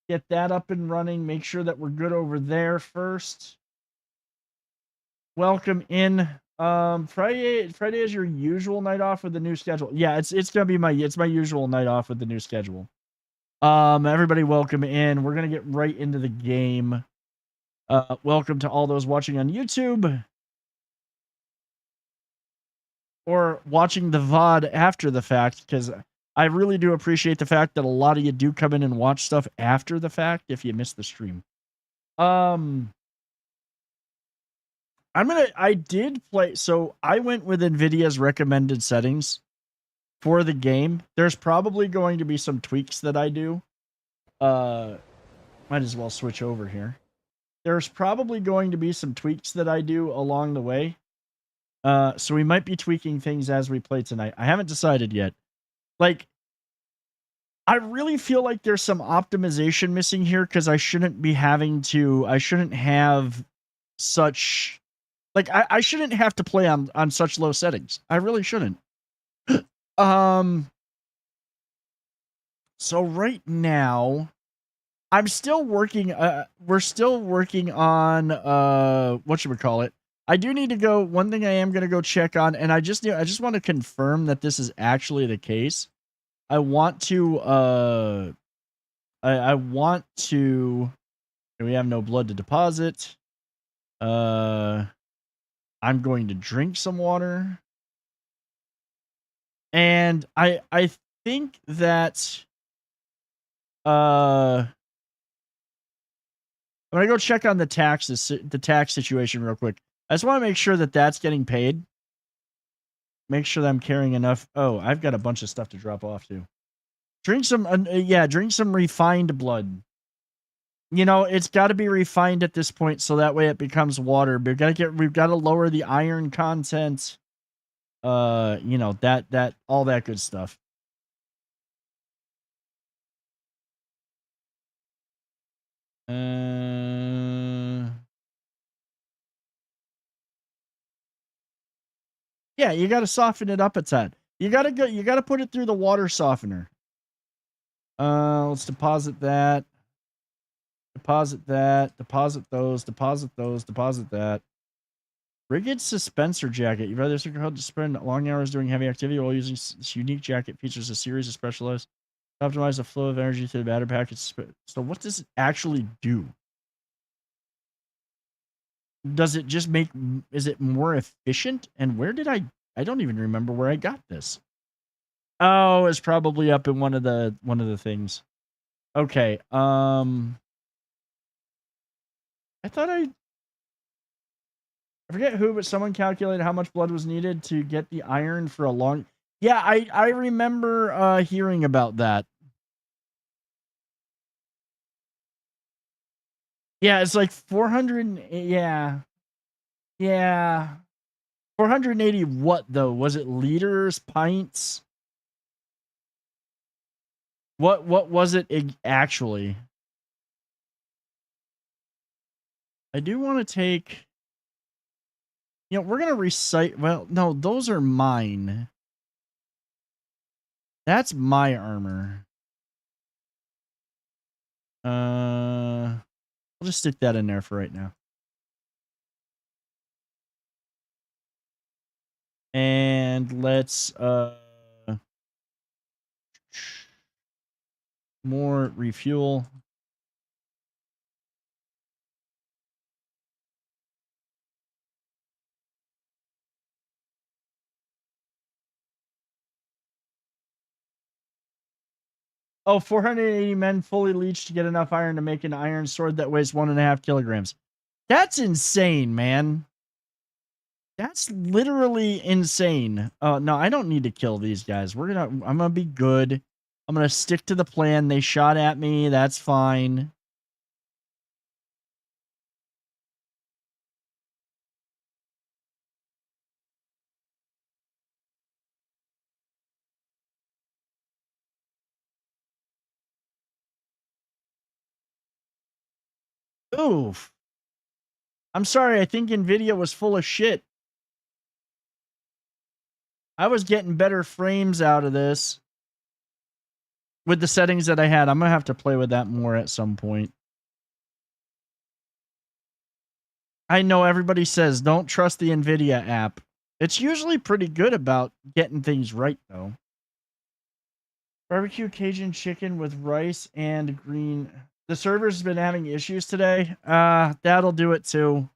get that up and running. Make sure that we're good over there first. Welcome in. Friday is your usual night off with the new schedule. Yeah, it's gonna be my usual night off with the new schedule. Everybody welcome in. We're gonna get right into the game. Welcome to all those watching on YouTube or watching the VOD after the fact, because I really do appreciate the fact that a lot of you do come in and watch stuff after the fact if you missed the stream. I did play, so I went with NVIDIA's recommended settings for the game. There's probably going to be some tweaks that I do. Might as well switch over here. There's probably going to be some tweaks that I do along the way. So we might be tweaking things as we play tonight. I haven't decided yet. Like, I really feel like there's some optimization missing here because I shouldn't have such, like, I shouldn't have to play on such low settings. I really shouldn't. So right now, I'm still working, we're still working on, whatchamacallit. I do need to go, one thing I am going to go check on, and I just want to confirm that this is actually the case. I want to, we have no blood to deposit. I'm going to drink some water. And I think that, I'm gonna go check on the tax situation real quick. I just want to make sure that that's getting paid. Make sure that I'm carrying enough. Oh, I've got a bunch of stuff to drop off too. Drink some, drink some refined blood. You know, it's got to be refined at this point, so that way it becomes water. We've got to lower the iron content. You know, that all that good stuff. Yeah, you got to soften it up a tad. You got to put it through the water softener. Let's deposit that. Deposit that. Deposit those. Deposit those. Deposit that. Rigid suspensor jacket. You'd rather how to spend long hours doing heavy activity while using this unique jacket. Features a series of specialized optimize the flow of energy to the battery pack. So what does it actually do? Does it just make, is it more efficient? And where did I don't even remember where I got this. Oh, it's probably up in one of the things. Okay. I thought I forget who, but someone calculated how much blood was needed to get the iron for a long. Yeah, I remember hearing about that. Yeah, it's like 400. Yeah. Yeah. 480 what though? Was it liters, pints? What was it actually? I do want to take, you know, we're going to recite. Well, no, those are mine. That's my armor. I'll just stick that in there for right now. And let's more refuel. Oh, 480 men fully leeched to get enough iron to make an iron sword that weighs 1.5 kilograms. That's insane, man. That's literally insane. No, I don't need to kill these guys. I'm gonna be good. I'm gonna stick to the plan. They shot at me. That's fine. Oof. I'm sorry. I think NVIDIA was full of shit. I was getting better frames out of this. with the settings that I had. I'm gonna have to play with that more at some point. I know everybody says don't trust the NVIDIA app. It's usually pretty good about getting things right, though. Barbecue Cajun chicken with rice and green. The server's been having issues today. That'll do it too.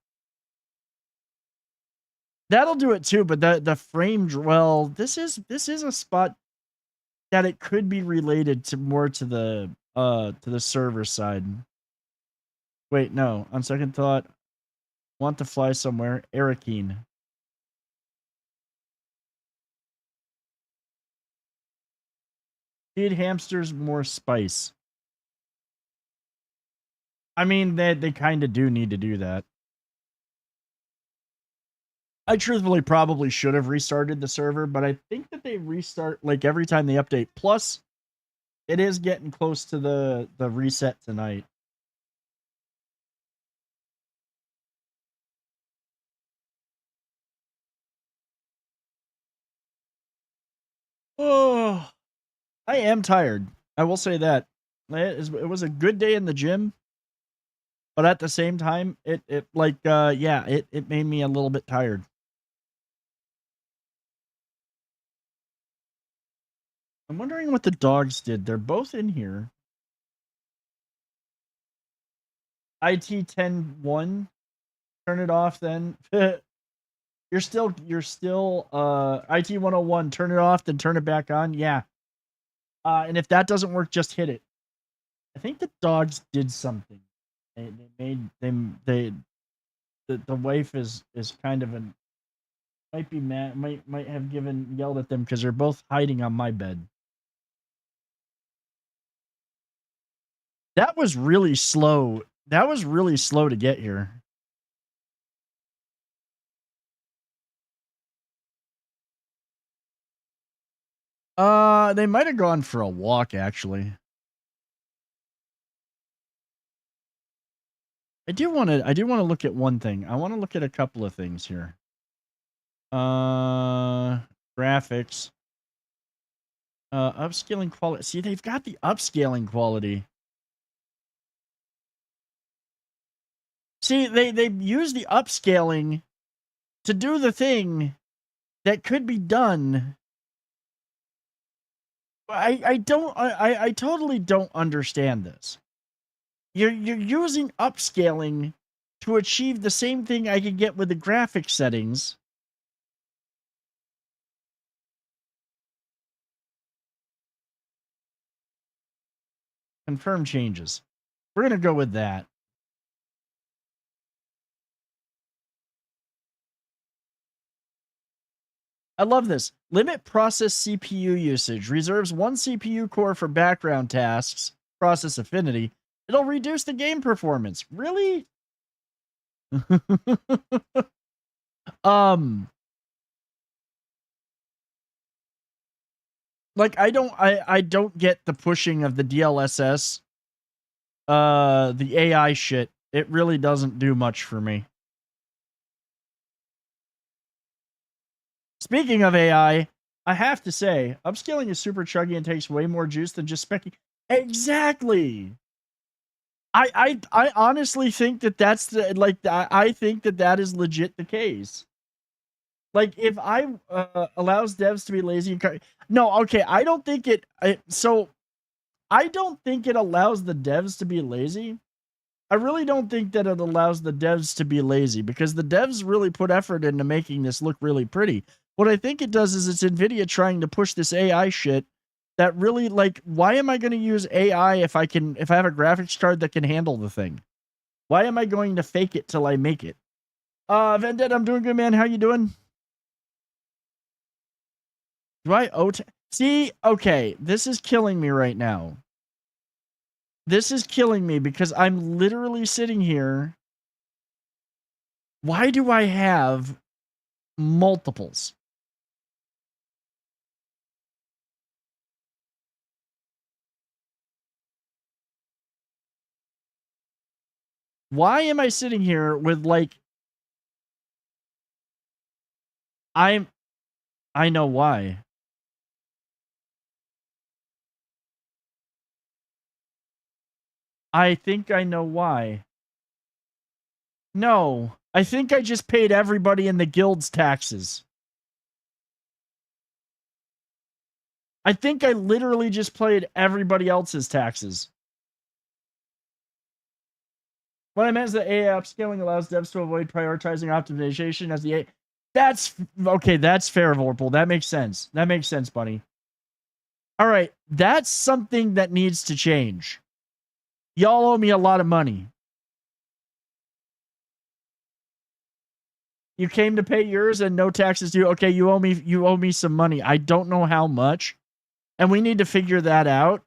That'll do it too, but the frame well, this is a spot that it could be related to more to the server side. Wait, no. On second thought, want to fly somewhere. Arakeen. Feed hamsters more spice. I mean, they kind of do need to do that. I truthfully probably should have restarted the server, but I think that they restart like every time they update. Plus, it is getting close to the reset tonight. Oh, I am tired. I will say that. It was a good day in the gym, but at the same time, it like yeah, it made me a little bit tired. I'm wondering what the dogs did. They're both in here. IT 10.1. Turn it off then. You're still IT 101. Turn it off, then turn it back on. Yeah. And if that doesn't work, just hit it. I think the dogs did something. They made them the wife is kind of an might be mad might have yelled at them because they're both hiding on my bed. That was really slow. That was really slow to get here. They might have gone for a walk actually. I do want to look at one thing. I want to look at a couple of things here. Graphics. Upscaling quality. See, they've got the upscaling quality. See, they use the upscaling to do the thing that could be done. I totally don't understand this. You're using upscaling to achieve the same thing I could get with the graphic settings. Confirm changes. We're gonna go with that. I love this. Limit process CPU usage. Reserves one CPU core for background tasks. Process affinity. It'll reduce the game performance. Really? Like I don't get the pushing of the DLSS. The AI shit. It really doesn't do much for me. Speaking of AI, I have to say, upscaling is super chuggy and takes way more juice than just specking. Exactly. I honestly think that that's the like I think that is legit the case. Like if I allows devs to be lazy and no, okay, I don't think so I don't think it allows the devs to be lazy. I really don't think that it allows the devs to be lazy because the devs really put effort into making this look really pretty. What I think it does is it's Nvidia trying to push this AI shit that really like why am I going to use AI if I have a graphics card that can handle the thing? Why am I going to fake it till I make it? Vendetta, I'm doing good, man. How you doing? Do I see? Okay, this is killing me right now. This is killing me because I'm literally sitting here. Why do I have multiples? Why am I sitting here with like I know why. I think I know why. No, I think I just paid everybody in the guild's taxes. I think I literally just paid everybody else's taxes. What I meant is that AI upscaling allows devs to avoid prioritizing optimization as the AI. That's okay. That's fair, Vorpal. That makes sense. That makes sense, buddy. All right. That's something that needs to change. Y'all owe me a lot of money. You came to pay yours and no taxes due. Okay, you owe me some money. I don't know how much. And we need to figure that out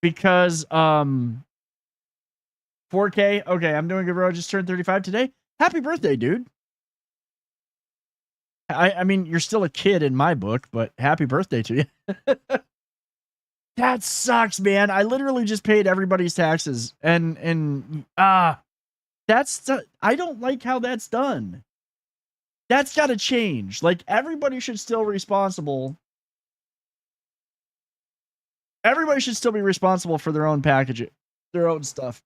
because 4K. Okay, I'm doing good, bro. I just turned 35 today. Happy birthday, dude. I mean, you're still a kid in my book, but happy birthday to you. That sucks, man. I literally just paid everybody's taxes and that's I don't like how that's done. That's got to change. Like everybody should still be responsible. Everybody should still be responsible for their own packaging, their own stuff.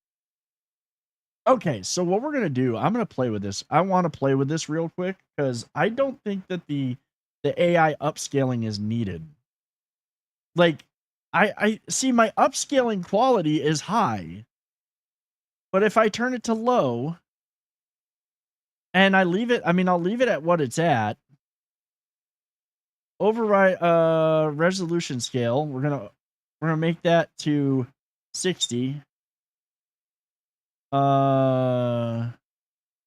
Okay, so what we're gonna do, I'm gonna play with this. I want to play with this real quick because I don't think that the AI upscaling is needed. Like, I see my upscaling quality is high, but if I turn it to low and I leave it, I mean, I'll leave it at what it's at. Override resolution scale. We're gonna make that to 60. We're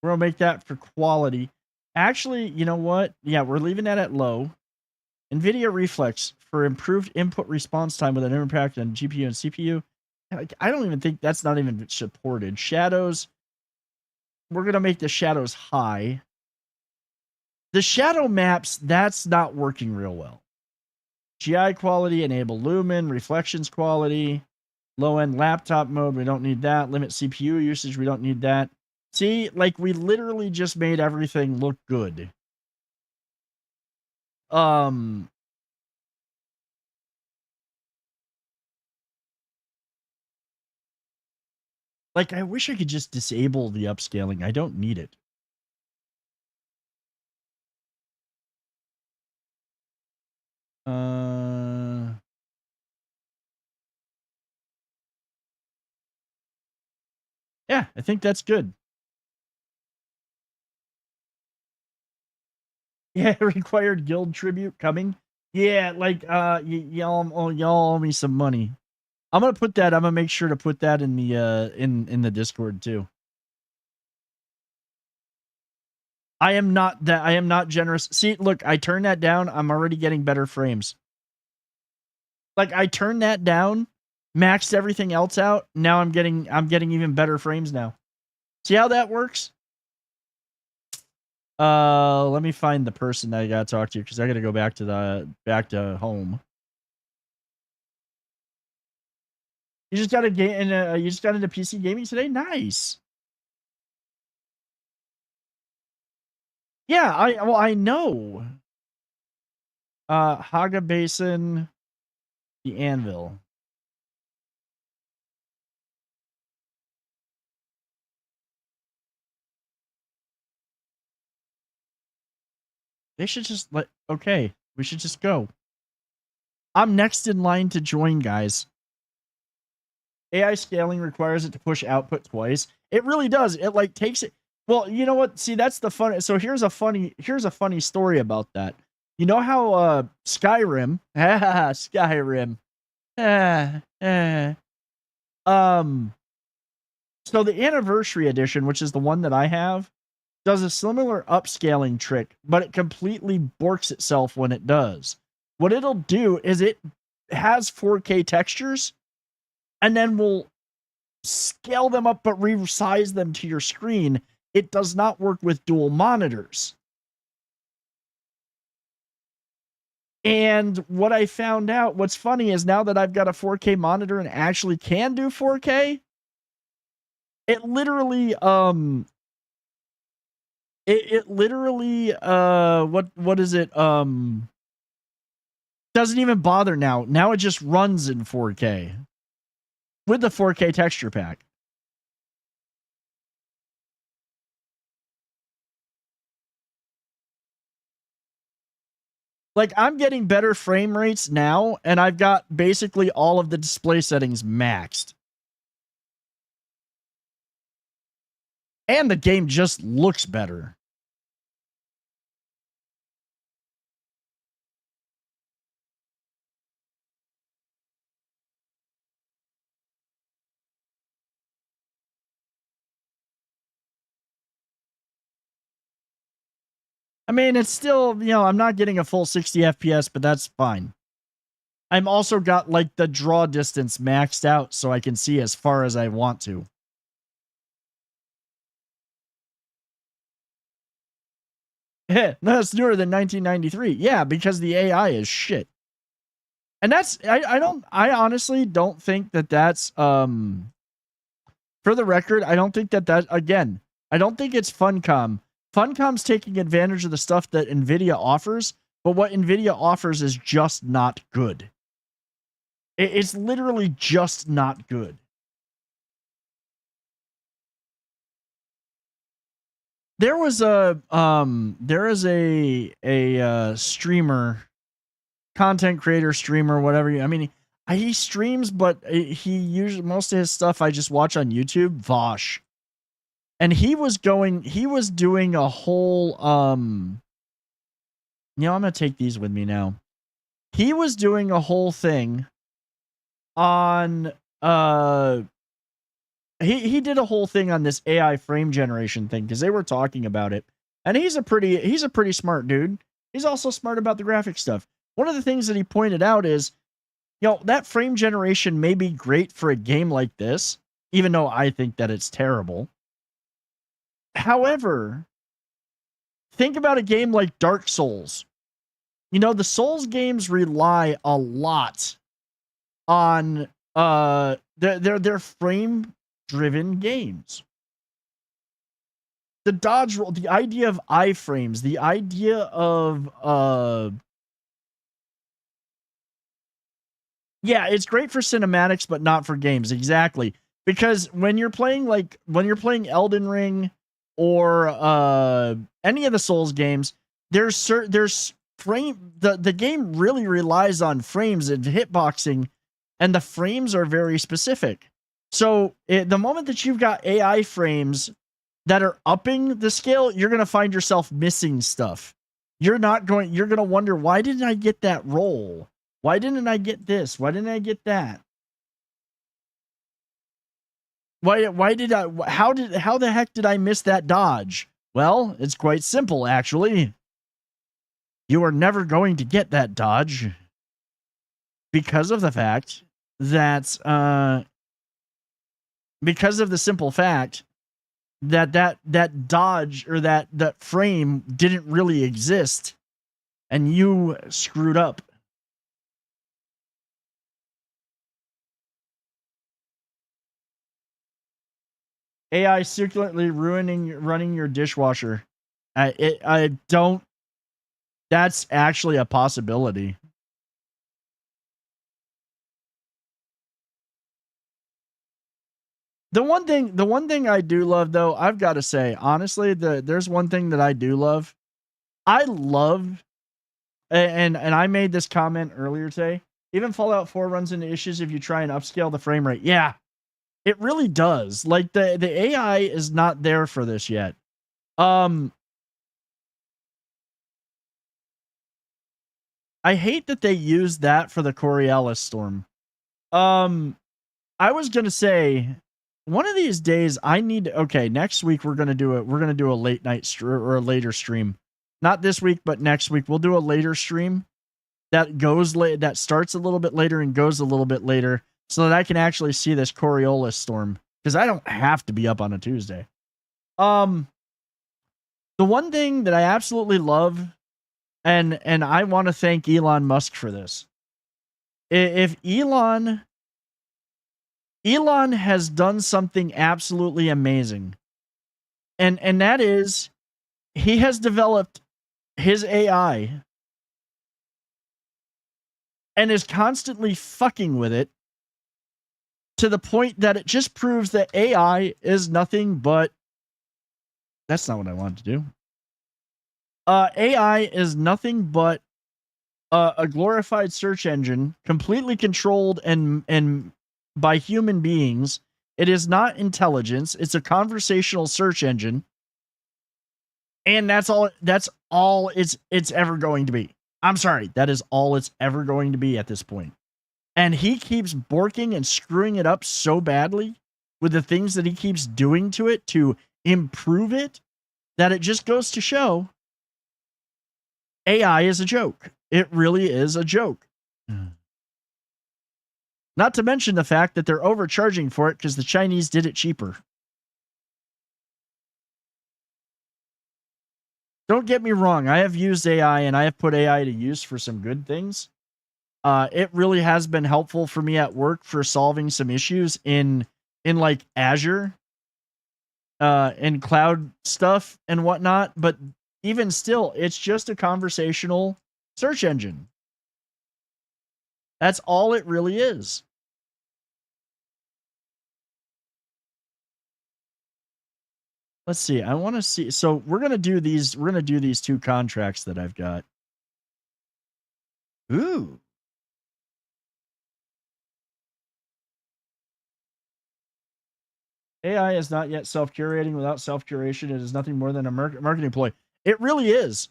gonna make that for quality. Actually, you know what? Yeah, we're leaving that at low. NVIDIA Reflex for improved input response time with an impact on GPU and CPU. I don't even think that's not even supported. Shadows. We're gonna make the shadows high. The shadow maps, that's not working real well. GI quality, enable lumen, reflections quality, low-end laptop mode, we don't need that. Limit CPU usage, we don't need that. See, like we literally just made everything look good. Like I wish I could just disable the upscaling. I don't need it. Yeah, I think that's good. Yeah, required guild tribute coming. Yeah, like y'all owe me some money. I'm gonna put that. I'm gonna make sure to put that in the in the Discord too. I am not generous. See, look, I turned that down. I'm already getting better frames. Like I turned that down, maxed everything else out. Now I'm getting even better frames now. See how that works? Let me find the person that I gotta talk to because I gotta go back to home. You just got you just got into PC gaming today? Nice. Yeah, I know. Haga Basin, the Anvil. They should just okay, we should just go. I'm next in line to join, guys. AI scaling requires it to push output twice. It really does. It like takes it. Well, you know what? See, that's the fun. So here's a funny story about that. You know how Skyrim, Skyrim, so the anniversary edition, which is the one that I have, does a similar upscaling trick, but it completely borks itself when it does. What it'll do is it has 4K textures and then will scale them up but resize them to your screen. It does not work with dual monitors. And what I found out, what's funny is now that I've got a 4K monitor and actually can do 4K, it literally it literally what is it doesn't even bother now. Now it just runs in 4K with the 4K texture pack. Like, I'm getting better frame rates now, and I've got basically all of the display settings maxed. And the game just looks better. I mean, it's still, I'm not getting a full 60 FPS, but that's fine. I'm also got like the draw distance maxed out so I can see as far as I want to. No, it's newer than 1993. Yeah, because the AI is shit. And that's I honestly don't think that that's for the record, I don't think that again, I don't think it's Funcom. Funcom's taking advantage of the stuff that Nvidia offers, but what Nvidia offers is just not good. It's literally just not good. There was a streamer, content creator, streamer, whatever. He streams, but he usually, most of his stuff I just watch on YouTube. Vosh, and he was doing a whole I'm gonna take these with me now. He was doing a whole thing on he did a whole thing on this AI frame generation thing because they were talking about it, and he's a pretty smart dude. He's also smart about the graphic stuff. One of the things that he pointed out is, that frame generation may be great for a game like this, even though I think that it's terrible. However, think about a game like Dark Souls. The Souls games rely a lot on their frame driven games. The dodge roll, the idea of iframes, the idea of yeah, it's great for cinematics, but not for games. Exactly. Because when you're playing Elden Ring or any of the Souls games, there's frame, the game really relies on frames and hitboxing, and the frames are very specific. So the moment that you've got AI frames that are upping the scale, you're going to find yourself missing stuff. You're going to wonder, why didn't I get that roll? Why didn't I get this? Why didn't I get that? Why did I, how the heck did I miss that dodge? Well, it's quite simple, actually. You are never going to get that dodge because of the fact that, because of the simple fact that dodge or that frame didn't really exist, and you screwed up. AI secretly running your dishwasher. I don't. That's actually a possibility. The one thing I do love, though, I've got to say, honestly, there's one thing that I do love. I love, and I made this comment earlier today. Even Fallout 4 runs into issues if you try and upscale the frame rate. Yeah, it really does. Like the AI is not there for this yet. I hate that they used that for the Coriolis storm. I was gonna say, one of these days I need to, okay, next week we're gonna do a late night or a later stream. Not this week, but next week we'll do a later stream that goes that starts a little bit later and goes a little bit later, so that I can actually see this Coriolis storm, because I don't have to be up on a Tuesday. The one thing that I absolutely love, and I want to thank Elon Musk for this. If Elon has done something absolutely amazing, and that is, he has developed his AI and is constantly fucking with it to the point that it just proves that AI is nothing but, that's not what I wanted to do. AI is nothing but a glorified search engine completely controlled and by human beings. It is not intelligence. It's a conversational search engine. And that's all it's ever going to be. I'm sorry. That is all it's ever going to be at this point. And he keeps borking and screwing it up so badly with the things that he keeps doing to it to improve it that it just goes to show AI is a joke. It really is a joke. Not to mention the fact that they're overcharging for it because the Chinese did it cheaper. Don't get me wrong. I have used AI and I have put AI to use for some good things. It really has been helpful for me at work for solving some issues in like Azure, and cloud stuff and whatnot. But even still, it's just a conversational search engine. That's all it really is. Let's see. I want to see. So we're gonna do these. We're gonna do these 2 contracts that I've got. Ooh. AI is not yet self-curating. Without self-curation, it is nothing more than a marketing ploy. It really is.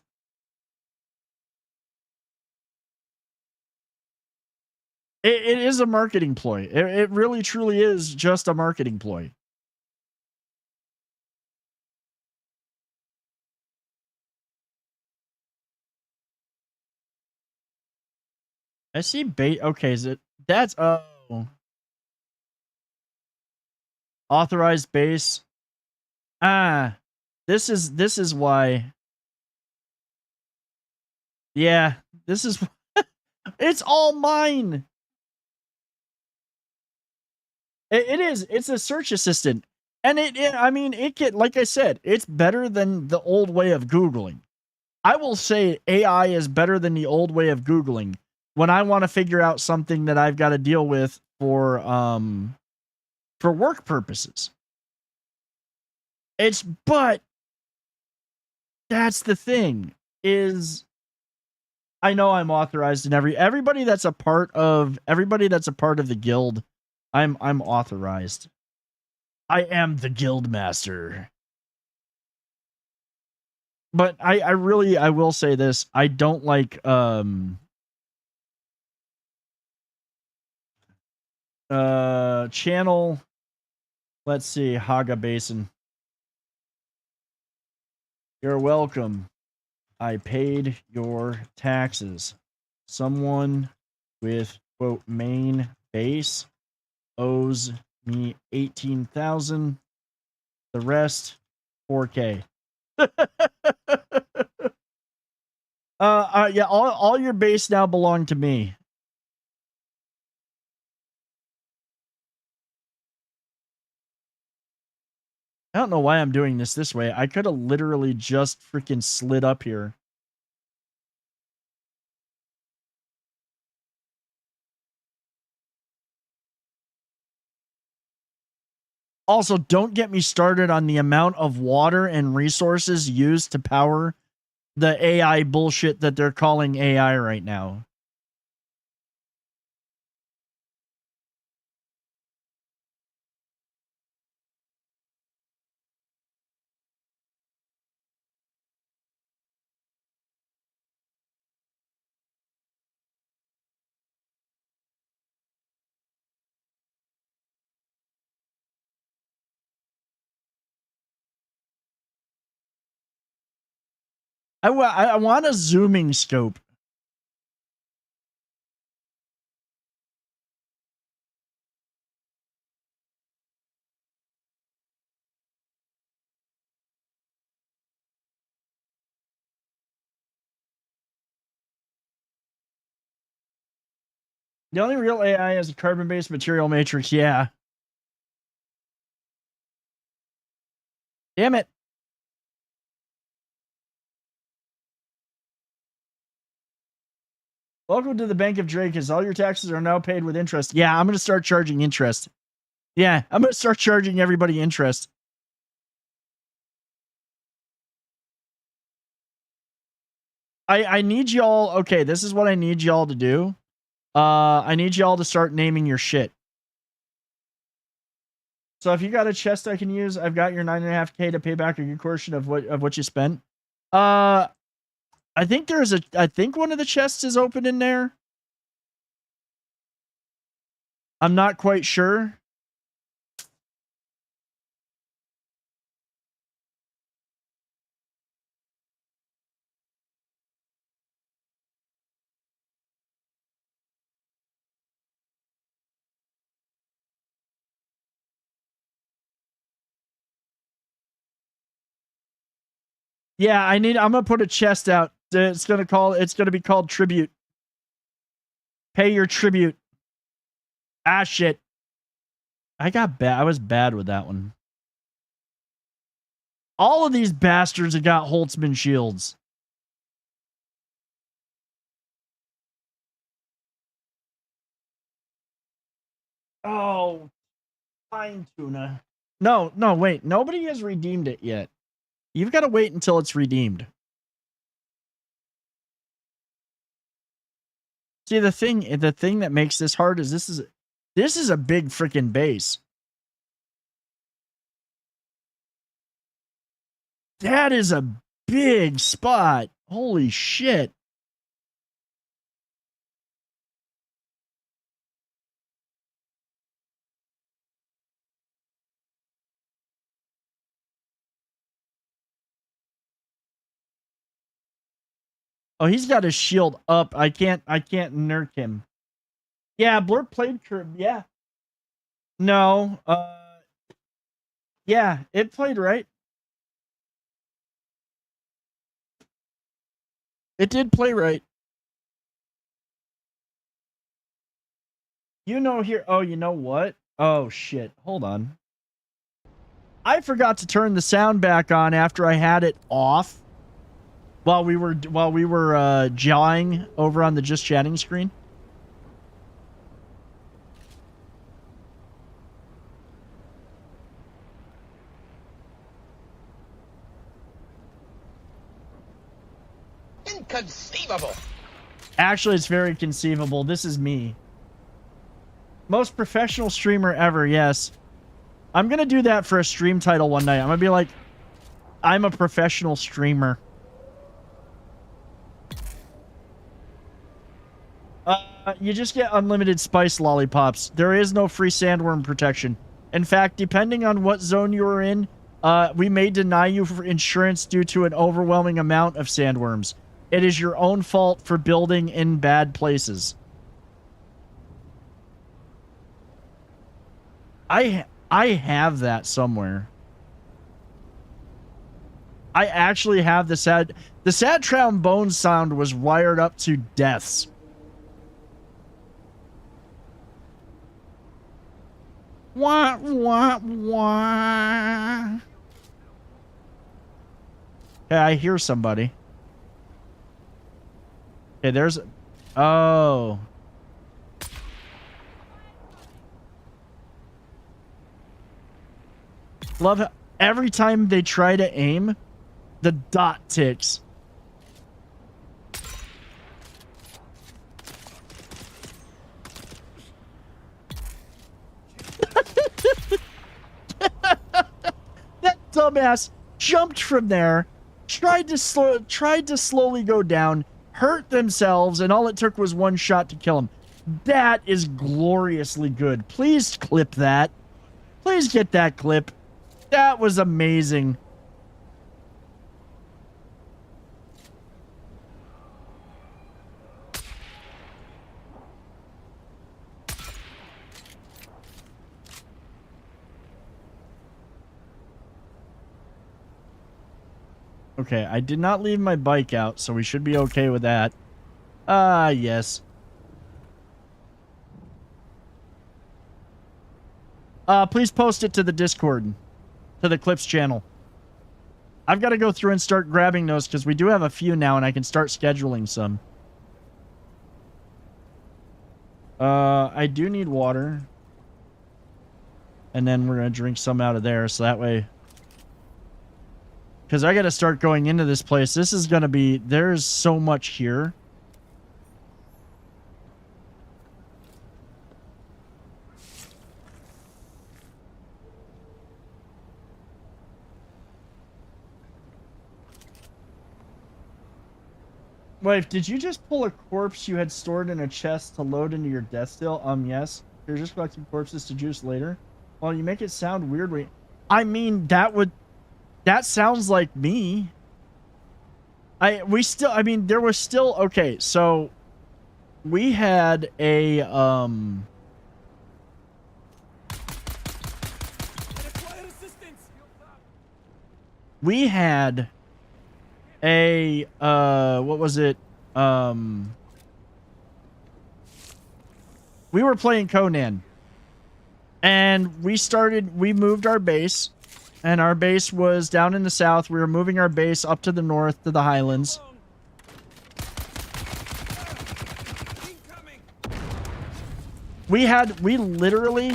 It is a marketing ploy. It really truly is just a marketing ploy. I see bait. Okay, is it that's authorized base. This is why. Yeah, this is it's all mine. It is. It's a search assistant. And I mean, it get like I said, it's better than the old way of Googling. I will say AI is better than the old way of Googling when I want to figure out something that I've got to deal with for work purposes. But that's the thing is I know I'm authorized in everybody that's a part of the guild. I'm authorized. I am the guild master. But I will say this. I don't like channel. Let's see, Haga Basin. You're welcome. I paid your taxes. Someone with quote main base owes me 18,000. The rest 4K. Yeah, all your base now belong to me. I don't know why I'm doing this way. I could have literally just freaking slid up here. Also, don't get me started on the amount of water and resources used to power the AI bullshit that they're calling AI right now. I want a zooming scope. The only real AI is a carbon-based material matrix. Yeah. Damn it. Welcome to the Bank of Drake. As all your taxes are now paid with interest. Yeah, I'm going to start charging interest. Yeah, I'm going to start charging everybody interest. I need y'all. Okay, this is what I need y'all to do. I need y'all to start naming your shit. So if you got a chest I can use, I've got your 9.5K to pay back a good portion of what you spent. I think I think one of the chests is open in there. I'm not quite sure. Yeah, I'm gonna put a chest out. It's gonna be called tribute. Pay your tribute. Ah shit. I was bad with that one. All of these bastards have got Holtzman shields. Oh, fine tuna. No, wait. Nobody has redeemed it yet. You've got to wait until it's redeemed. See, the thing that makes this hard is this is a big freaking base. That is a big spot. Holy shit. Oh, he's got his shield up. I can't nerk him. Yeah, Blur played curb. Yeah. No. Yeah, it played right. It did play right. You know here. Oh, you know what? Oh shit. Hold on. I forgot to turn the sound back on after I had it off while we were jawing over on the just chatting screen. Inconceivable. Actually, it's very conceivable. This is me. Most professional streamer ever, yes. I'm going to do that for a stream title one night. I'm going to be like, I'm a professional streamer. You just get unlimited spice lollipops. There is no free sandworm protection. In fact, depending on what zone you're in, we may deny you for insurance due to an overwhelming amount of sandworms. It is your own fault for building in bad places. I have that somewhere. I actually have the sad trombone sound was wired up to deaths. Wah, wah, wah. Okay, I hear somebody. Okay, there's... Oh. Love how every time they try to aim, the dot ticks. That dumbass jumped from there, tried to slowly go down, hurt themselves, and all it took was one shot to kill him. That is gloriously good. Please clip that. Please get that clip. That was amazing. Okay, I did not leave my bike out, so we should be okay with that. Ah, yes. Please post it to the Discord, to the Clips channel. I've got to go through and start grabbing those because we do have a few now, and I can start scheduling some. I do need water. And then we're going to drink some out of there, so that way... Because I got to start going into this place. This is going to be... There's so much here. Wait, did you just pull a corpse you had stored in a chest to load into your death still? Yes. You're just collecting corpses to juice later? Well, you make it sound weird. I mean, that sounds like me. I mean, there was still, okay, so we had a, we had a, what was it? We were playing Conan. And we moved our base. And our base was down in the south. We were moving our base up to the north to the highlands. We literally...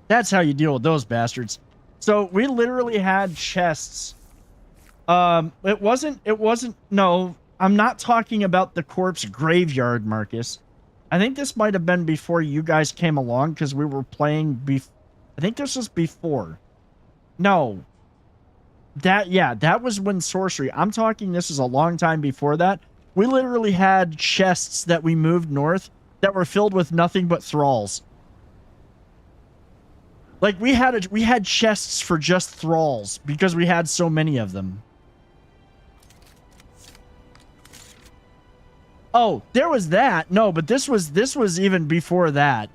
That's how you deal with those bastards. So we literally had chests. It wasn't, no, I'm not talking about the corpse graveyard, Marcus. I think this might have been before you guys came along because we were playing I think this was before. No. That was when sorcery. I'm talking this is a long time before that. We literally had chests that we moved north that were filled with nothing but thralls. Like, we had chests for just thralls because we had so many of them. Oh, there was that. No, but this was even before that.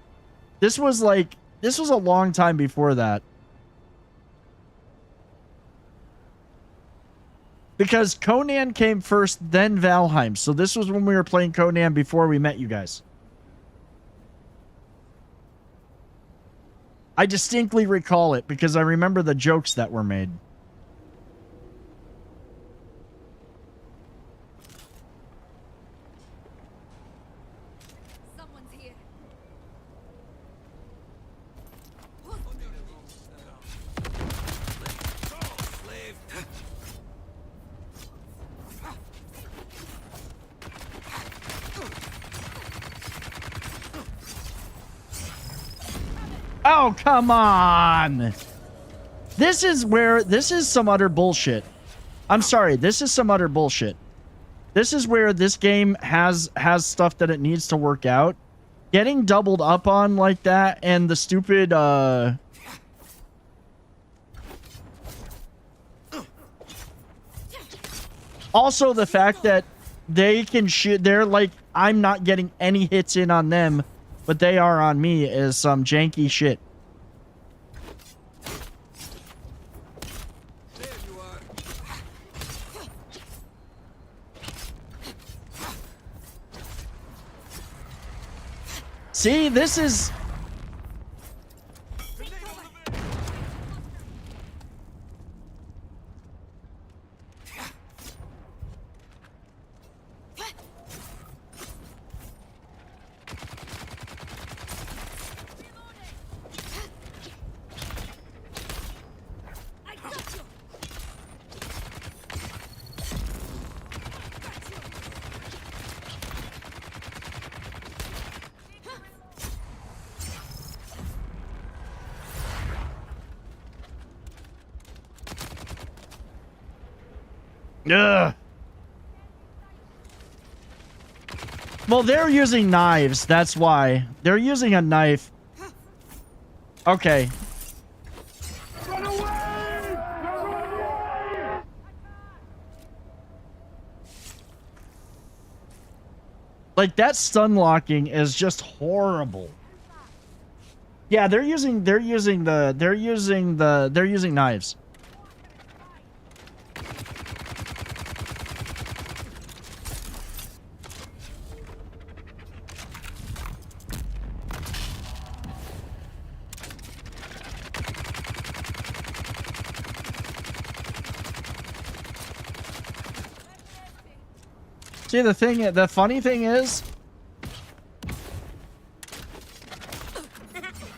This was a long time before that. Because Conan came first, then Valheim. So this was when we were playing Conan before we met you guys. I distinctly recall it because I remember the jokes that were made. Someone's here. Oh, come on. This is some utter bullshit. I'm sorry. This is some utter bullshit. This is where this game has stuff that it needs to work out. Getting doubled up on like that and the stupid, also the fact that they can shoot, they're like, I'm not getting any hits in on them, but they are on me is some janky shit. There you are. See, this is... Ugh. Well, they're using knives. That's why. They're using a knife. Okay. Run away! Run away! Like, that stun locking is just horrible. Yeah, they're using knives. See, the funny thing is,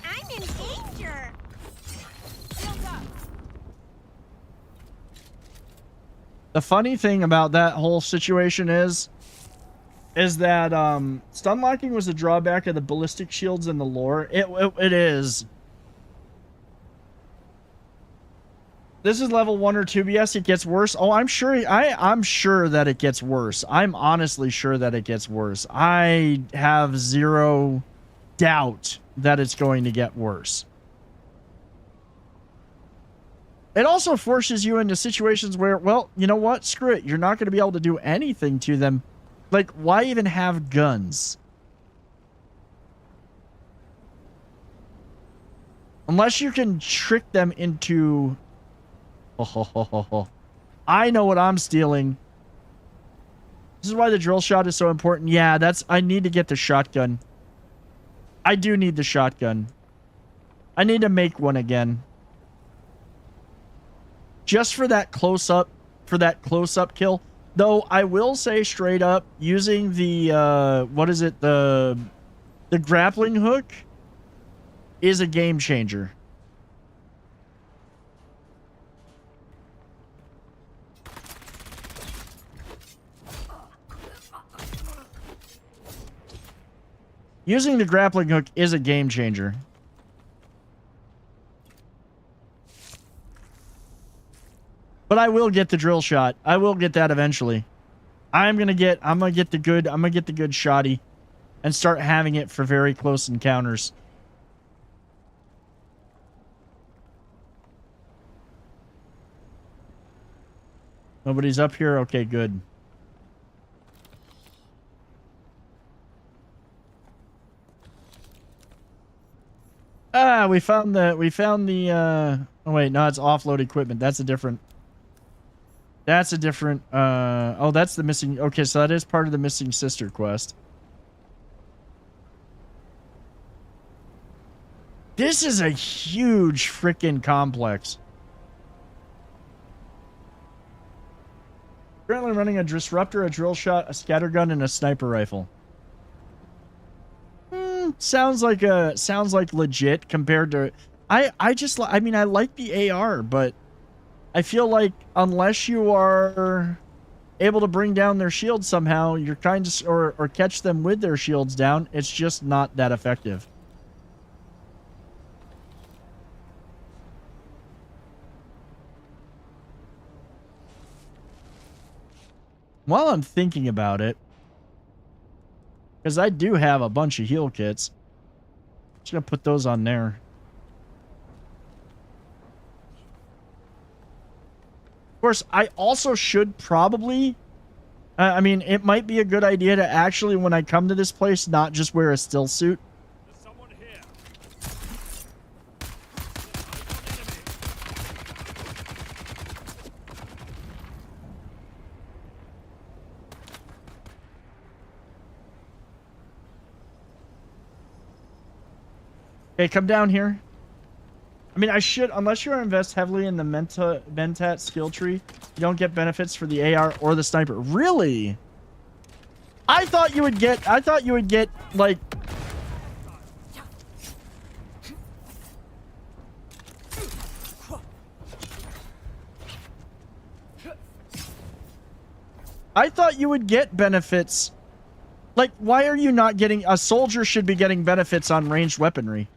I'm in danger. the funny thing about that whole situation is that stun locking was a drawback of the ballistic shields in the lore. It is. This is level 1 or 2 BS. It gets worse. Oh, I'm sure. I'm sure that it gets worse. I'm honestly sure that it gets worse. I have zero doubt that it's going to get worse. It also forces you into situations where, well, you know what? Screw it. You're not going to be able to do anything to them. Like, why even have guns? Unless you can trick them into... I know what I'm stealing. This is why the drill shot is so important. Yeah, I need to get the shotgun. I do need the shotgun. I need to make one again. Just for that close-up, kill. Though I will say straight up, using the what is it, the grappling hook is a game changer. Using the grappling hook is a game changer. But I will get the drill shot. I will get that eventually. I'm gonna get the good shotty and start having it for very close encounters. Nobody's up here? Okay, good. Ah, we found the oh wait, no, it's offload equipment. That's a different oh, that's the missing. Okay, so that is part of the missing sister quest. This is a huge freaking complex. Currently running a disruptor, a drill shot, a scattergun, and a sniper rifle. Sounds like legit compared to. I mean, I like the AR, but I feel like unless you are able to bring down their shields somehow, you're kind of or catch them with their shields down, it's just not that effective. While I'm thinking about it, because I do have a bunch of heal kits, just gonna put those on there. Of course, I also should probably, I mean, it might be a good idea to actually, when I come to this place, not just wear a still suit. There's someone here. Okay, come down here. I mean, I should, unless you invest heavily in the Mentat skill tree, you don't get benefits for the AR or the sniper. Really? I thought you would get, like... I thought you would get benefits. Like, why are you not getting... A soldier should be getting benefits on ranged weaponry.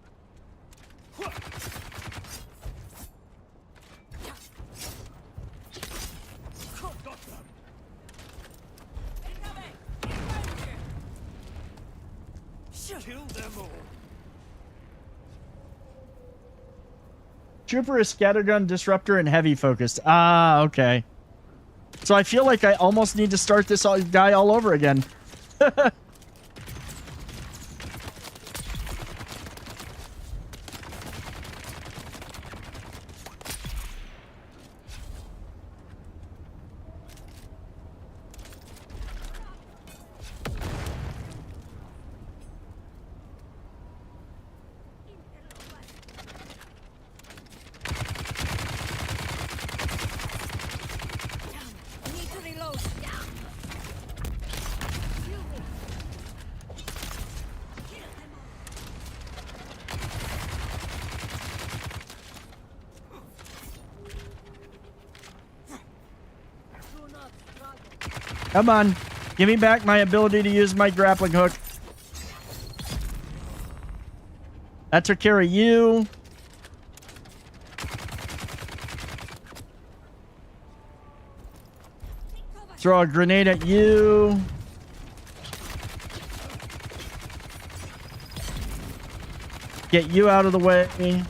Kill them all. Trooper is scattergun, disruptor, and heavy focused. Ah, okay. So I feel like I almost need to start this guy all over again. Need to reload. Come on. Give me back my ability to use my grappling hook. That took care of you. Throw a grenade at you. Get you out of the way. Empty.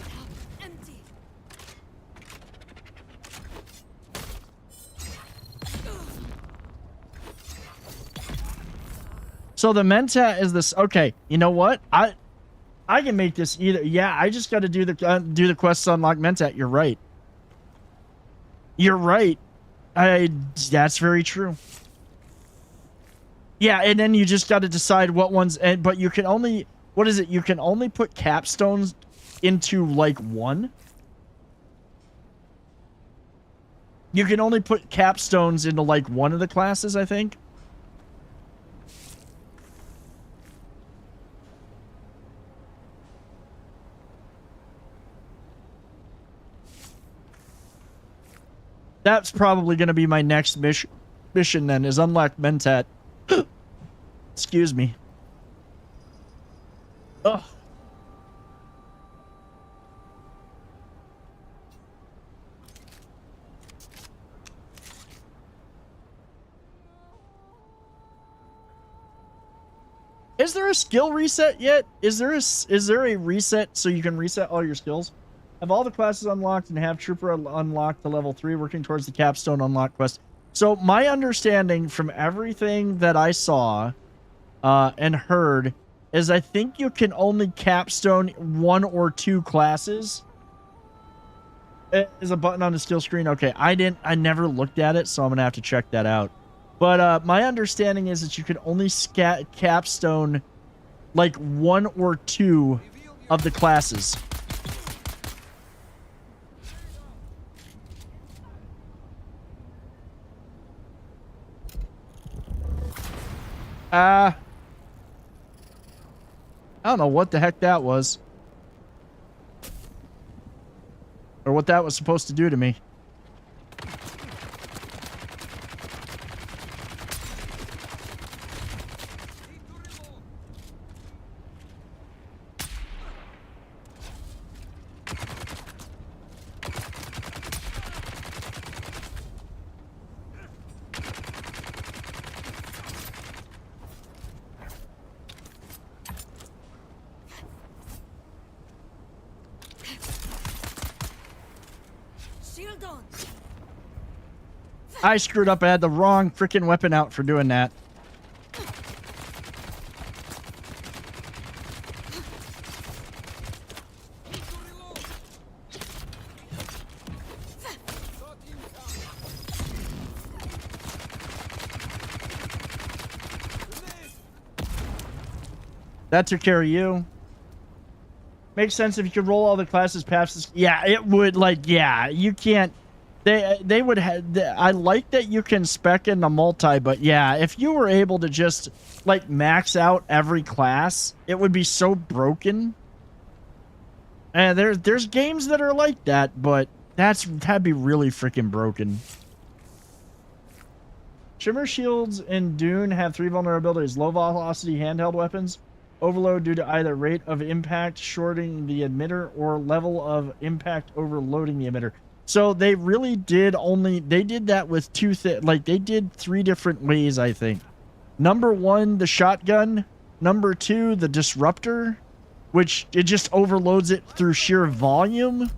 So the Mentat is this. Okay, you know what? I can make this either. Yeah, I just got to do the quests to unlock Mentat. You're right. You're right. That's very true. Yeah, and then you just got to decide what ones. But you can only. What is it? You can only put capstones into like one. You can only put capstones into like one of the classes, I think. That's probably going to be my next mission then, is unlock Mentat. Excuse me. Ugh. Is there a skill reset yet? Is there a reset so you can reset all your skills? Have all the classes unlocked and have Trooper unlocked to level 3, working towards the capstone unlock quest. So my understanding from everything that I saw and heard is I think you can only capstone 1 or 2 classes. Is a button on the skill screen? Okay, I never looked at it, so I'm gonna have to check that out. But my understanding is that you can only capstone like 1 or 2 of the classes. I don't know what the heck that was. Or what that was supposed to do to me. Shield on. I screwed up. I had the wrong freaking weapon out for doing that. That took care of you. Makes sense if you could roll all the classes past this. Yeah, it would. Like, yeah, you can't. They would have. I like that you can spec in the multi, but yeah, if you were able to just like max out every class, it would be so broken. And there's games that are like that, but that'd be really freaking broken. Shimmer shields in Dune have 3 vulnerabilities: low velocity handheld weapons, overload due to either rate of impact shorting the emitter or level of impact overloading the emitter. So they really did they did that with they did 3 different ways, I think. Number 1, the shotgun. Number 2, the disruptor, which it just overloads it through sheer volume.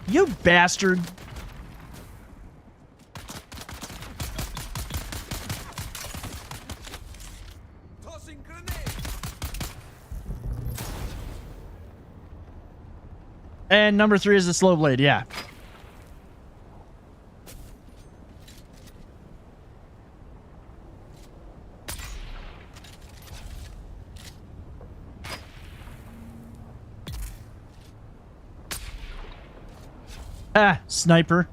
You bastard. Tossing grenade. And number 3 is the slow blade, yeah. Ah, sniper.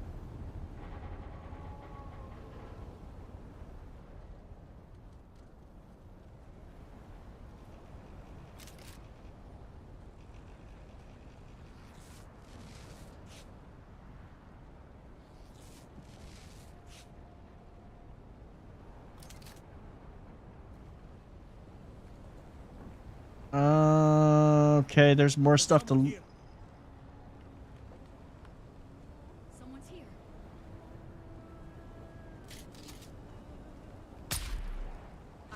Okay, there's more stuff to. Here. Someone's here.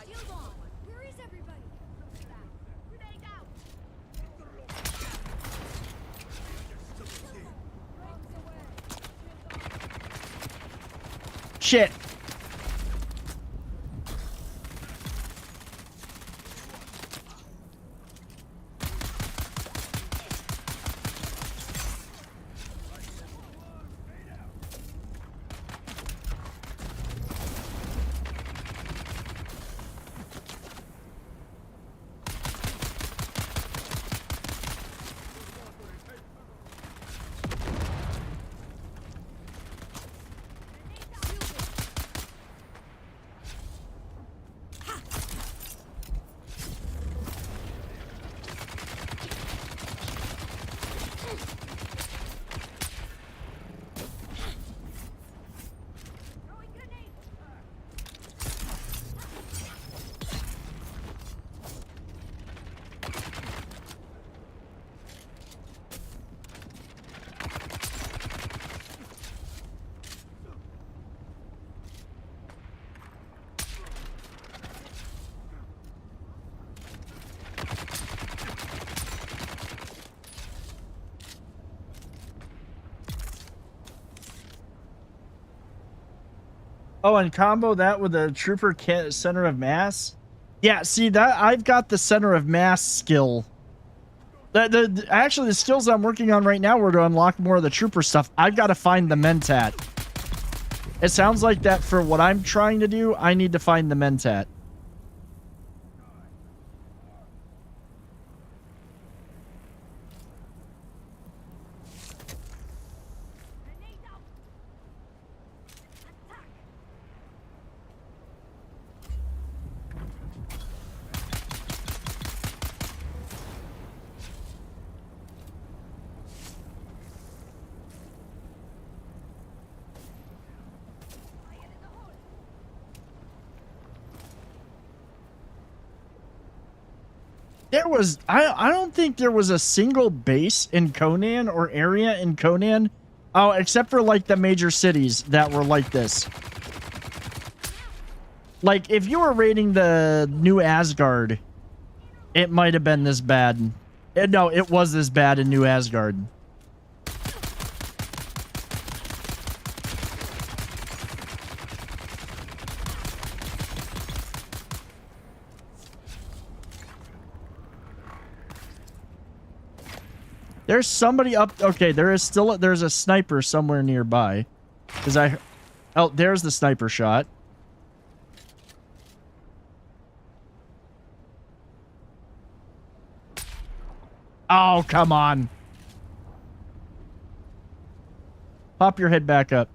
Shield on. Where is everybody? Grenade out. Shit. Throwing grenade. Oh, and combo that with a trooper center of mass. Yeah, see that I've got the center of mass skill. Actually the skills I'm working on right now were to unlock more of the trooper stuff. I've got to find the Mentat. It sounds like that for what I'm trying to do, I need to find the Mentat. Grenade out. Attack. Fire in the hole. There was I don't think there was a single base in Conan or area in Conan, oh, except for like the major cities that were like this. Like if you were raiding the New Asgard, it might have been this bad. No, it was this bad in New Asgard. There's somebody up. Okay, there's a sniper somewhere nearby. Oh, there's the sniper shot. Oh, come on. Pop your head back up.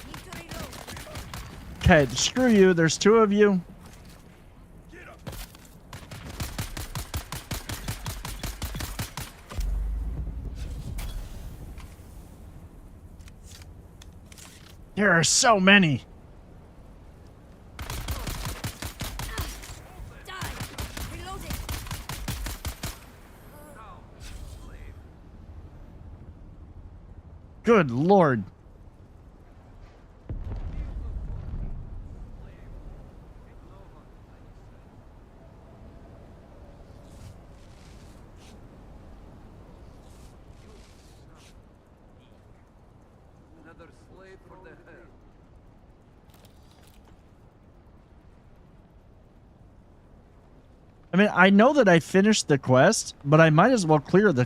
Need to reload. Okay, screw you. There's two of you. There are so many. Die. Reloading. Good Lord. Another slave for the hell. I mean, I know that I finished the quest, but I might as well clear the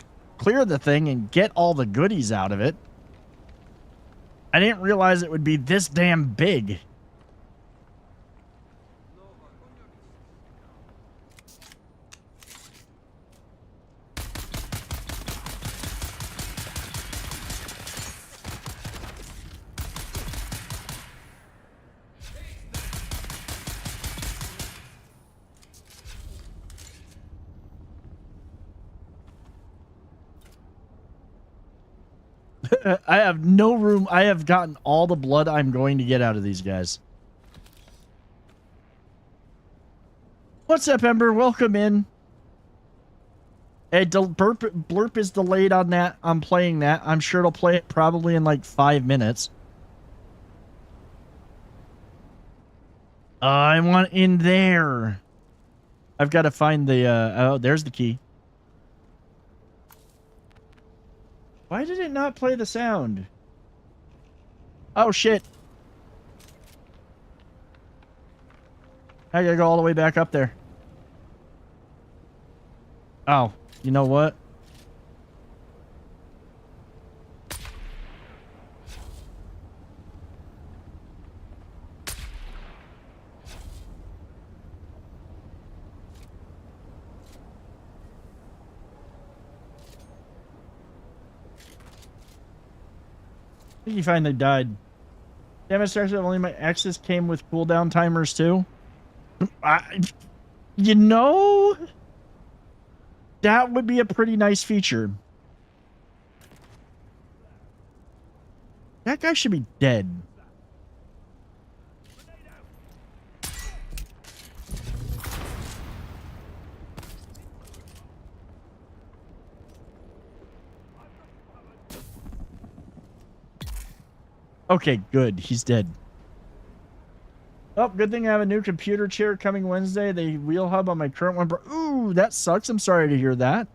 thing and get all the goodies out of it. I didn't realize it would be this damn big. I have no room. I have gotten all the blood I'm going to get out of these guys. What's up, Ember? Welcome in. Hey, Blurp is delayed on that. I'm playing that. I'm sure it'll play it probably in like 5 minutes. I want in there. I've got to find the, oh, there's the key. Why did it not play the sound? Oh, shit. I gotta go all the way back up there. Oh, you know what? I think you finally died. Damn it, actually only my X's came with cooldown timers too. You know, that would be a pretty nice feature. That guy should be dead. Okay, good. He's dead. Oh, good thing I have a new computer chair coming Wednesday. The wheel hub on my current one. Ooh, that sucks. I'm sorry to hear that.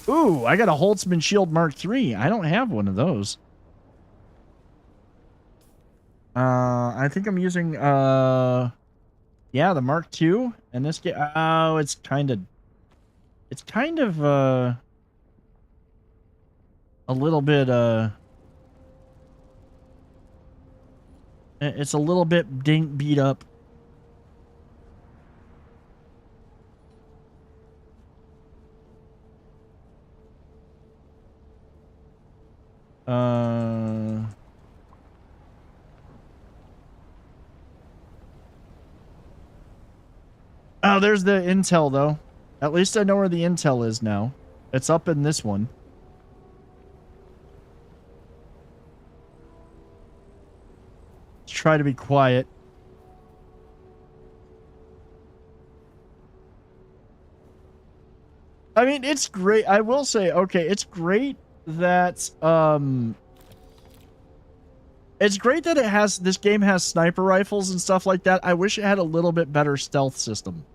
Ooh, I got a Holtzman Shield Mark III. I don't have one of those. I think I'm using, yeah, the Mark II. And this game, oh, it's kind of, a little bit, it's a little bit beat up. Oh, there's the intel, though. At least I know where the intel is now. It's up in this one. Let's try to be quiet. I mean, it's great. I will say, okay, it's great that, it's great that it has, this game has sniper rifles and stuff like that. I wish it had a little bit better stealth system.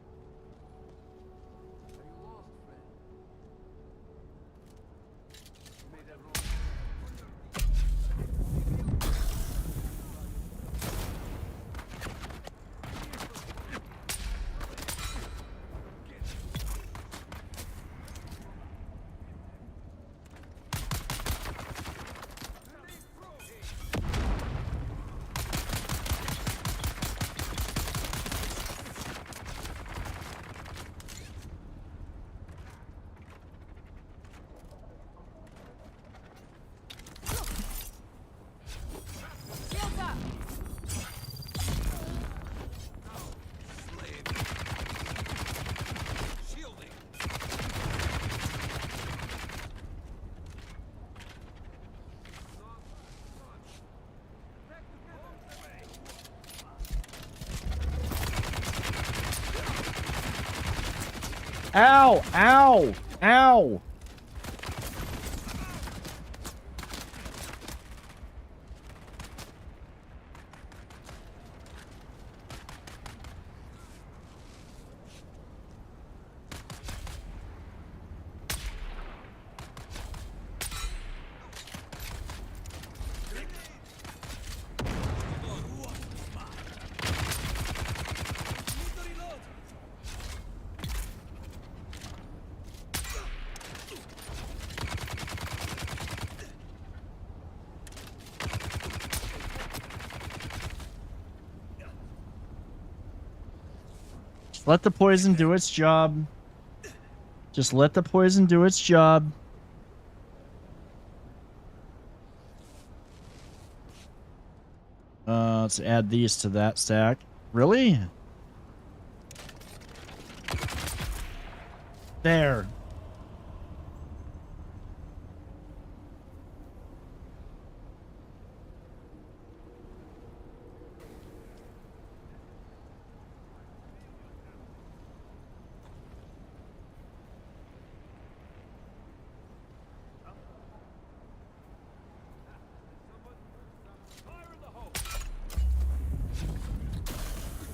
Shields up. Ow! Ow! Ow! Let the poison do its job. Just let the poison do its job. Let's add these to that stack. Really? There.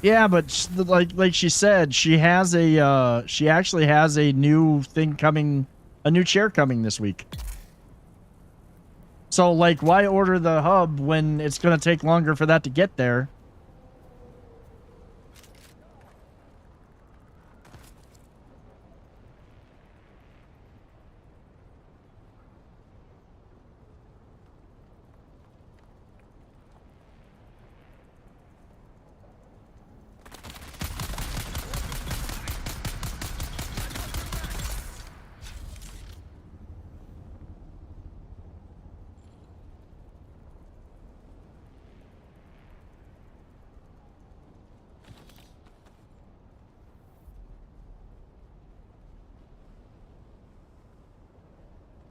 Yeah, but like she said, she has a she actually has a new thing coming, a new chair coming this week. So like, why order the hub when it's gonna take longer for that to get there?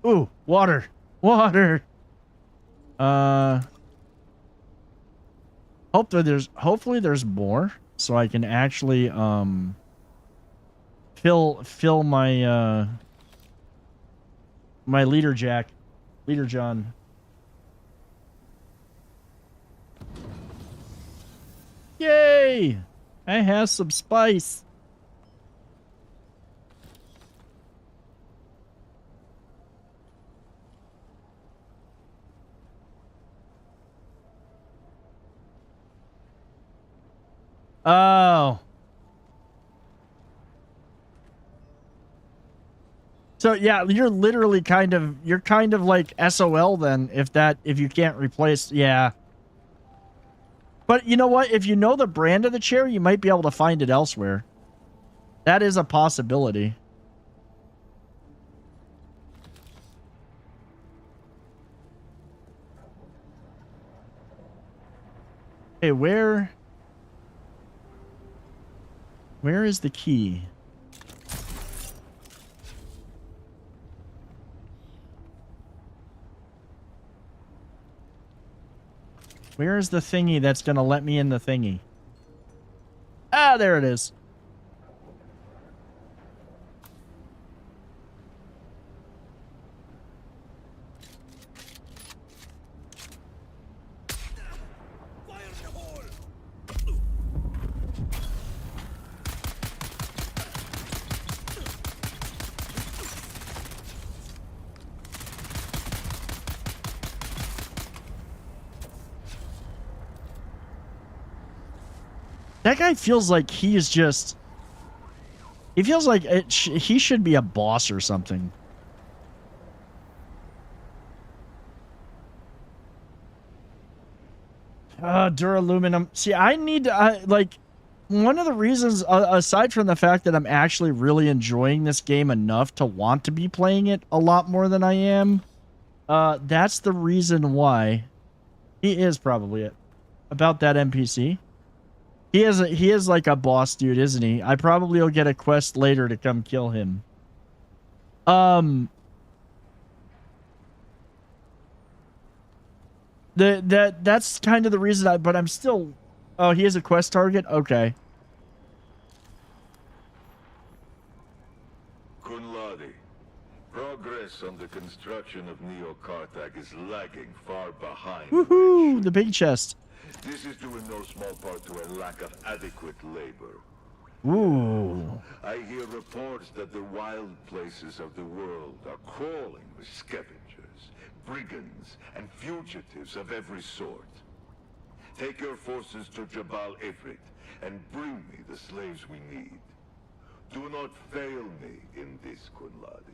Ooh, water, water. Hopefully there's more, so I can actually fill my my leader jack, leader John. Yay! I have some spice. Oh. So yeah, you're literally kind of like SOL then if you can't replace, yeah. But you know what? If you know the brand of the chair, you might be able to find it elsewhere. That is a possibility. Hey, where is the key? Where is the thingy that's gonna let me in the thingy? Ah, there it is. That guy feels like he is just... He feels like he should be a boss or something. Duraluminum. See, I need to... like, one of the reasons, aside from the fact that I'm actually really enjoying this game enough to want to be playing it a lot more than I am, that's the reason why. He is probably it. About that NPC. He is like a boss dude, isn't he? I probably will get a quest later to come kill him. That's kind of the reason but I'm still... Oh, he is a quest target? Okay. Kunladi, progress on the construction of Neo Karthag is lagging far behind. Woohoo! The big chest. This is due in no small part to a lack of adequate labor. Ooh. I hear reports that the wild places of the world are crawling with scavengers, brigands, and fugitives of every sort. Take your forces to Jabal Ifrit and bring me the slaves we need. Do not fail me in this, Kunladi.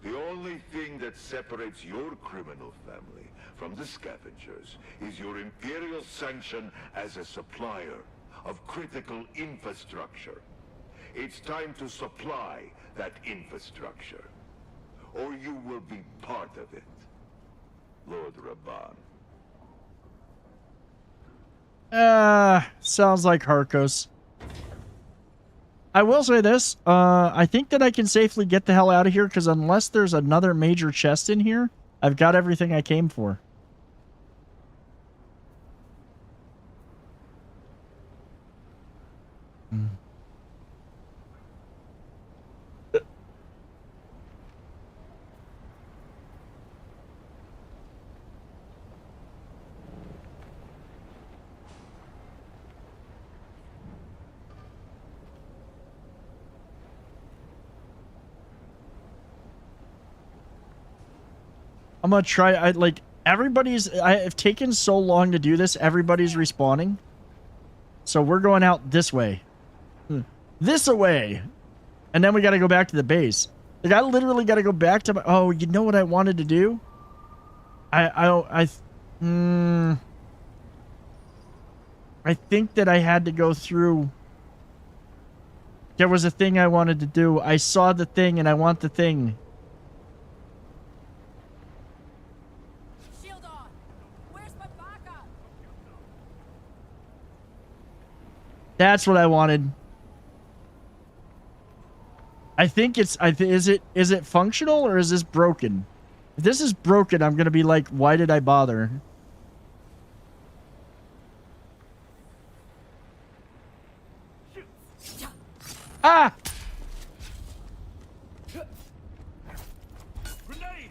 The only thing that separates your criminal family from the scavengers is your Imperial sanction as a supplier of critical infrastructure. It's time to supply that infrastructure, or you will be part of it, Lord Rabban. Sounds like Harkos. I will say this. I think that I can safely get the hell out of here because unless there's another major chest in here, I've got everything I came for. Mm. I'm gonna try. I've taken so long to do this. Everybody's respawning, so we're going out this way, this away, and then we got to go back to the base. Like I literally got to go back to my. Oh, you know what I wanted to do? I think that I had to go through. There was a thing I wanted to do. I saw the thing, and I want the thing. Shield on. Where's my backup? That's what I wanted. I think it's. Is it functional or is this broken? If this is broken, I'm gonna be like, why did I bother? Ah! Grenade!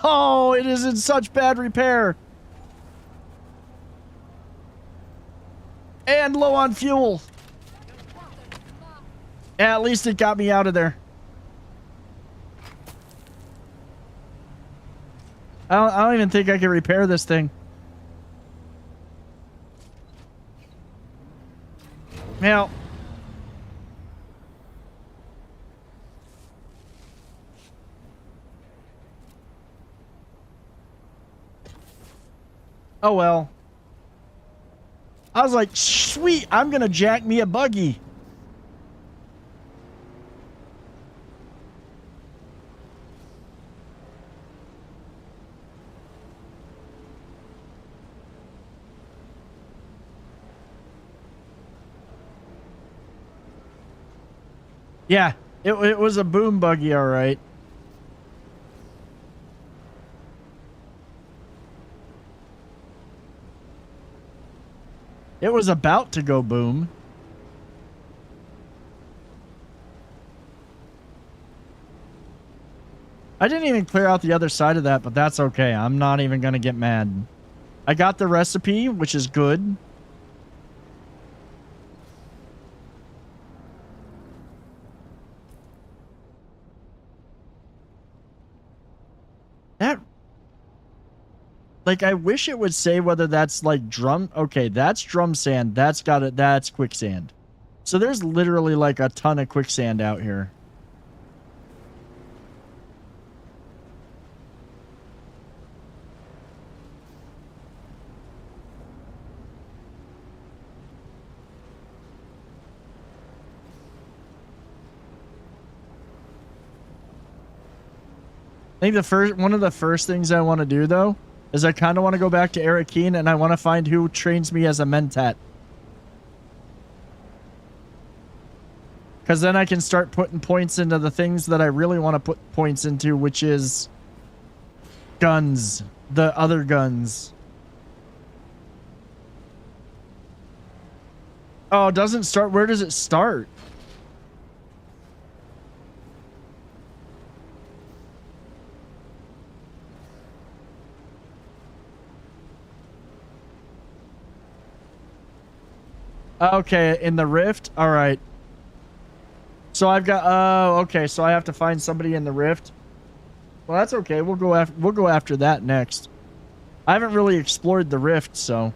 Oh, it is in such bad repair. And low on fuel. Yeah, at least it got me out of there. I don't even think I can repair this thing. Now, oh well. I was like, sweet, I'm gonna jack me a buggy. Yeah, it was a boom buggy, all right. It was about to go boom. I didn't even clear out the other side of that, but that's okay. I'm not even going to get mad. I got the recipe, which is good. That... Like, I wish it would say whether that's like drum. Okay, that's drum sand. That's got it. That's quicksand. So there's literally like a ton of quicksand out here. I think one of the first things I want to do though is I kind of want to go back to Arakeen and I want to find who trains me as a Mentat. Because then I can start putting points into the things that I really want to put points into, which is guns. The other guns. Oh, it doesn't start. Where does it start? Okay, in the rift? Alright. So I've got... Oh, okay. So I have to find somebody in the rift. Well, that's okay. We'll go after that next. I haven't really explored the rift, so...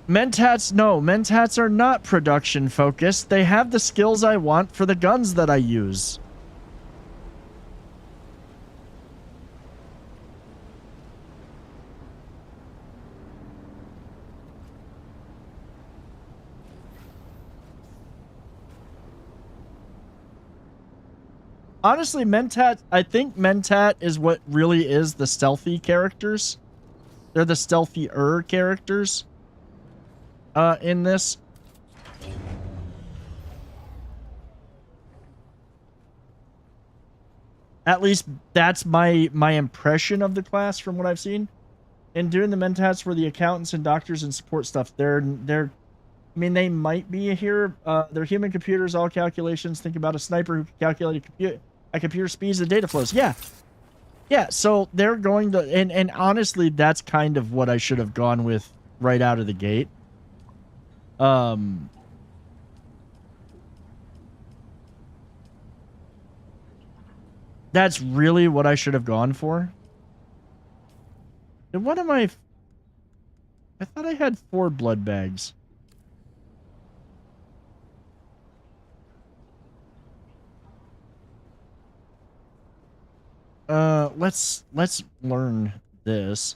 Mentats, no, Mentats are not production focused. They have the skills I want for the guns that I use. Honestly, Mentat, I think Mentat is what really is the stealthy characters. They're the stealthier characters in this. At least that's my impression of the class from what I've seen. And doing the Mentats for the accountants and doctors and support stuff, they're I mean, they might be here. They're human computers, all calculations. Think about a sniper who can calculate a computer speeds and data flows. Yeah. Yeah, so they're going to... And honestly, that's kind of what I should have gone with right out of the gate. That's really what I should have gone for. And what am I thought I had 4 blood bags. Let's learn this.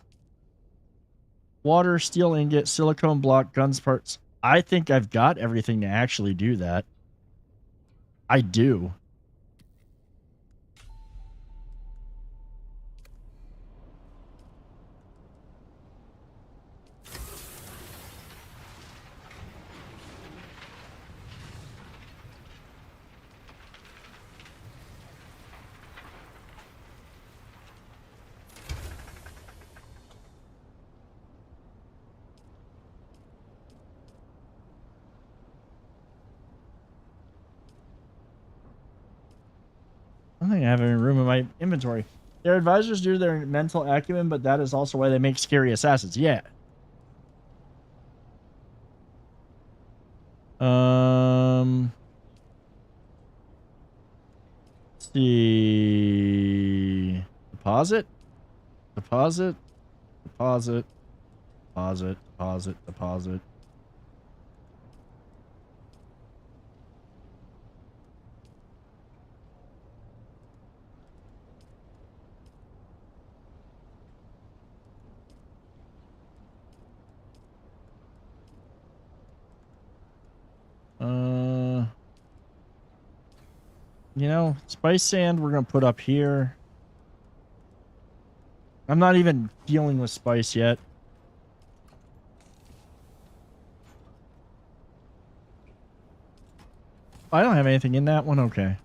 Water, steel ingot, silicone block, guns parts. I think I've got everything to actually do that. I do. I don't think I have any room in my inventory. Their advisors do their mental acumen, but that is also why they make scary assassins. Yeah. Let's see. Deposit. Deposit. Deposit. Deposit. Deposit. Deposit. You know, spice sand we're going to put up here. I'm not even dealing with spice yet. I don't have anything in that one. Okay.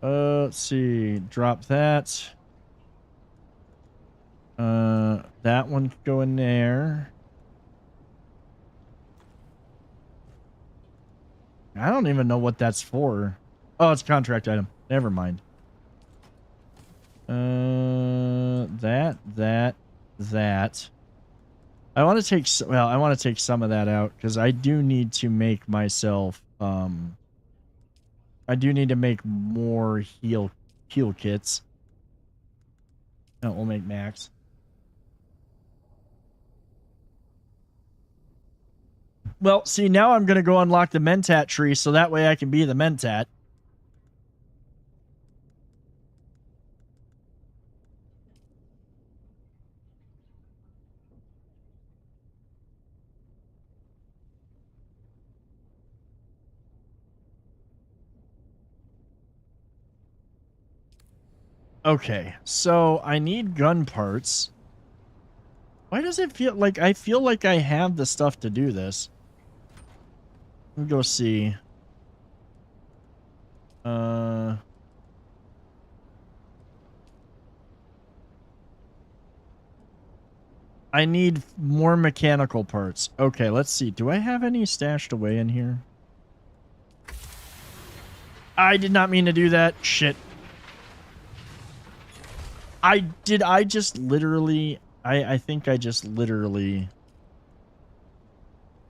Let's see. Drop that. That one could go in there. I don't even know what that's for. Oh, it's a contract item. Never mind. That. I want to take, well, I want to take some of that out because I do need to make myself, I do need to make more heal kits. No, we'll make max. Well, see, now I'm going to go unlock the Mentat tree so that way I can be the Mentat. Okay, so I need gun parts. Why does it feel like I have the stuff to do this? Let me go see. I need more mechanical parts. Okay, let's see. Do I have any stashed away in here? I did not mean to do that. Shit. I just literally... I think I just literally...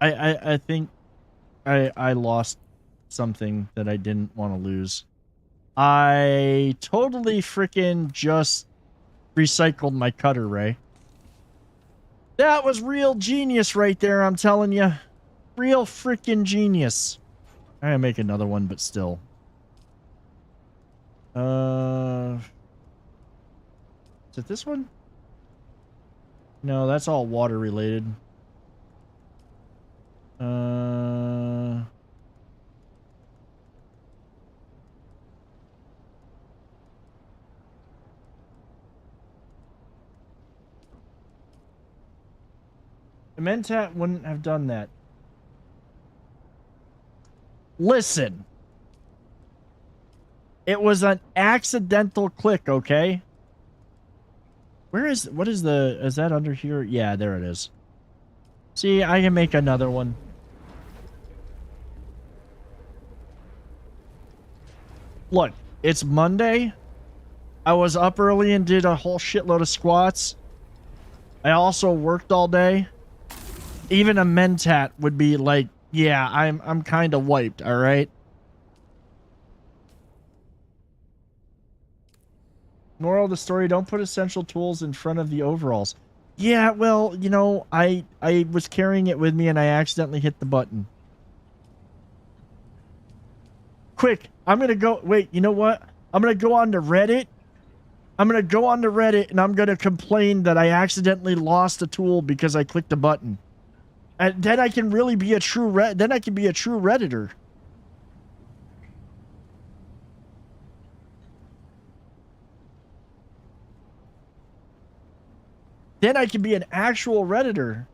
I think I lost something that I didn't want to lose. I totally freaking just recycled my cutter ray. That was real genius right there, I'm telling you. Real freaking genius. I'm gonna make another one, but still. Is it this one? No, that's all water related. Mentat wouldn't have done that. Listen. It was an accidental click, okay? Is that under here? Yeah, there it is. See, I can make another one. Look, it's Monday. I was up early and did a whole shitload of squats. I also worked all day. Even a mentat would be like, yeah, I'm kind of wiped, all right? Moral of the story, don't put essential tools in front of the overalls. Yeah, well, you know, I was carrying it with me and I accidentally hit the button. Quick, I'm going to go, wait, you know what? I'm going to go on to Reddit. I'm going to go on to Reddit and I'm going to complain that I accidentally lost a tool because I clicked a button. And then I can really be a true then I can be a true Redditor. Then I can be an actual Redditor.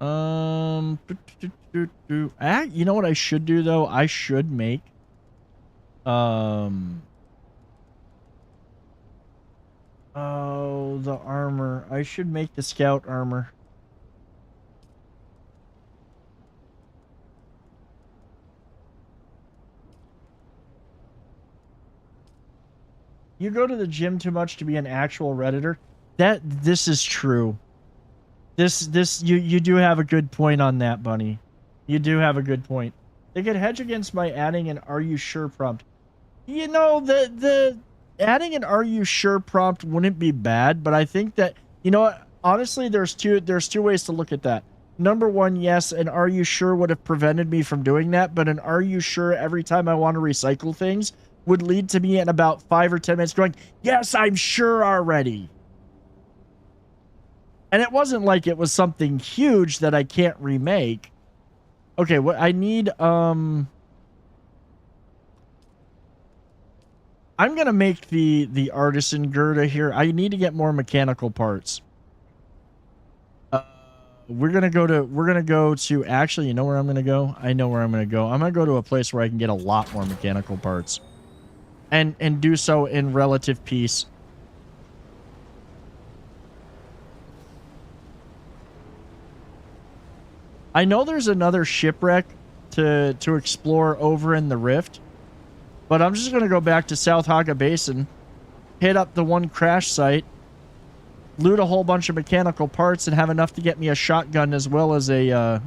You know what I should do though? I should make oh, the armor. I should make the scout armor. You go to the gym too much to be an actual Redditor. This is true. You do have a good point on that, Bunny. You do have a good point. They could hedge against my adding an "Are you sure" prompt. You know, the adding an "Are you sure" prompt wouldn't be bad, but I think that, you know what, honestly, there's two ways to look at that. Number one, yes, an "Are you sure" would have prevented me from doing that, but an "Are you sure" every time I want to recycle things would lead to me in about 5 or 10 minutes going, yes, I'm sure already. And it wasn't like it was something huge that I can't remake. Okay, what I need, I'm gonna make the artisan Gerda here. I need to get more mechanical parts. We're gonna go to actually, you know where I'm gonna go? I know where I'm gonna go. I'm gonna go to a place where I can get a lot more mechanical parts. And do so in relative peace. I know there's another shipwreck to explore over in the Rift, but I'm just going to go back to South Haga Basin, hit up the one crash site, loot a whole bunch of mechanical parts, and have enough to get me a shotgun as well as a...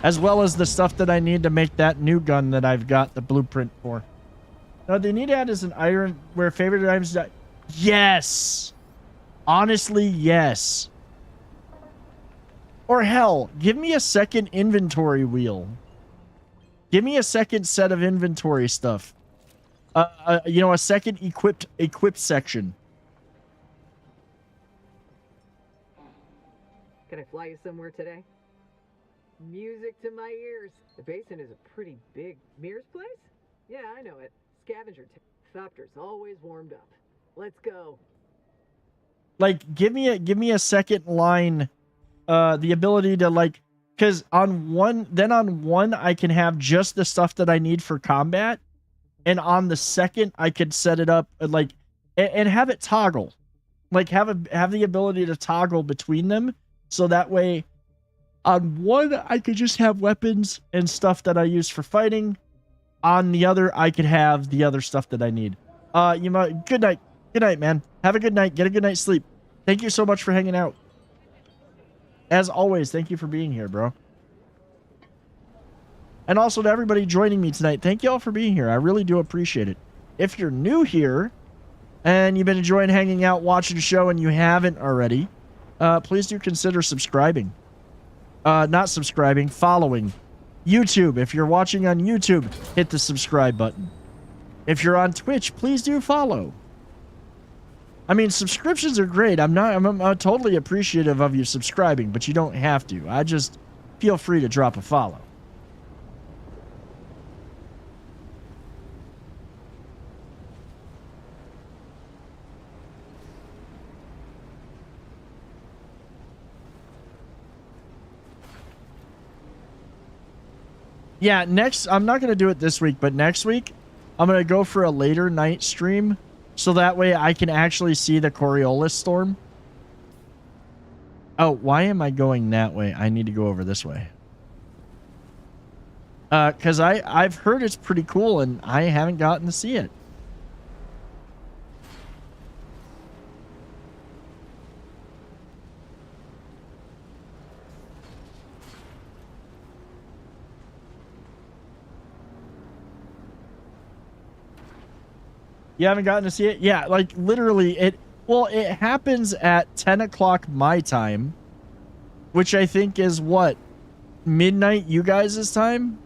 as well as the stuff that I need to make that new gun that I've got the blueprint for. Now, they need to add as an iron where favorite items... Yes! Honestly, yes. Or hell, give me a second inventory wheel. Give me a second set of inventory stuff. You know, a second equipped section. Can I fly you somewhere today? Music to my ears. The basin is a pretty big... Mir's place? Yeah, I know it. Scavenger Thopter's always warmed up. Let's go. Like, give me a second line, the ability to, like, because on one I can have just the stuff that I need for combat, and on the second I could set it up like and have it toggle, like have the ability to toggle between them, so that way on one I could just have weapons and stuff that I use for fighting. On the other, I could have the other stuff that I need. Good night. Good night, man. Have a good night. Get a good night's sleep. Thank you so much for hanging out. As always, thank you for being here, bro. And also to everybody joining me tonight, thank you all for being here. I really do appreciate it. If you're new here and you've been enjoying hanging out, watching the show, and you haven't already, please do consider subscribing. Not subscribing, following. YouTube, if you're watching on YouTube, hit the subscribe button. If you're on Twitch, please do follow. I mean, subscriptions are great. I'm totally appreciative of you subscribing, but you don't have to. I just feel free to drop a follow. Yeah, I'm not going to do it this week, but next week, I'm going to go for a later night stream, so that way I can actually see the Coriolis storm. Oh, why am I going that way? I need to go over this way. Because I've heard it's pretty cool, and I haven't gotten to see it. You haven't gotten to see it? Yeah, like literally it happens at 10 o'clock my time, which I think is what, midnight you guys' time?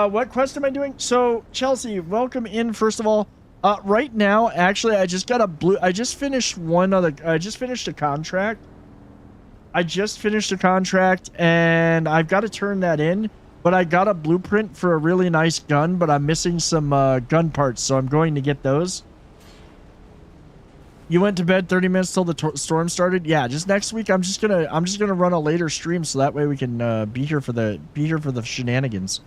What quest am I doing? So, Chelsea, welcome in, first of all. Right now, actually, I just finished a contract. And I've got to turn that in, but I got a blueprint for a really nice gun, but I'm missing some, gun parts, so I'm going to get those. You went to bed 30 minutes till the storm started? Yeah, just next week, I'm just gonna run a later stream, so that way we can, be here for the shenanigans.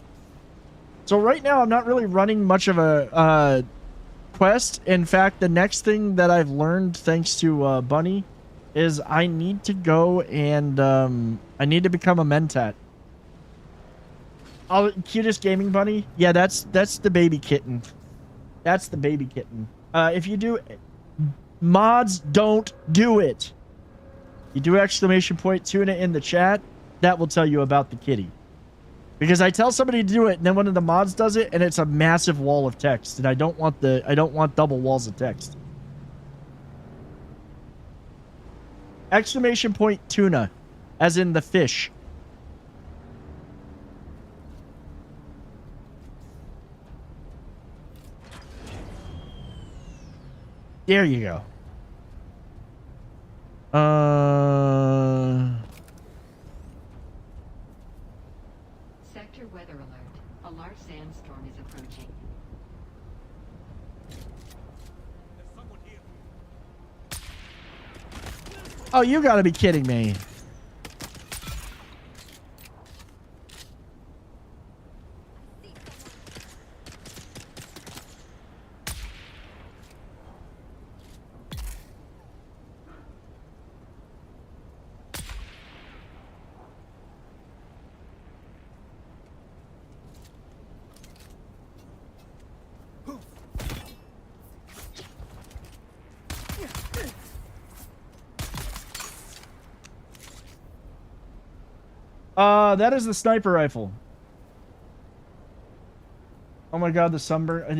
So right now, I'm not really running much of a quest. In fact, the next thing that I've learned, thanks to Bunny, is I need to go and I need to become a Mentat. Oh, cutest gaming bunny? Yeah, that's the baby kitten. That's the baby kitten. If you do, mods, don't do it. You do exclamation point tuna in the chat. That will tell you about the kitty. Because I tell somebody to do it, and then one of the mods does it, and it's a massive wall of text, and I don't want double walls of text. Exclamation point tuna, as in the fish. There you go. Sector weather alert. A large sandstorm is approaching. Oh, you gotta be kidding me. That is the sniper rifle. Oh my god, the sunburn. I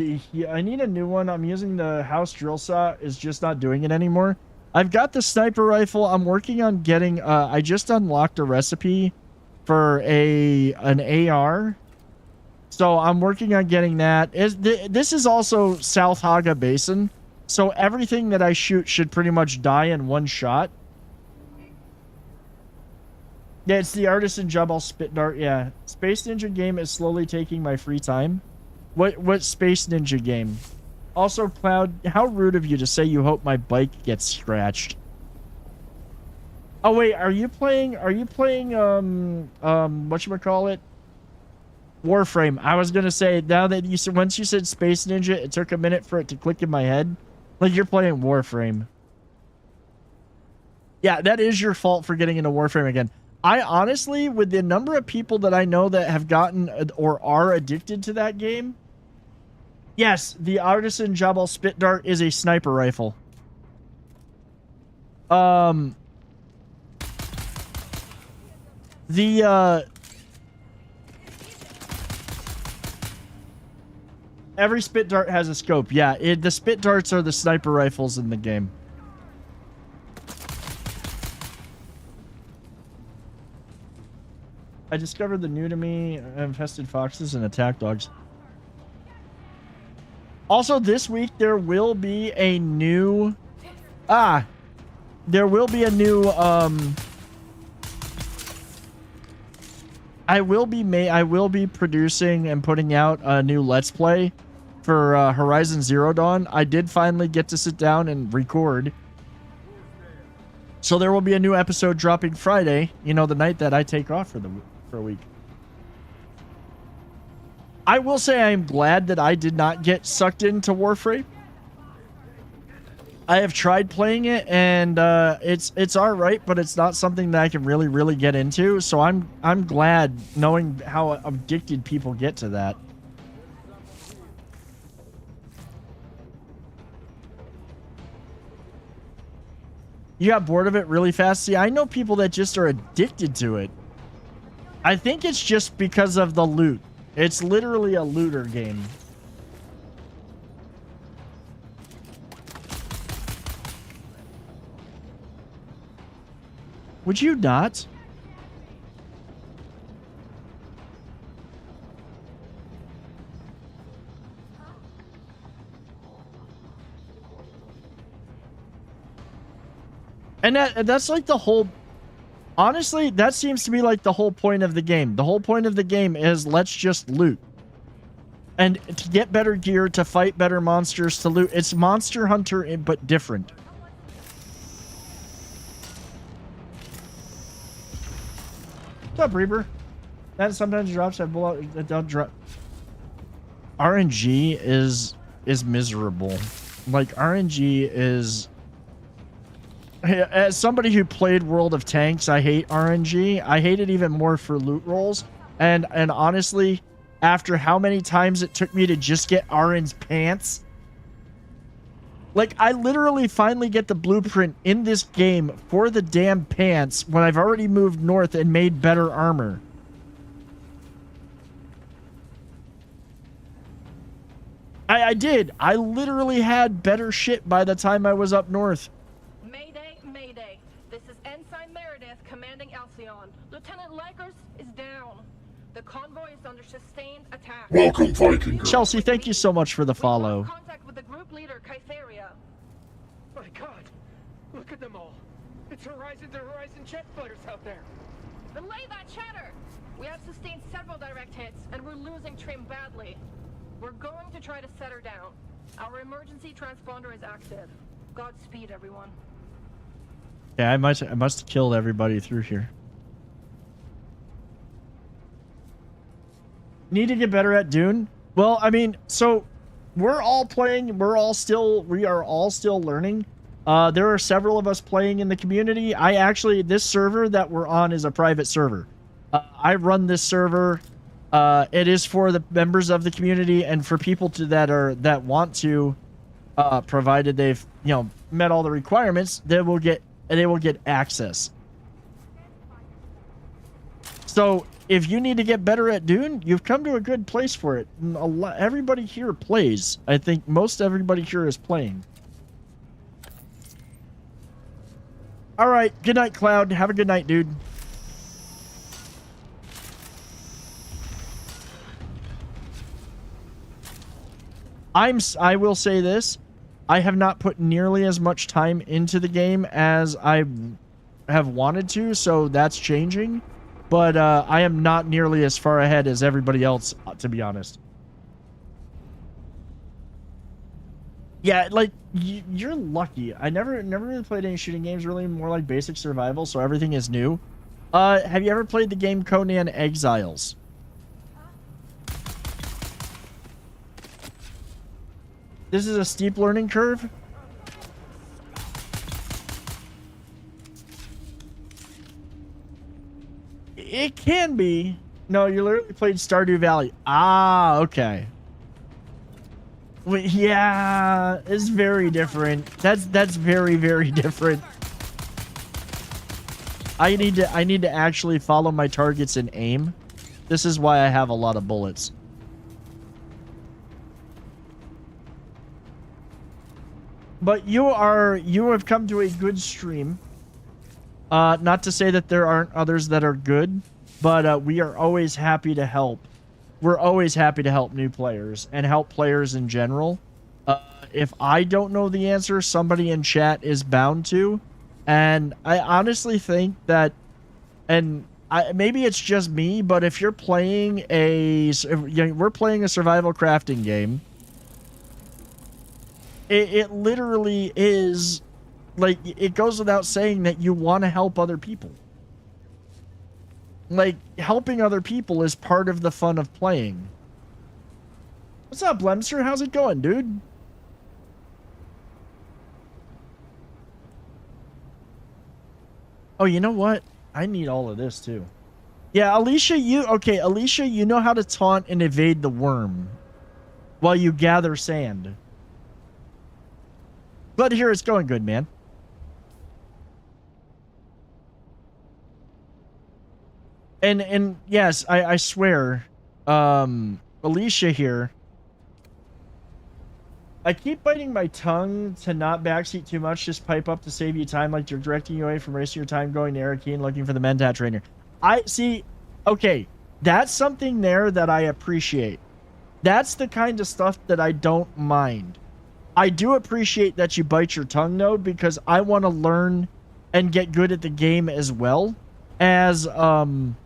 need a new one. I'm using the house drill saw. It's just not doing it anymore. I've got the sniper rifle. I'm working on getting... I just unlocked a recipe for an AR. So I'm working on getting that. This is also South Haga Basin. So everything that I shoot should pretty much die in one shot. Yeah, it's the artisan job. I'll spit dart. Yeah, Space Ninja game is slowly taking my free time. What Space Ninja game? Also, Cloud, how rude of you to say you hope my bike gets scratched. Oh wait, are you playing whatchamacallit? Warframe. I was gonna say, now that you said, once you said Space Ninja, it took a minute for it to click in my head. Like you're playing Warframe. Yeah, that is your fault for getting into Warframe again. I honestly, with the number of people that I know that have gotten or are addicted to that game, yes, the Artisan Jabal Spit Dart is a sniper rifle. Every Spit Dart has a scope. Yeah, the Spit Darts are the sniper rifles in the game. I discovered the new to me infested foxes and attack dogs. Also, this week there will be a new I will be producing and putting out a new Let's Play for Horizon Zero Dawn. I did finally get to sit down and record. So there will be a new episode dropping Friday, you know, the night that I take off for a week. I will say I am glad that I did not get sucked into Warframe. I have tried playing it, and it's all right, but it's not something that I can really get into. So I'm glad knowing how addicted people get to that. You got bored of it really fast? See, I know people that just are addicted to it. I think it's just because of the loot. It's literally a looter game. Would you not? And that's like the whole... Honestly, that seems to be like the whole point of the game. The whole point of the game is let's just loot. And to get better gear, to fight better monsters, to loot. It's Monster Hunter, but different. What's up, Reaper? That sometimes drops. I pull out. That don't drop. RNG is miserable. Like, RNG is... As somebody who played World of Tanks, I hate RNG. I hate it even more for loot rolls. And honestly, after how many times it took me to just get Arin's pants, like, I literally finally get the blueprint in this game for the damn pants when I've already moved north and made better armor. I did. I literally had better shit by the time I was up north. Mayday. This is Ensign Meredith commanding Alcyon. Lieutenant Lakers is down. The convoy is under sustained attack. Welcome, Viking girl. Chelsea, thank you so much for the follow. We lost contact with the group leader, Kytheria. My God, look at them all. It's Horizon to Horizon jet fighters out there. Relay that chatter. We have sustained several direct hits, and we're losing Trim badly. We're going to try to set her down. Our emergency transponder is active. Godspeed, everyone. Yeah, I must have killed everybody through here. Need to get better at Dune? Well, I mean, so we're all playing, we are all still learning. There are several of us playing in the community. This server that we're on is a private server. I run this server. It is for the members of the community and for people that want to, provided they've, met all the requirements, they will get access. So if you need to get better at Dune, you've come to a good place for it. Everybody here plays. I think most everybody here is playing. All right. Good night, Cloud. Have a good night, dude. I will say this. I have not put nearly as much time into the game as I have wanted to, so that's changing. But I am not nearly as far ahead as everybody else, to be honest. Yeah, like, you're lucky. I never really played any shooting games, really more like basic survival, so everything is new. Have you ever played the game Conan Exiles? This is a steep learning curve. It can be. No, you literally played Stardew Valley. Ah, okay. Well, yeah, it's very different. That's very, very different. I need to actually follow my targets and aim. This is why I have a lot of bullets. But you have come to a good stream. Not to say that there aren't others that are good, but we are always happy to help. We're always happy to help new players and help players in general. If I don't know the answer, somebody in chat is bound to. And I honestly think that, and maybe it's just me, but if you're playing we're playing a survival crafting game, it literally is, like, it goes without saying that you want to help other people. Like, helping other people is part of the fun of playing. What's up, Blemster? How's it going, dude? Oh, you know what? I need all of this, too. Yeah, Alicia, Alicia, you know how to taunt and evade the worm while you gather sand. Glad to hear it's going good, man. And yes, I swear, Alicia here, I keep biting my tongue to not backseat too much, just pipe up to save you time, like you're directing you away from wasting your time going to Arakeen looking for the Mentat trainer. I see, okay, that's something there that I appreciate. That's the kind of stuff that I don't mind. I do appreciate that you bite your tongue, though, because I want to learn and get good at the game as well as, you know,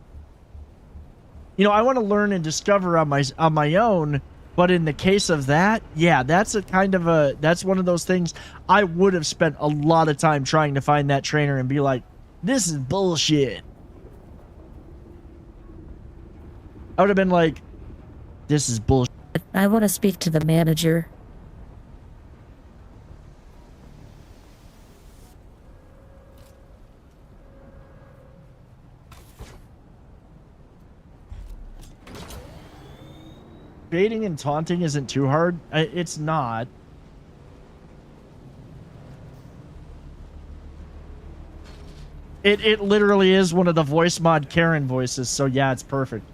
I want to learn and discover on my own. But in the case of that, yeah, that's that's one of those things I would have spent a lot of time trying to find that trainer and be like, this is bullshit. I would have been like, this is bullshit. I want to speak to the manager. Baiting and taunting isn't too hard. It's not. It literally is one of the voice mod Karen voices, so yeah, it's perfect.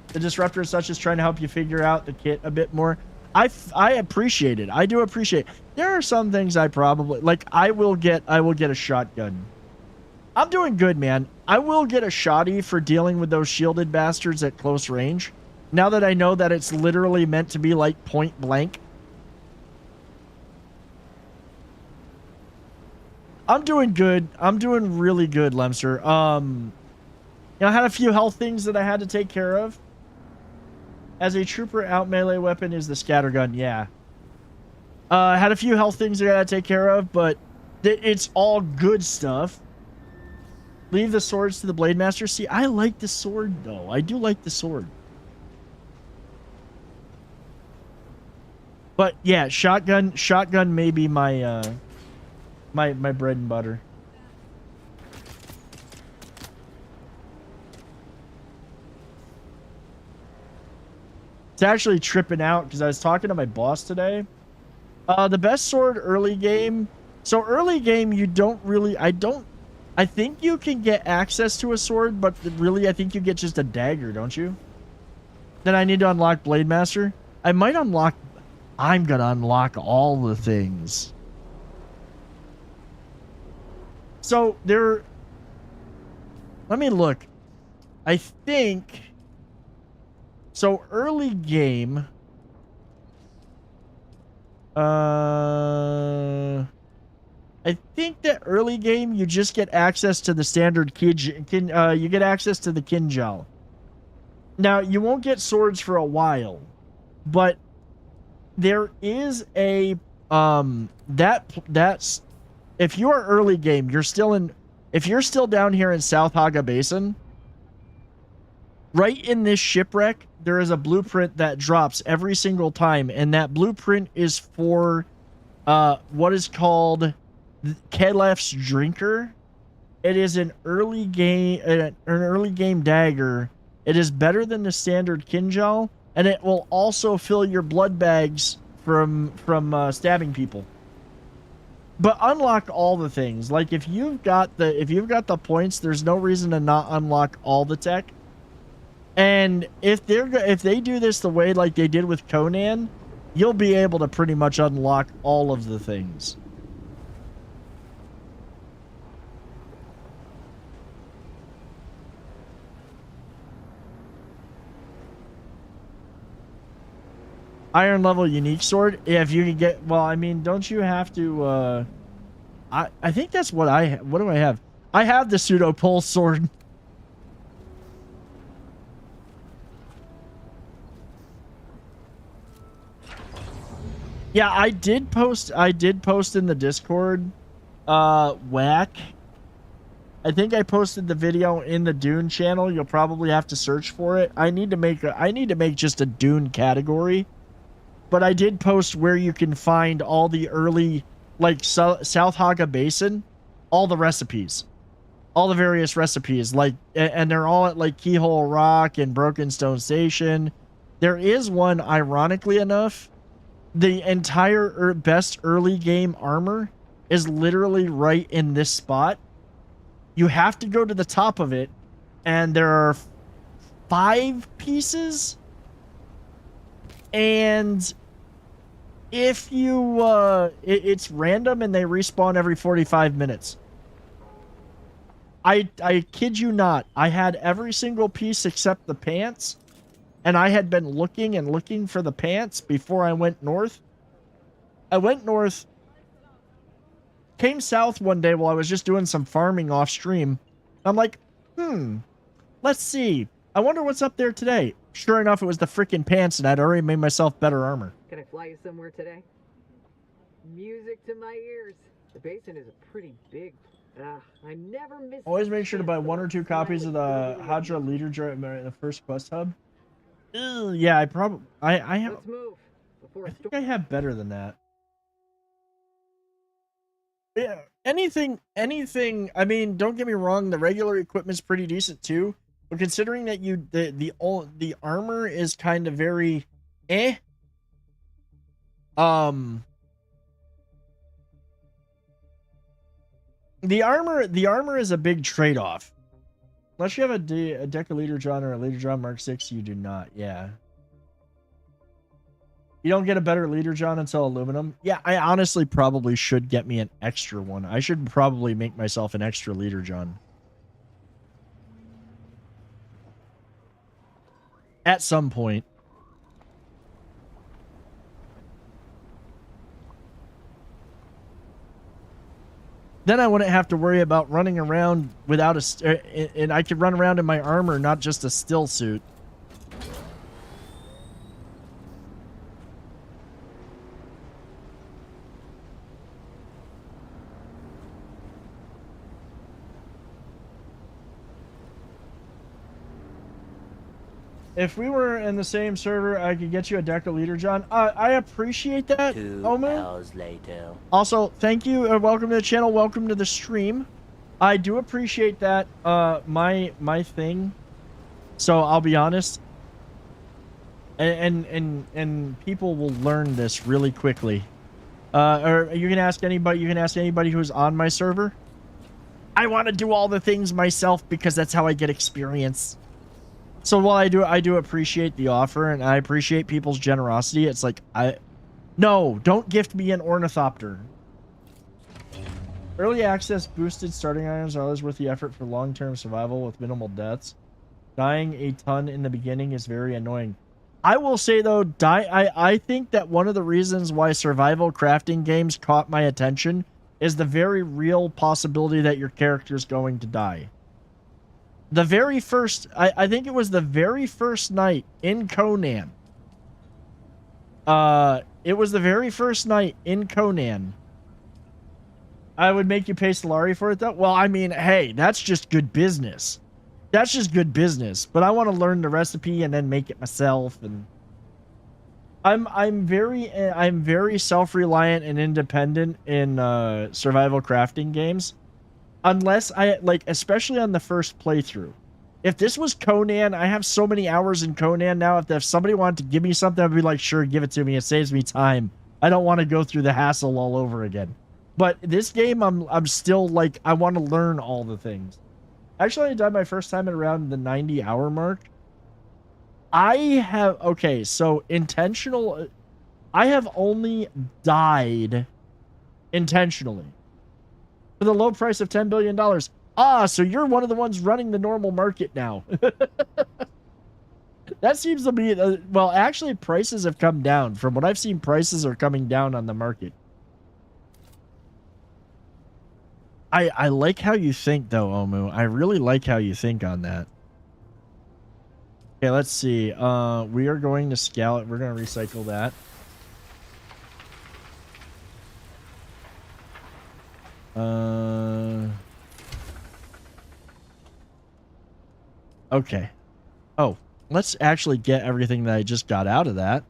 The disruptor such as trying to help you figure out the kit a bit more. I appreciate it. I do appreciate it. There are some things I probably like. I will get a shotgun. I'm doing good, man. I will get a shotty for dealing with those shielded bastards at close range. Now that I know that it's literally meant to be like point blank. I'm doing good. I'm doing really good, Lemster. You know, I had a few health things that I had to take care of. As a trooper, out melee weapon is the scattergun, yeah. I had a few health things that I had to take care of, but it's all good stuff. Leave the swords to the Blade Master. See, I like the sword, though. I do like the sword. But yeah, shotgun may be my my bread and butter. It's actually tripping out because I was talking to my boss today. The best sword early game. So early game, you don't really. I think you can get access to a sword, but really, I think you get just a dagger, don't you? Then I need to unlock Blade Master. I might unlock. I'm gonna unlock all the things. So there. Let me look. I think. So early game. I think that early game you just get access to the standard you get access to the Kinjal. Now you won't get swords for a while, but there is a that's if you are early game, if you're still down here in South Haga Basin, right in this shipwreck, there is a blueprint that drops every single time, and that blueprint is for what is called Kelef's Drinker. It is an early game dagger. It is better than the standard Kinjal, and it will also fill your blood bags from stabbing people. But unlock all the things. Like if you've got the points, there's no reason to not unlock all the tech. And if they do this the way like they did with Conan, you'll be able to pretty much unlock all of the things. Iron level unique sword. Yeah, if you can get, well, I mean, don't you have to, I think that's what what do I have? I have the pseudo pole sword. Yeah, I did post in the Discord, whack. I think I posted the video in the Dune channel. You'll probably have to search for it. I need to make just a Dune category. But I did post where you can find all the early, like, South Haga Basin, all the recipes. All the various recipes, like, and they're all at, like, Keyhole Rock and Broken Stone Station. There is one, ironically enough, the entire best early game armor is literally right in this spot. You have to go to the top of it, and there are 5 pieces. And if you, it's random and they respawn every 45 minutes. I kid you not. I had every single piece except the pants. And I had been looking and looking for the pants before I went north. I went north, came south one day while I was just doing some farming off stream. I'm like, let's see. I wonder what's up there today. Sure enough, it was the freaking pants, and I'd already made myself better armor. Can I fly you somewhere today? Music to my ears. The basin is a pretty big. I never miss. Always make sure to buy 1 or 2 copies of the Hadra Leader Jar in the first quest hub. Ew, yeah, I probably I have. Let's move before I think I have better than that. Yeah, anything. I mean, don't get me wrong. The regular equipment's pretty decent too. But considering that the armor is kind of very the armor is a big trade-off. Unless you have a Deca Leader John or a Leader John Mark 6, you do not. Yeah. You don't get a better Leader John until aluminum. Yeah, I honestly probably should get me an extra one. I should probably make myself an extra Leader John. At some point. Then I wouldn't have to worry about running around without and I could run around in my armor, not just a still suit. If we were in the same server, I could get you a Deca Leader, John. I appreciate that, 2 Omu. hours later. Also, thank you. Welcome to the channel. Welcome to the stream. I do appreciate that. My thing. So I'll be honest. And people will learn this really quickly. Or you can ask anybody. You can ask anybody who's on my server. I want to do all the things myself because that's how I get experience. So while I do appreciate the offer and I appreciate people's generosity, it's like no, don't gift me an ornithopter. Early access boosted starting items are always worth the effort for long-term survival with minimal deaths. Dying a ton in the beginning is very annoying. I will say though, I think that one of the reasons why survival crafting games caught my attention is the very real possibility that your character is going to die. The very first, I think it was the very first night in Conan. It was the very first night in Conan. I would make you pay Solari for it though. Well, I mean, hey, that's just good business. That's just good business. But I want to learn the recipe and then make it myself. And I'm very self-reliant and independent in survival crafting games. unless I like, especially on the first playthrough. If this was Conan, I have so many hours in Conan now. If somebody wanted to give me something, I'd be like, sure, give it to me. It saves me time. I don't want to go through the hassle all over again. But this game, I'm still like, I want to learn all the things. Actually, I died my first time at around the 90-hour mark. Okay, so intentional. I have only died intentionally for the low price of $10 billion. Ah, so you're one of the ones running the normal market now. That seems to be, well, actually prices have come down. From what I've seen, prices are coming down on the market. I like how you think though, Omu. I really like how you think on that. Okay, let's see. We are going to scout. We're going to recycle that. Okay. Oh, let's actually get everything that I just got out of that.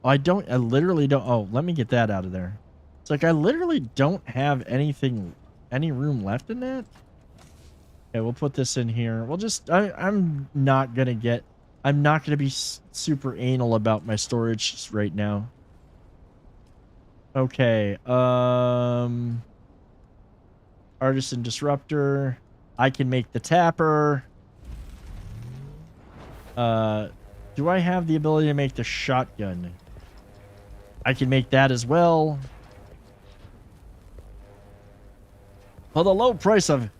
I literally don't. Oh, let me get that out of there. It's like I literally don't have any room left in that. Okay, we'll put this in here. We'll just, I'm not going to be super anal about my storage right now. Okay. Artisan Disruptor. I can make the Tapper. Do I have the ability to make the shotgun? I can make that as well. For the low price of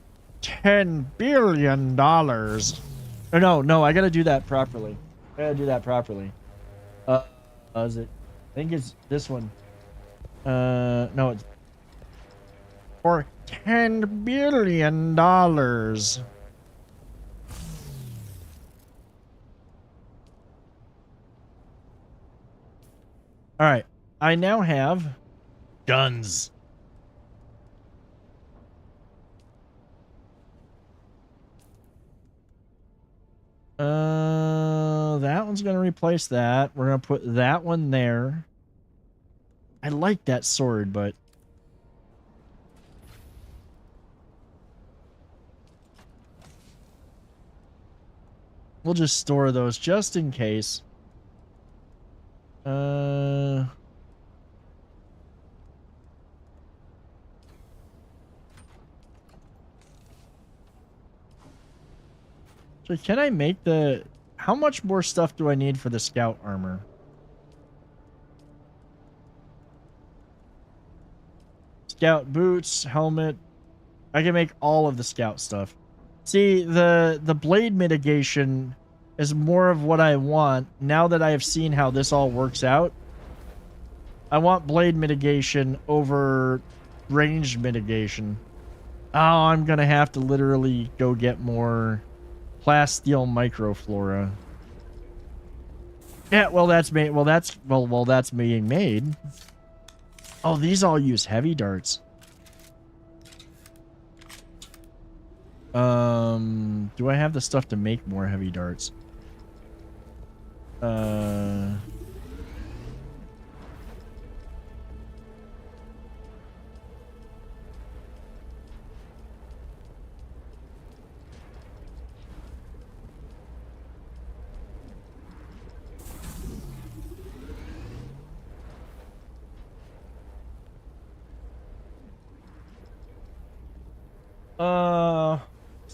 $10 billion. Oh, no, I gotta do that properly. Is it? I think it's this one. No, it's for $10 billion. All right, I now have guns. That one's gonna replace that. We're gonna put that one there. I like that sword, but we'll just store those just in case. So can I make the... How much more stuff do I need for the scout armor? Scout boots, helmet. I can make all of the scout stuff. See, the blade mitigation is more of what I want now that I have seen how this all works out. I want blade mitigation over ranged mitigation. Oh, I'm gonna have to literally go get more plasteel microflora. Yeah, well that's made. Well that's being made. Oh, these all use heavy darts. Do I have the stuff to make more heavy darts?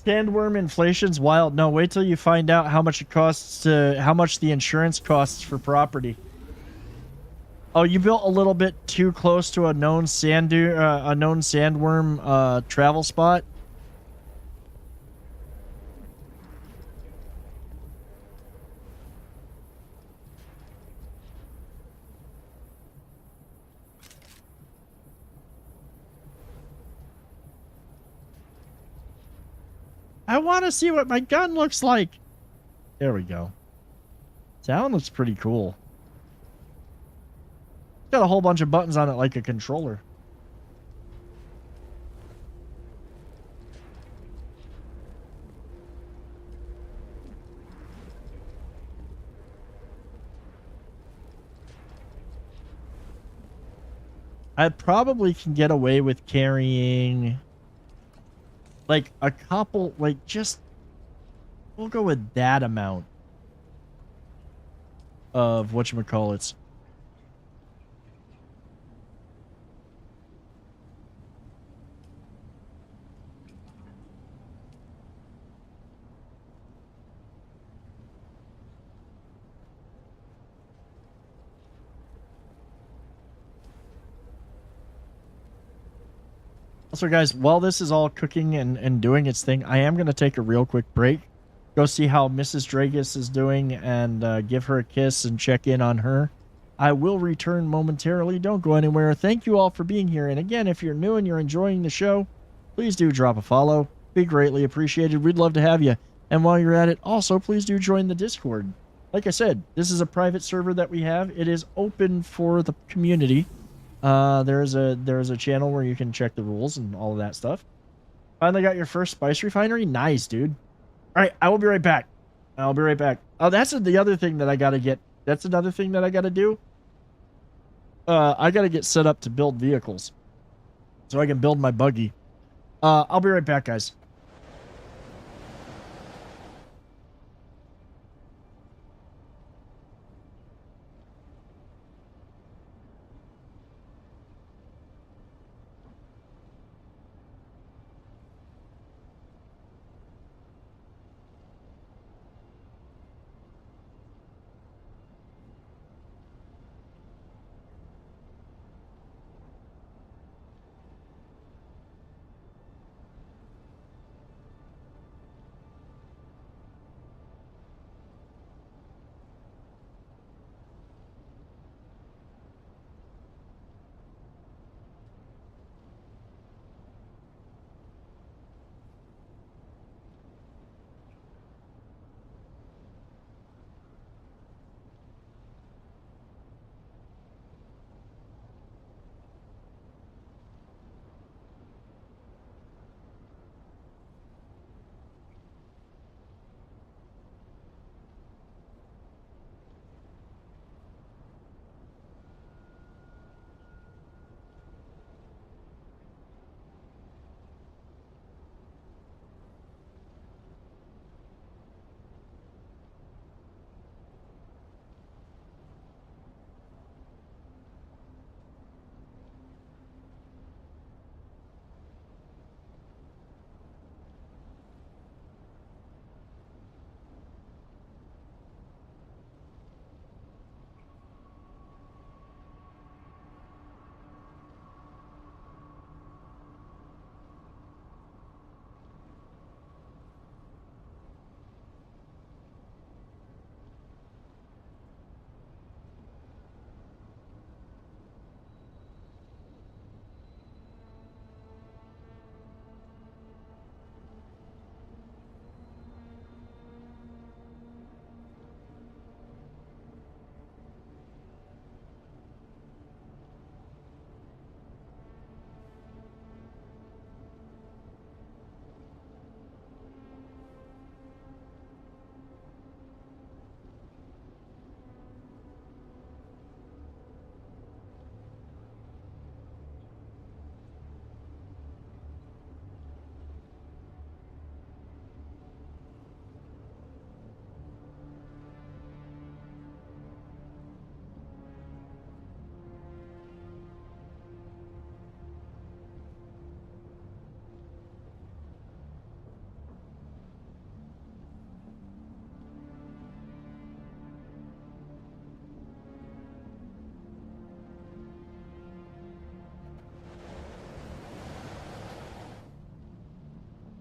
Sandworm inflation's wild. No, wait till you find out how much it costs to, how much the insurance costs for property. Oh, you built a little bit too close to a known sandworm travel spot. I want to see what my gun looks like. There we go. That one looks pretty cool. Got a whole bunch of buttons on it like a controller. I probably can get away with carrying like a couple, like just, we'll go with that amount of whatchamacallits. Also, guys, while this is all cooking and doing its thing, I am going to take a real quick break. Go see how Mrs. Dragus is doing and give her a kiss and check in on her. I will return momentarily. Don't go anywhere. Thank you all for being here. And again, if you're new and you're enjoying the show, please do drop a follow. Be greatly appreciated. We'd love to have you. And while you're at it, also, please do join the Discord. Like I said, this is a private server that we have. It is open for the community. There's a channel where you can check the rules and all of that stuff. Finally got your first spice refinery. Nice, dude. All right, I will be right back. I'll be right back. Oh, that's the other thing that I gotta get. That's another thing that I gotta do. I gotta get set up to build vehicles, so I can build my buggy. I'll be right back, guys.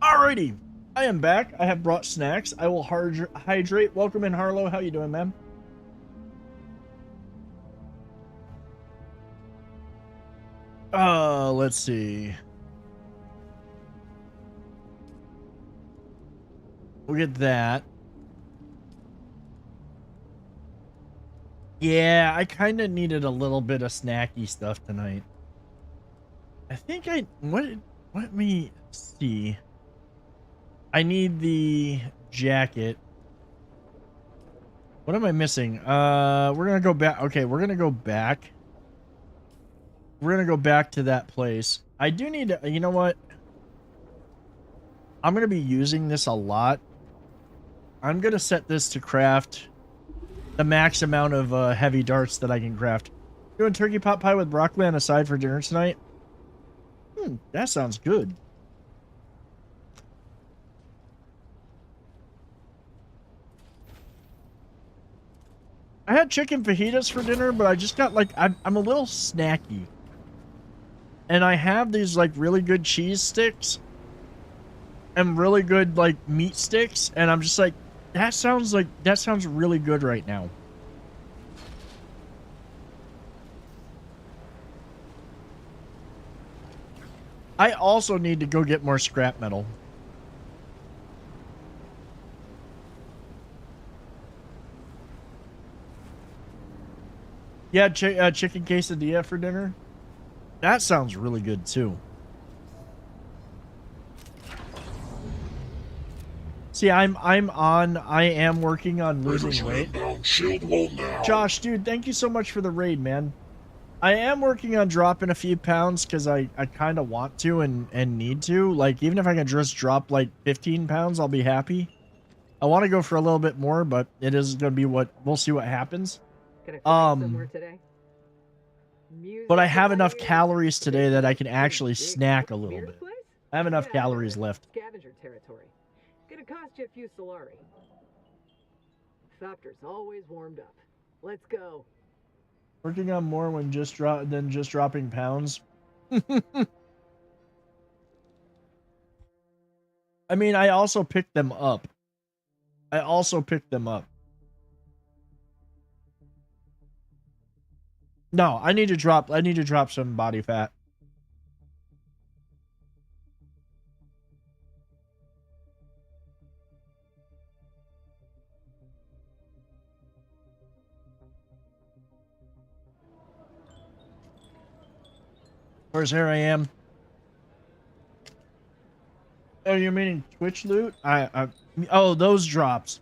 Alrighty, I am back. I have brought snacks. I will hydrate. Welcome in, Harlow. How you doing, man? Let's see. We'll get that. Yeah, I kind of needed a little bit of snacky stuff tonight. I think let me see. I need the jacket. What am I missing? We're gonna go back. Okay, we're gonna go back. we're gonna go back to that place. I do need to, you know what? I'm gonna be using this a lot. I'm gonna set this to craft the max amount of heavy darts that I can craft. Doing turkey pot pie with broccoli on the side for dinner tonight. That sounds good. I had chicken fajitas for dinner, but I just got like, I'm a little snacky. And I have these like really good cheese sticks and really good like meat sticks, and I'm just like, that sounds really good right now. I also need to go get more scrap metal. Yeah, chicken quesadilla for dinner. That sounds really good too. See, I am working on losing weight. Josh, dude, thank you so much for the raid, man. I am working on dropping a few pounds because I kind of want to and need to. Like, even if I can just drop like 15 pounds, I'll be happy. I want to go for a little bit more, but it is going to be we'll see what happens. Somewhere today? But I have enough calories today that I can actually snack a little bit. I have enough calories left. Scavenger territory. Gonna cost you a few Solari. Thopter's always warmed up. Let's go. Working on more when just dropping pounds. I mean, I also picked them up. No, I need to drop some body fat. Where's here I am? Oh, you meaning Twitch loot? Oh, those drops.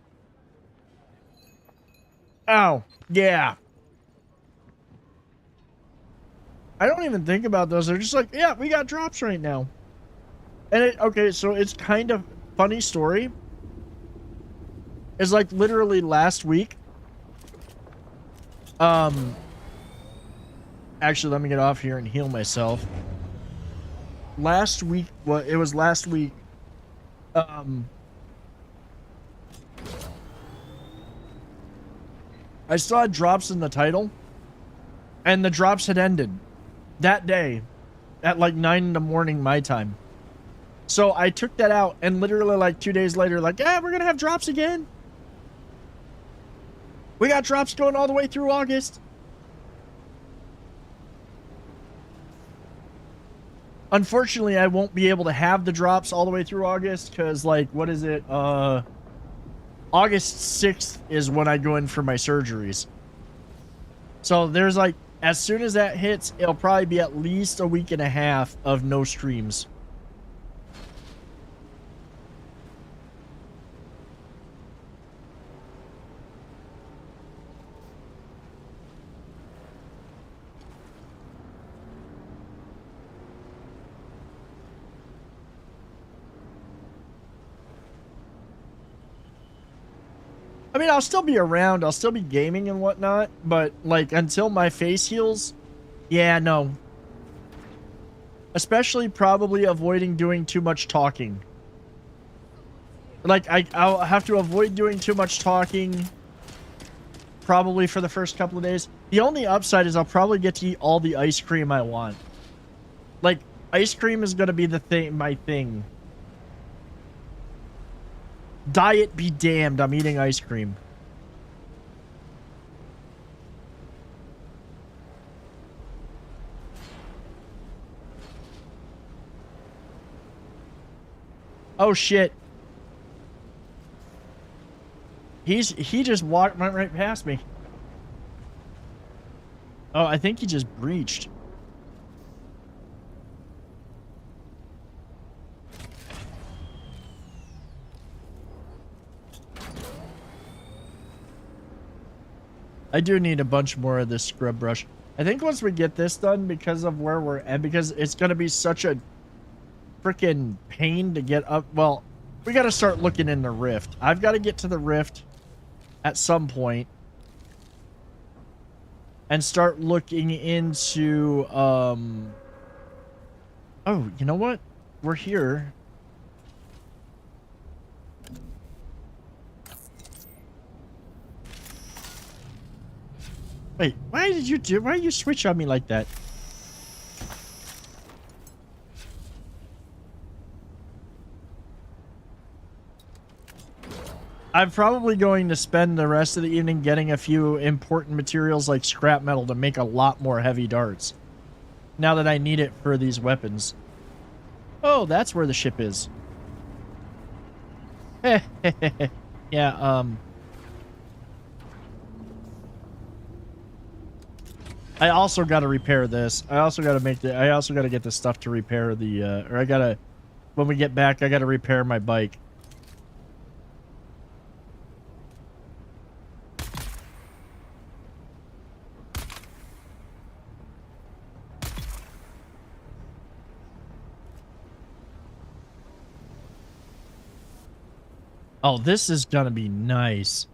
Oh, yeah. I don't even think about those. They're just like, yeah, we got drops right now. And okay, so it's kind of funny story. It's like literally last week. Actually, let me get off here and heal myself. Last week, it was last week. I saw drops in the title, and the drops had ended that day at like 9 in the morning my time. So I took that out, and literally like 2 days later, like, yeah, we're gonna have drops again. We got drops going all the way through August. Unfortunately, I won't be able to have the drops all the way through August because, like, what is it? August 6th is when I go in for my surgeries. So there's like, as soon as that hits, it'll probably be at least a week and a half of no streams. I mean, I'll still be around. I'll still be gaming and whatnot. But, like, until my face heals, yeah, no. Especially probably avoiding doing too much talking. Like, I'll have to avoid doing too much talking probably for the first couple of days. The only upside is I'll probably get to eat all the ice cream I want. Like, ice cream is going to be my thing. Diet be damned, I'm eating ice cream. Oh shit. He just went right past me. Oh, I think he just breached. I do need a bunch more of this scrub brush. I think once we get this done, because of where we're at, because it's going to be such a freaking pain to get up. Well, we got to start looking in the rift. I've got to get to the rift at some point and start looking into, oh, you know what? We're here. Wait, why you switch on me like that? I'm probably going to spend the rest of the evening getting a few important materials like scrap metal to make a lot more heavy darts. Now that I need it for these weapons. Oh, that's where the ship is. Yeah, I also got to repair this. I also got to get the stuff to repair the, when we get back, I got to repair my bike. Oh, this is gonna be nice.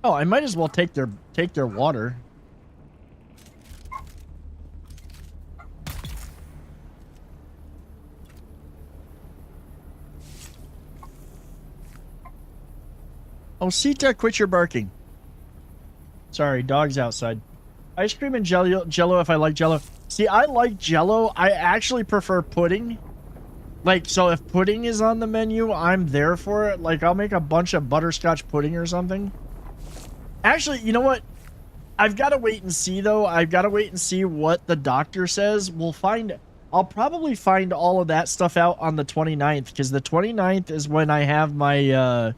Oh, I might as well take their water. Oh, Sita, quit your barking. Sorry, dog's outside. Ice cream and jello if I like jello. See, I like jello. I actually prefer pudding. Like, so if pudding is on the menu, I'm there for it. Like, I'll make a bunch of butterscotch pudding or something. Actually, you know what? I've got to wait and see, though. I've got to wait and see what the doctor says. I'll probably find all of that stuff out on the 29th, because the 29th is when I have my,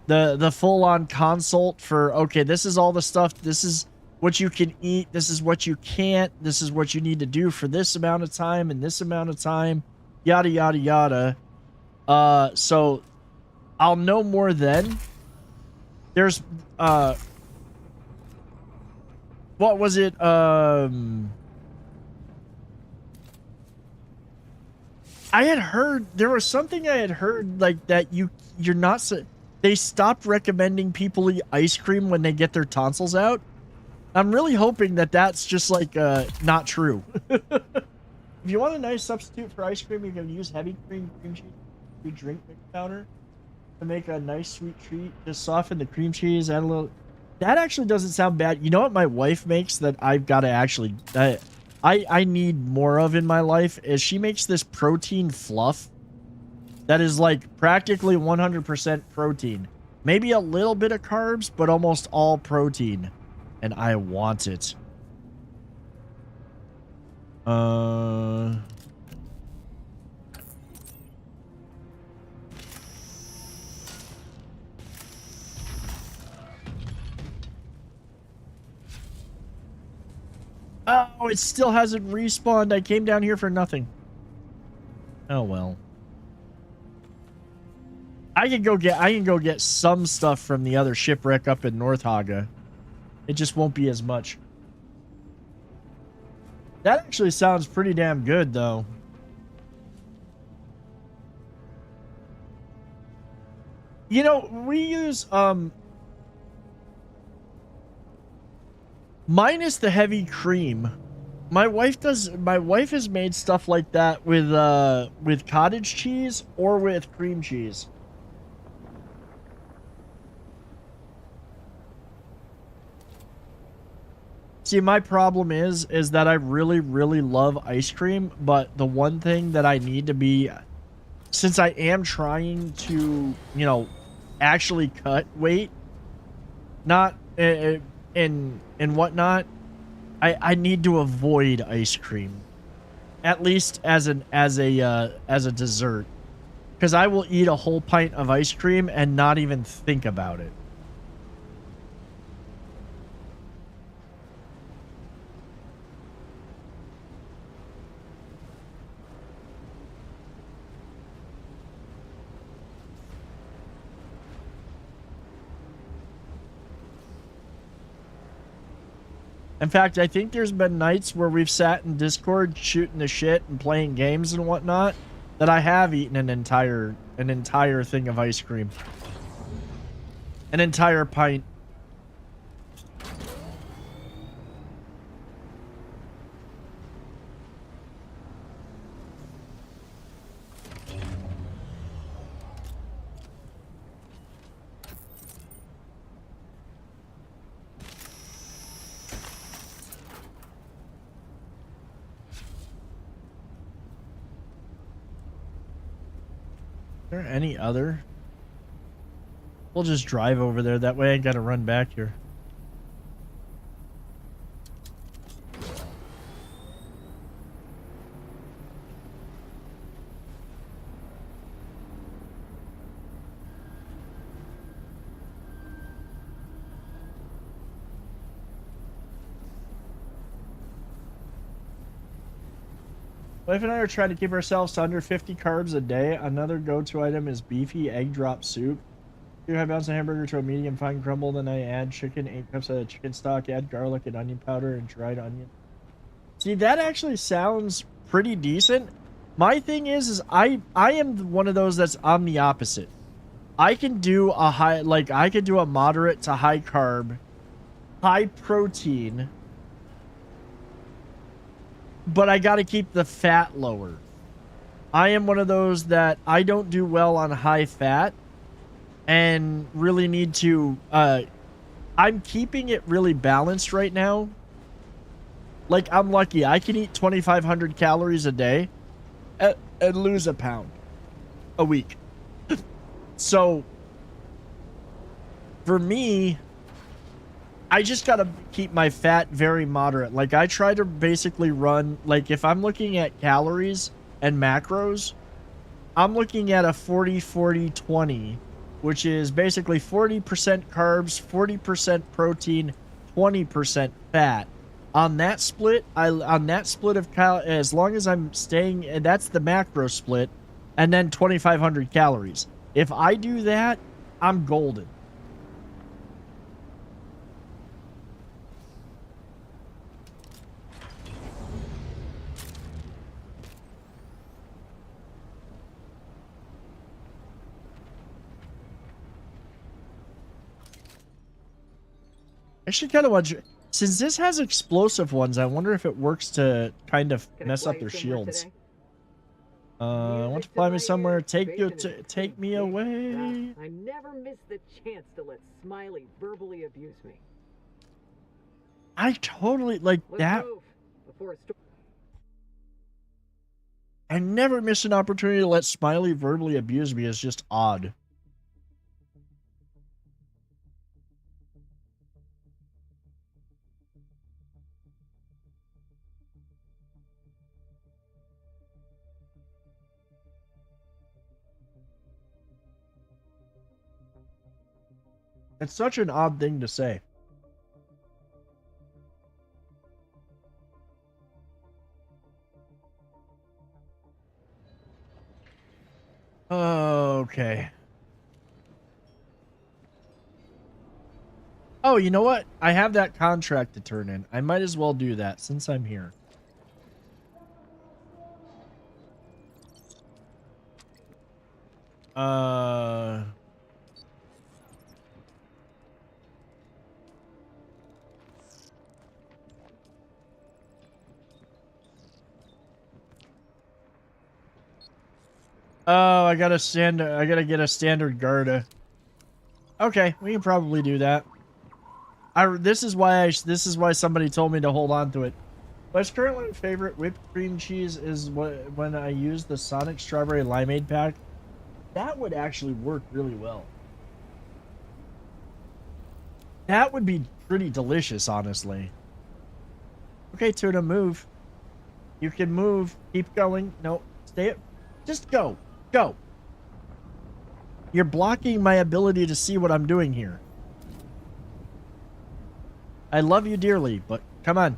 the full-on consult for, okay, this is all the stuff. This is what you can eat. This is what you can't. This is what you need to do for this amount of time and this amount of time. Yada, yada, yada. So I'll know more then. There's, what was it? I had heard, there was something I had heard, like, that you're not, they stopped recommending people eat ice cream when they get their tonsils out. I'm really hoping that that's just, like, not true. If you want a nice substitute for ice cream, you can use heavy cream cheese. You drink mix powder to make a nice sweet treat. Just soften the cream cheese, add a little. That actually doesn't sound bad. You know what my wife makes that I've got to actually, I need more of in my life is she makes this protein fluff that is like practically 100% protein. Maybe a little bit of carbs, but almost all protein. And I want it. Oh, it still hasn't respawned. I came down here for nothing. Oh well. I can go get some stuff from the other shipwreck up in North Haga. It just won't be as much. That actually sounds pretty damn good, though. You know, we use, minus the heavy cream. My wife has made stuff like that with cottage cheese or with cream cheese. See, my problem is that I really, really love ice cream, but the one thing that I need to be, since I am trying to, you know, actually cut weight, not and whatnot, I need to avoid ice cream, at least as a dessert, because I will eat a whole pint of ice cream and not even think about it. In fact, I think there's been nights where we've sat in Discord shooting the shit and playing games and whatnot that I have eaten an entire thing of ice cream. An entire pint. Is there any other? We'll just drive over there. That way I gotta run back here. Wife and I are trying to keep ourselves to under 50 carbs a day. Another go-to item is beefy egg drop soup. 2 ounce of hamburger to a medium fine crumble. Then I add chicken, 8 cups of chicken stock, add garlic and onion powder and dried onion. See, that actually sounds pretty decent. My thing is I am one of those that's on the opposite. I can do a high, like I could do a moderate to high carb, high protein, but I got to keep the fat lower. I am one of those that I don't do well on high fat and really need to, I'm keeping it really balanced right now. Like, I'm lucky. I can eat 2,500 calories a day and lose a pound a week. So, for me, I just got to keep my fat very moderate. Like, I try to basically run, like, if I'm looking at calories and macros, I'm looking at a 40-40-20, which is basically 40% carbs, 40% protein, 20% fat. On that split, as long as I'm staying, and that's the macro split, and then 2,500 calories. If I do that, I'm golden. I should kind of watch. Since this has explosive ones, I wonder if it works to kind of mess up their shields. I want to fly me somewhere. Take me away. I never miss the chance to let Smiley verbally abuse me. I totally like that. I never miss an opportunity to let Smiley verbally abuse me. It's just odd. It's such an odd thing to say. Okay. Oh, you know what? I have that contract to turn in. I might as well do that since I'm here. Oh, I gotta get a standard Garda. Okay, we can probably do that. This is why somebody told me to hold on to it. My current favorite whipped cream cheese is when I use the Sonic Strawberry Limeade pack. That would actually work really well. That would be pretty delicious, honestly. Okay, Tuna, move. You can move. Keep going. No, stay up. Just go. Go. You're blocking my ability to see what I'm doing here. I love you dearly, but come on.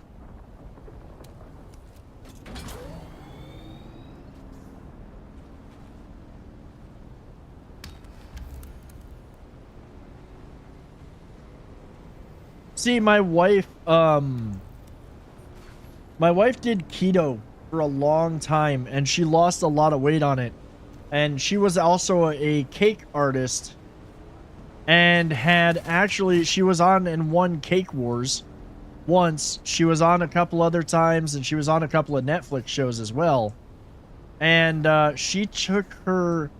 See, my wife, My wife did keto for a long time, and she lost a lot of weight on it. And she was also a cake artist, and she was on and won Cake Wars once. She was on a couple other times, and she was on a couple of Netflix shows as well. And she took her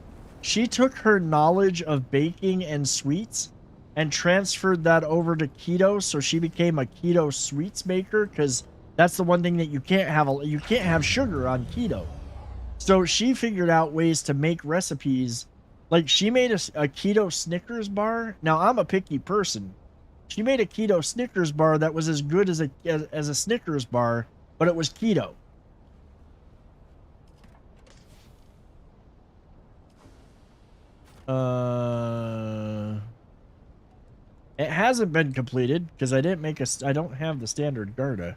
knowledge of baking and sweets and transferred that over to keto, so she became a keto sweets maker, because that's the one thing that you can't have sugar on keto. So she figured out ways to make recipes. Like, she made a keto Snickers bar. Now, I'm a picky person. She made a keto Snickers bar that was as good as a Snickers bar, but it was keto. It hasn't been completed because I don't have the standard Garda.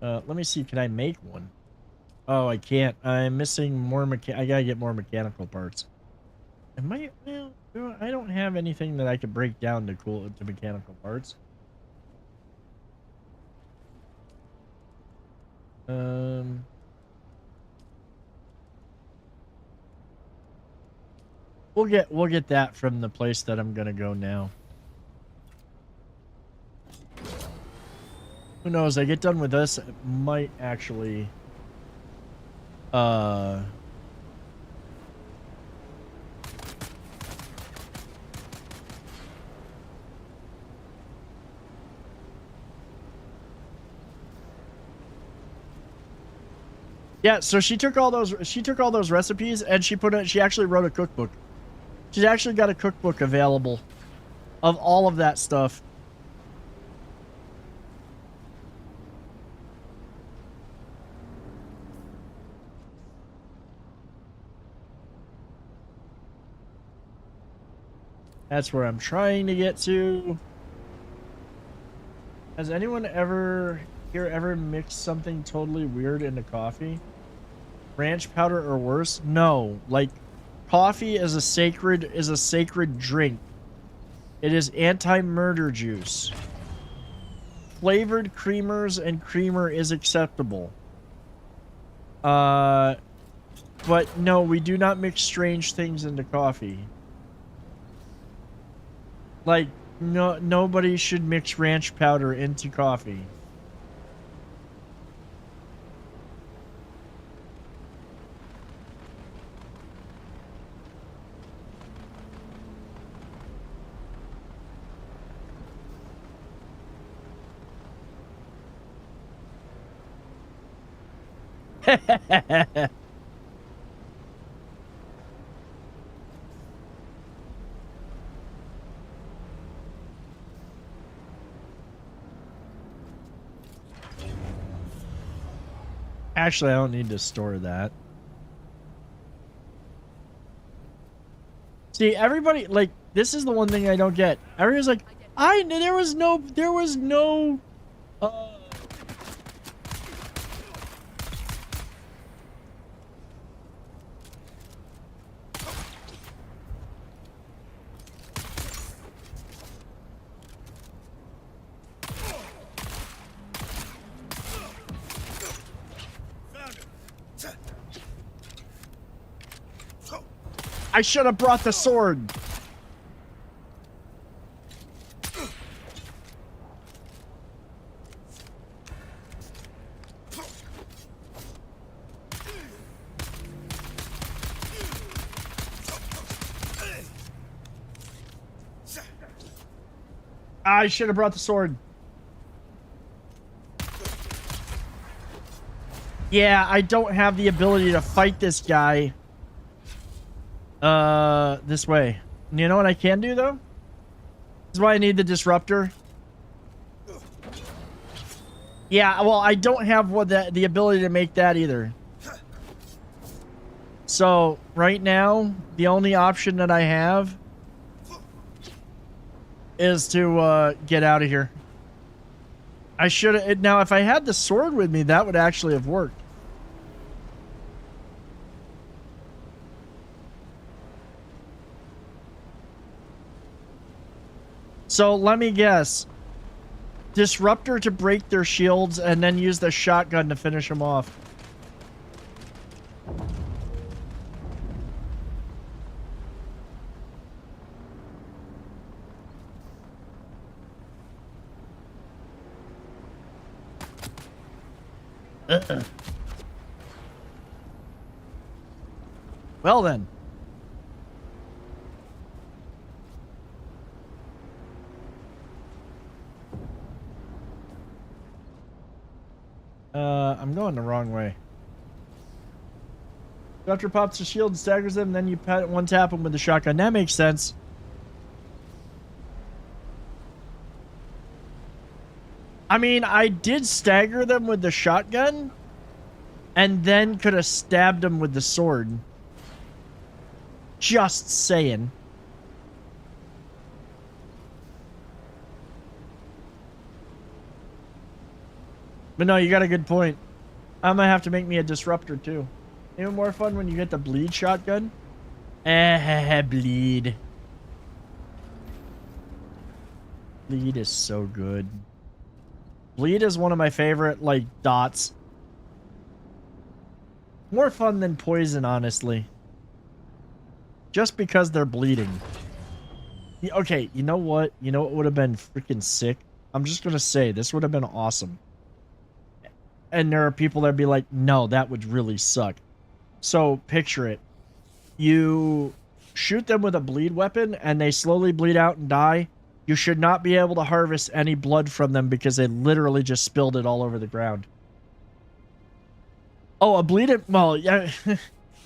Let me see. Can I make one? Oh, I can't. I'm missing more I gotta get more mechanical parts. Well, I don't have anything that I could break down to mechanical parts. We'll get that from the place that I'm gonna go now. Who knows? I get done with this, it might actually yeah, so she took all those recipes and she actually wrote a cookbook. She's actually got a cookbook available of all of that stuff. That's where I'm trying to get to. Has anyone ever mixed something totally weird into coffee? Ranch powder or worse? No. Like, coffee is a sacred drink. It is anti-murder juice. Flavored creamers and creamer is acceptable. But no, we do not mix strange things into coffee. Like, nobody should mix ranch powder into coffee. Actually, I don't need to store that. See, everybody, like, this is the one thing I don't get. Everyone's like, there was no, I should have brought the sword. I should have brought the sword. Yeah, I don't have the ability to fight this guy this way. You know what I can do, though? This is why I need the disruptor. Yeah, well, I don't have the ability to make that either. So, right now, the only option that I have is to get out of here. I should have... Now, if I had the sword with me, that would actually have worked. So let me guess. Disruptor to break their shields and then use the shotgun to finish them off. Well then. I'm going the wrong way. Doctor pops the shield and staggers them, then you one tap them with the shotgun. That makes sense. I mean, I did stagger them with the shotgun, and then could have stabbed them with the sword. Just saying. But no, you got a good point. I'm gonna have to make me a disruptor too. Even more fun when you get the bleed shotgun. Bleed. Bleed is so good. Bleed is one of my favorite, like, dots. More fun than poison, honestly. Just because they're bleeding. Okay, you know what? You know what would have been freaking sick? I'm just gonna say, this would have been awesome. And there are people that'd be like, no, that would really suck. So, picture it. You shoot them with a bleed weapon, and they slowly bleed out and die. You should not be able to harvest any blood from them because they literally just spilled it all over the ground. Oh, a bleeded... Well, yeah.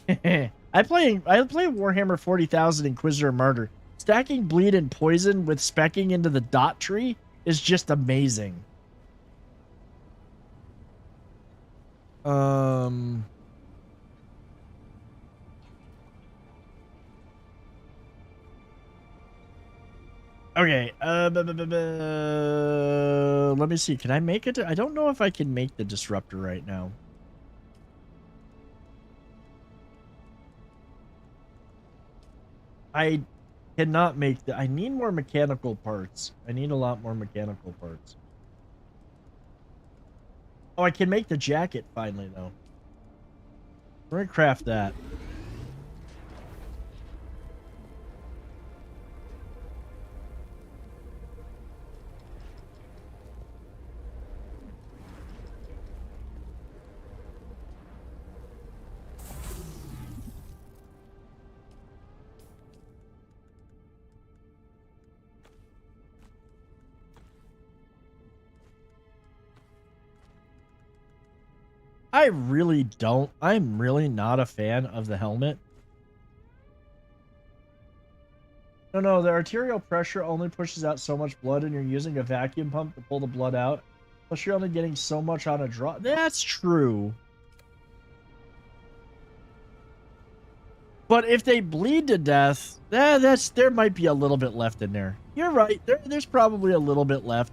I play Warhammer 40,000 Inquisitor Martyr. Stacking bleed and poison with specking into the dot tree is just amazing. Okay, let me see. Can I make it? I don't know if I can make the disruptor right now. I cannot make the... I need more mechanical parts. I need a lot more mechanical parts. Oh, I can make the jacket finally, though. We're gonna craft that. I really don't. I'm really not a fan of the helmet. No, the arterial pressure only pushes out so much blood, and you're using a vacuum pump to pull the blood out. Plus, you're only getting so much on a draw. That's true. But if they bleed to death, there might be a little bit left in there. You're right. There's probably a little bit left.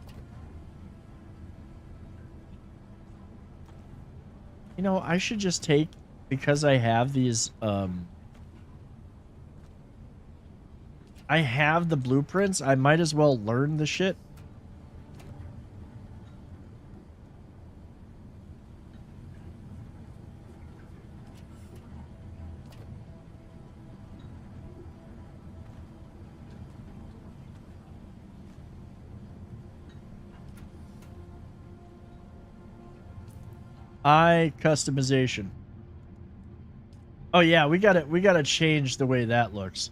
You know, I should just take, because I have these, I have the blueprints, I might as well learn the shit. Customization. Oh yeah, we gotta change the way that looks.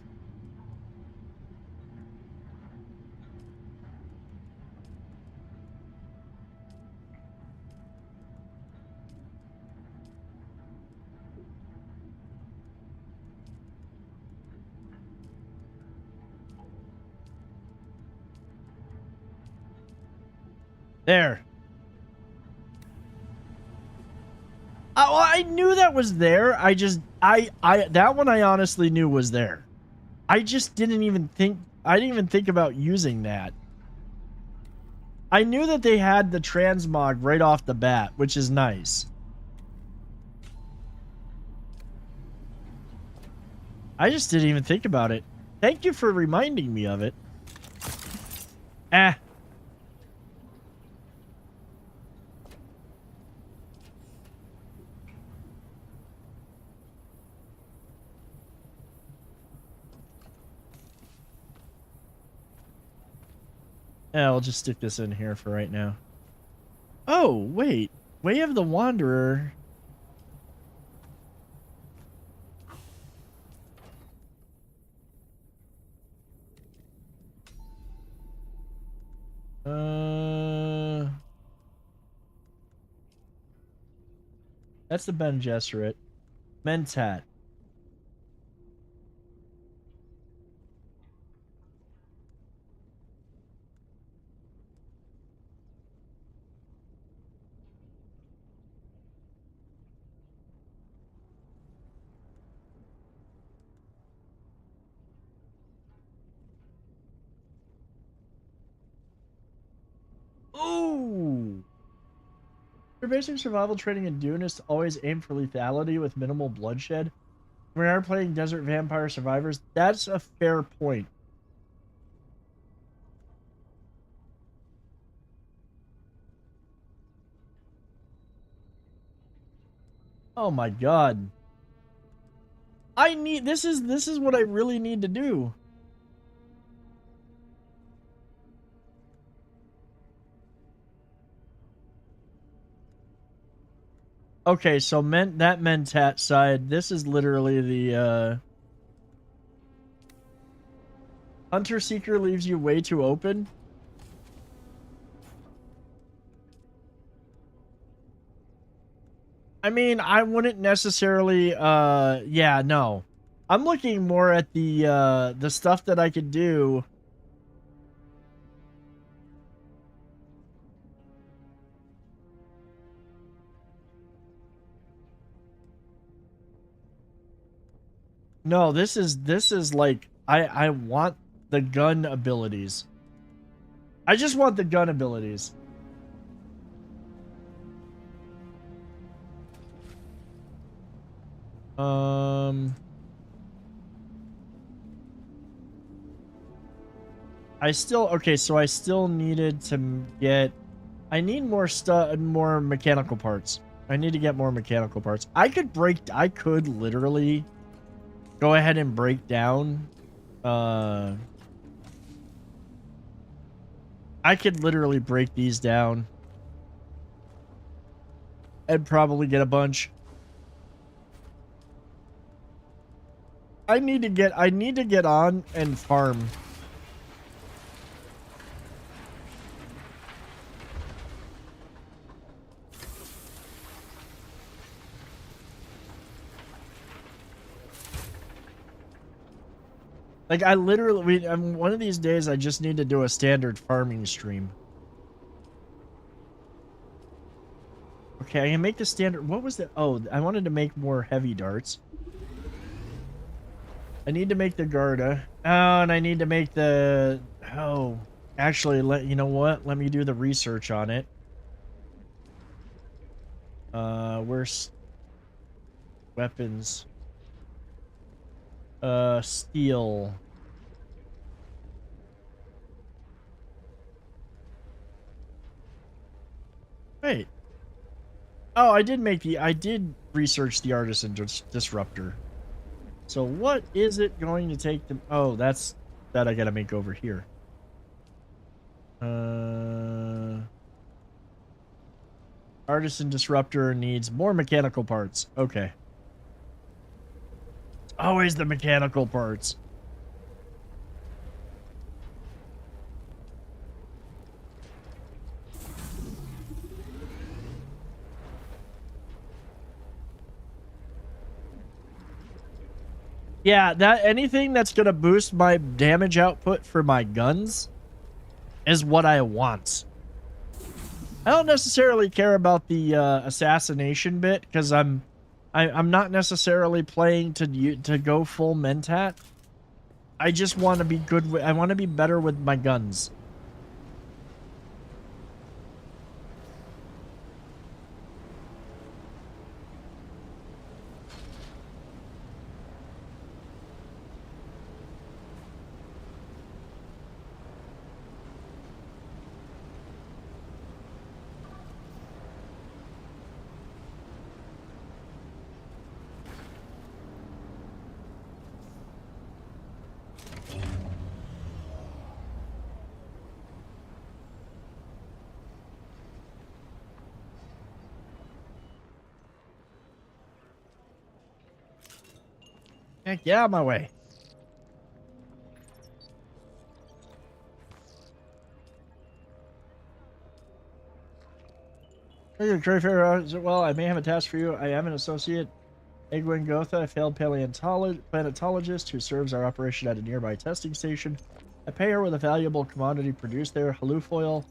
There. Oh, I knew that was there. That one I honestly knew was there. I just didn't even think about using that. I knew that they had the transmog right off the bat, which is nice. I just didn't even think about it. Thank you for reminding me of it. Ah. Yeah, I'll just stick this in here for right now. Oh, wait. Way of the Wanderer. That's the Ben Gesserit. Mentat. Ooh. For basic survival training in Dune is to always aim for lethality with minimal bloodshed. We are playing Desert Vampire Survivors. That's a fair point. Oh my god. This is what I really need to do. Okay, so that Mentat side, this is literally the Hunter Seeker leaves you way too open. I mean, I wouldn't necessarily yeah, no. I'm looking more at the stuff that I could do. No, this is like I want the gun abilities. I just want the gun abilities. I still okay, so I still needed to get I need more more mechanical parts. I need to get more mechanical parts. I could literally go ahead and break down I could literally break these down and probably get a bunch. I need to get on and farm. Like I literally one of these days I just need to do a standard farming stream. Okay, I can make the standard. What was the Oh, I wanted to make more heavy darts. I need to make the Garda. Oh, and I need to make the actually you know what? Let me do the research on it. Where's weapons? Steel. Wait. Oh, I did research the Artisan Disruptor. So what is it going to take to... Oh, that I gotta make over here. Artisan Disruptor needs more mechanical parts. Okay. It's always the mechanical parts. Yeah, anything that's gonna boost my damage output for my guns is what I want. I don't necessarily care about the assassination bit because I'm not necessarily playing to go full Mentat. I just want to be good with. I want to be better with my guns. Heck yeah, out of my way. Hey, Curry Fair, well, I may have a task for you. I am an associate Egwin Gotha, a failed planetologist who serves our operation at a nearby testing station. I pay her with a valuable commodity produced there, haloofoil.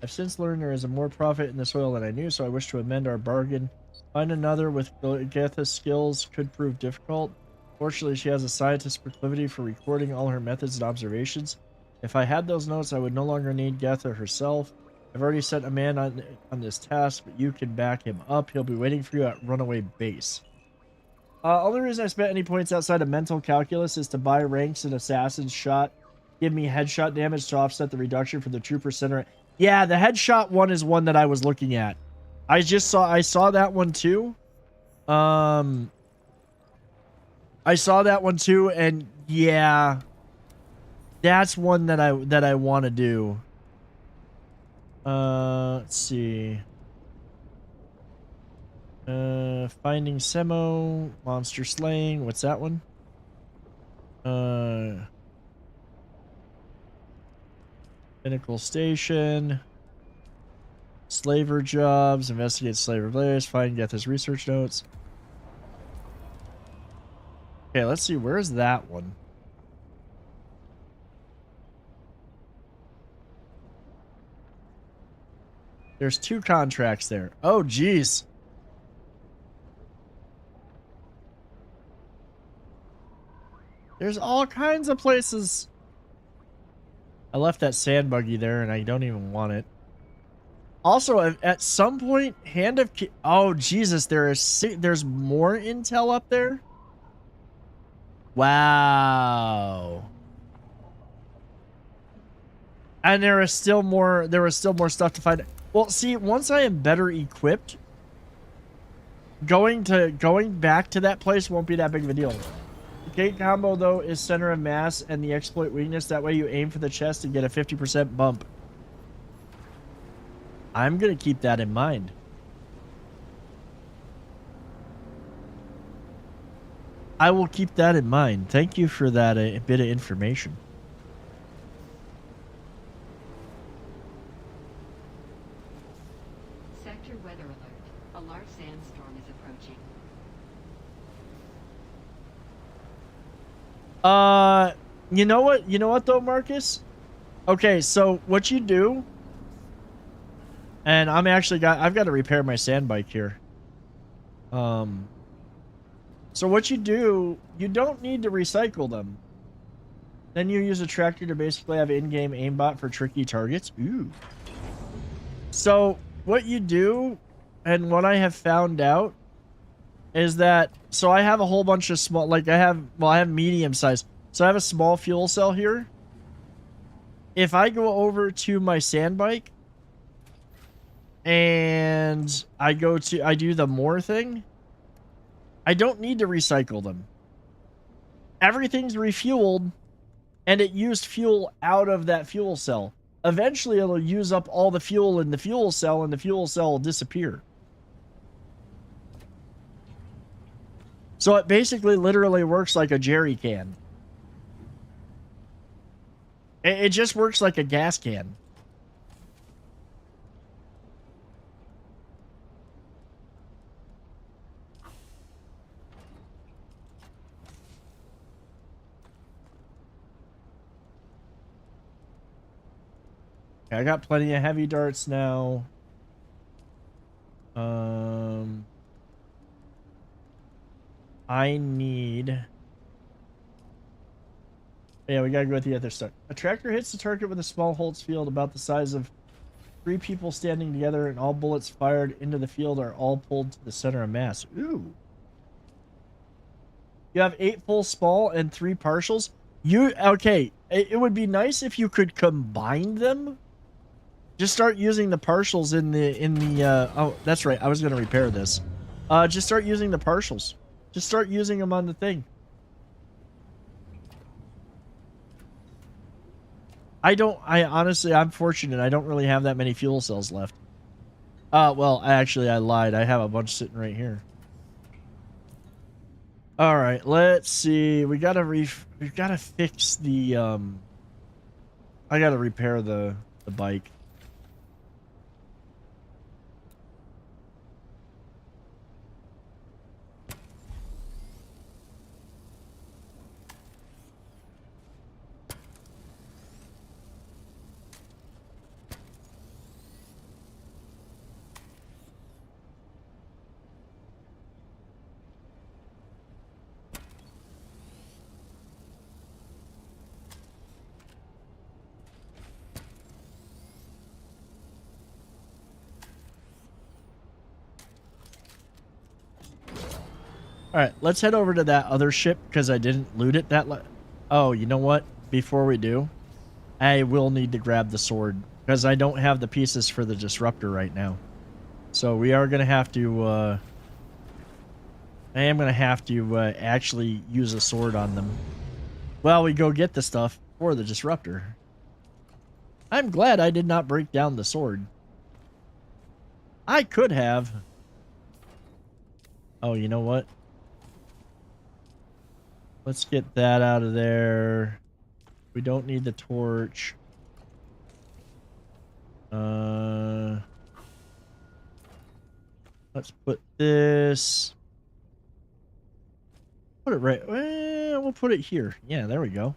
I've since learned there is more profit in this oil than I knew, so I wish to amend our bargain. Find another with Gotha's skills could prove difficult. Fortunately, she has a scientist's proclivity for recording all her methods and observations. If I had those notes, I would no longer need Gotha herself. I've already sent a man on this task, but you can back him up. He'll be waiting for you at Runaway Base. Only reason I spent any points outside of mental calculus is to buy ranks in Assassin's Shot. Give me headshot damage to offset the reduction for the Trooper Center. Yeah, the headshot one is one that I was looking at. I saw that one too. I saw that one too, and yeah, that's one that I want to do. Let's see. Finding Semo, monster slaying. What's that one? Pinnacle Station. Slaver jobs. Investigate slaver players. Find Gotha's research notes. Okay, let's see. Where's that one? There's 2 contracts there. Oh, geez. There's all kinds of places. I left that sand buggy there, and I don't even want it. Also, at some point, Hand of... Oh, Jesus, there's more intel up there? Wow. And there was still more stuff to find. Well, see, once I am better equipped, going back to that place won't be that big of a deal. The gate combo, though, is center of mass and the exploit weakness. That way you aim for the chest and get a 50% bump. I'm going to keep that in mind. I will keep that in mind. Thank you for that bit of information. Sector weather alert. A large sandstorm is approaching. You know what? You know what though, Marcus? Okay, so what you do, and I've got to repair my sand bike here. So what you do, you don't need to recycle them. Then you use a tractor to basically have in-game aimbot for tricky targets. Ooh. So what you do, and what I have found out, is that, so I have a whole bunch of small, like I have medium size. So I have a small fuel cell here. If I go over to my sand bike and I do the more thing, I don't need to recycle them. Everything's refueled and it used fuel out of that fuel cell. Eventually it'll use up all the fuel in the fuel cell and the fuel cell will disappear. So it basically literally works like a jerry can. It just works like a gas can. Okay, I got plenty of heavy darts now. I need... Yeah, we gotta go with the other stuff. A tractor hits the target with a small Holtz field about the size of 3 people standing together, and all bullets fired into the field are all pulled to the center of mass. Ooh. You have 8 full small and 3 partials. Okay, it would be nice if you could combine them. Just start using the partials in the oh, that's right. I was gonna repair this. Just start using the partials. Just start using them on the thing. Honestly, I'm fortunate. I don't really have that many fuel cells left. Well, I lied. I have a bunch sitting right here. All right, let's see. We've got to fix the I got to repair the bike. All right, let's head over to that other ship because I didn't loot it oh, you know what? Before we do, I will need to grab the sword because I don't have the pieces for the disruptor right now. So we are going to have to, I am going to have to actually use a sword on them. Well, we go get the stuff for the disruptor. I'm glad I did not break down the sword. I could have. Oh, you know what? Let's get that out of there. We don't need the torch. Let's put this. Put it right. Well, we'll put it here. Yeah, there we go.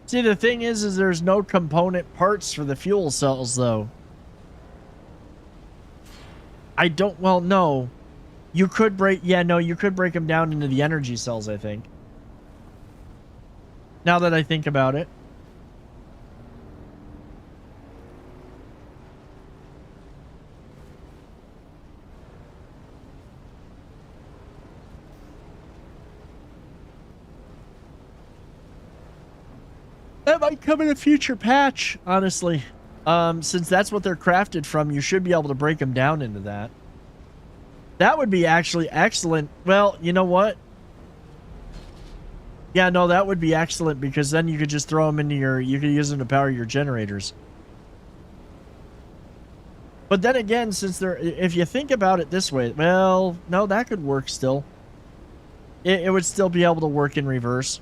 See, the thing is there's no component parts for the fuel cells, though. I don't, well, no. You could break, yeah, no, you could break them down into the energy cells, I think. Now that I think about it. That might come in a future patch, honestly. Since that's what they're crafted from, you should be able to break them down into that. That would be actually excellent. Well, you know what? Yeah, no, that would be excellent because then you could just throw them into your, you could use them to power your generators. But then again, since they're, if you think about it this way, well, no, that could work still. It would still be able to work in reverse.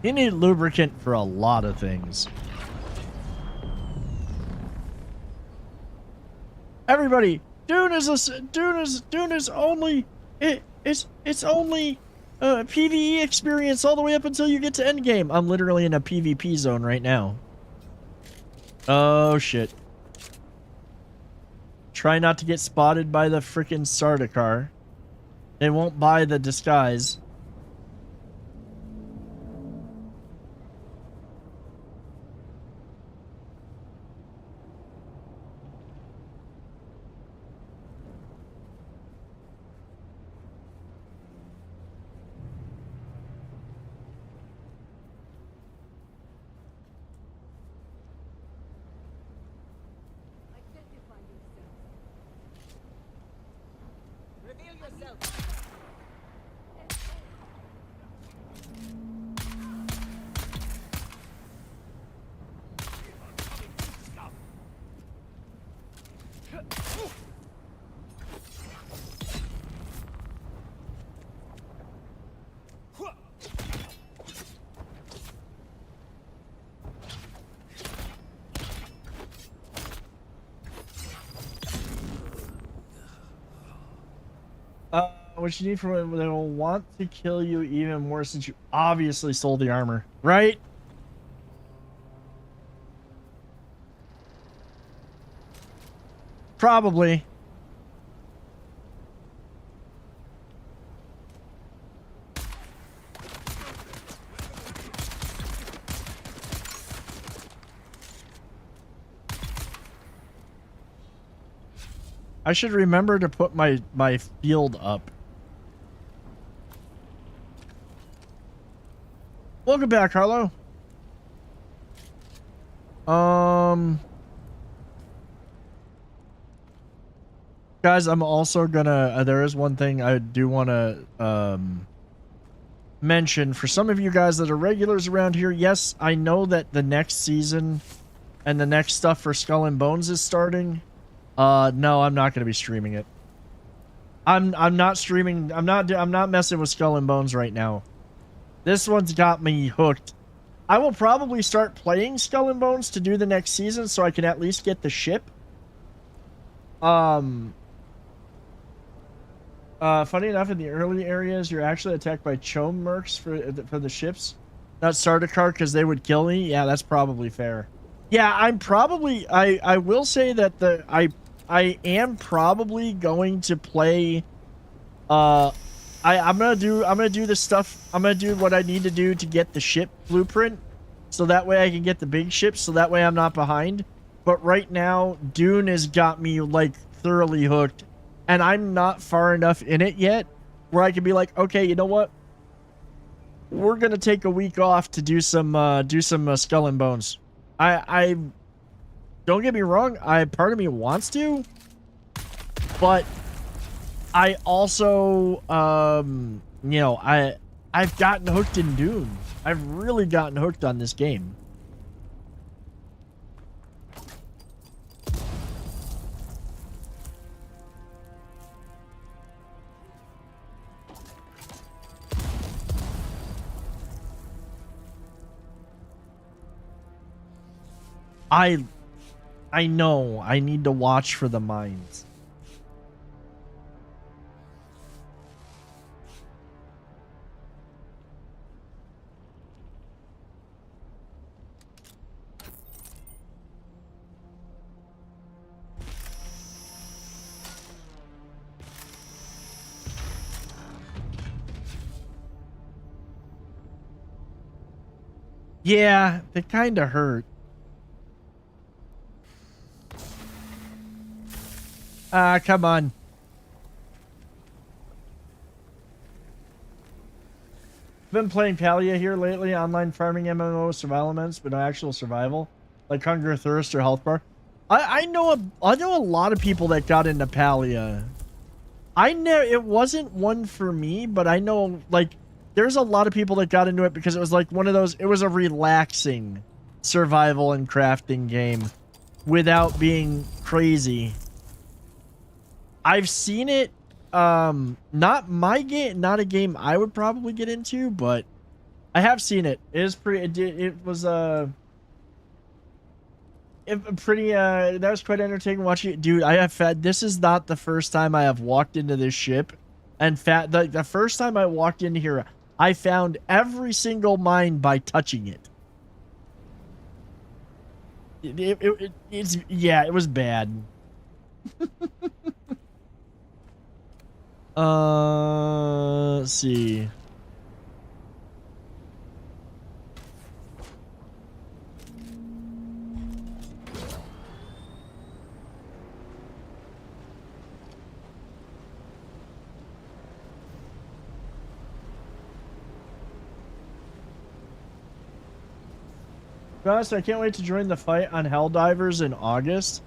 You need lubricant for a lot of things. Everybody, Dune is only it's only a PvE experience all the way up until you get to endgame. I'm literally in a PvP zone right now. Oh shit. Try not to get spotted by the frickin' Sardaukar. They won't buy the disguise. What you need from it, they will want to kill you even more since you obviously stole the armor, right? Probably. I should remember to put my field up. welcome back, Harlow. Guys, I'm also gonna, there is one thing I do want to, mention for some of you guys that are regulars around here. Yes, I know that the next season and the next stuff for Skull and Bones is starting. No, I'm not gonna be streaming it. I'm not streaming, I'm not messing with Skull and Bones right now. This one's got me hooked. I will probably start playing Skull and Bones to do the next season so I can at least get the ship. Funny enough, in the early areas, you're actually attacked by Chome mercs for the ships, not Sardaukar, because they would kill me. Yeah, that's probably fair. Yeah, I'm probably, I will say that I am probably going to play, I'm gonna do the stuff, I'm gonna do what I need to do to get the ship blueprint, so that way I can get the big ships, so that way I'm not behind. But right now, Dune has got me, like, thoroughly hooked, and I'm not far enough in it yet where I can be like, okay, you know what? We're gonna take a week off to do some Skull and Bones. I don't get me wrong, part of me wants to, but I also, you know, I've gotten hooked in Dune. I've really gotten hooked on this game. I know, I need to watch for the mines. Yeah, they kind of hurt. Come on. Been playing Palia here lately, online farming MMO survival elements, but no actual survival, like Hunger, Thirst, or Health Bar. I know a lot of people that got into Palia. It wasn't one for me, but I know, like, there's a lot of people that got into it because it was like one of those, it was a relaxing survival and crafting game without being crazy. I've seen it, not my game, not a game I would probably get into, but I have seen it. It is pretty, it was, that was quite entertaining watching it. Dude, this is not the first time I have walked into this ship. And the first time I walked into here, I found every single mine by touching it. Yeah, it was bad. Let's see. To be honest, I can't wait to join the fight on Helldivers in August.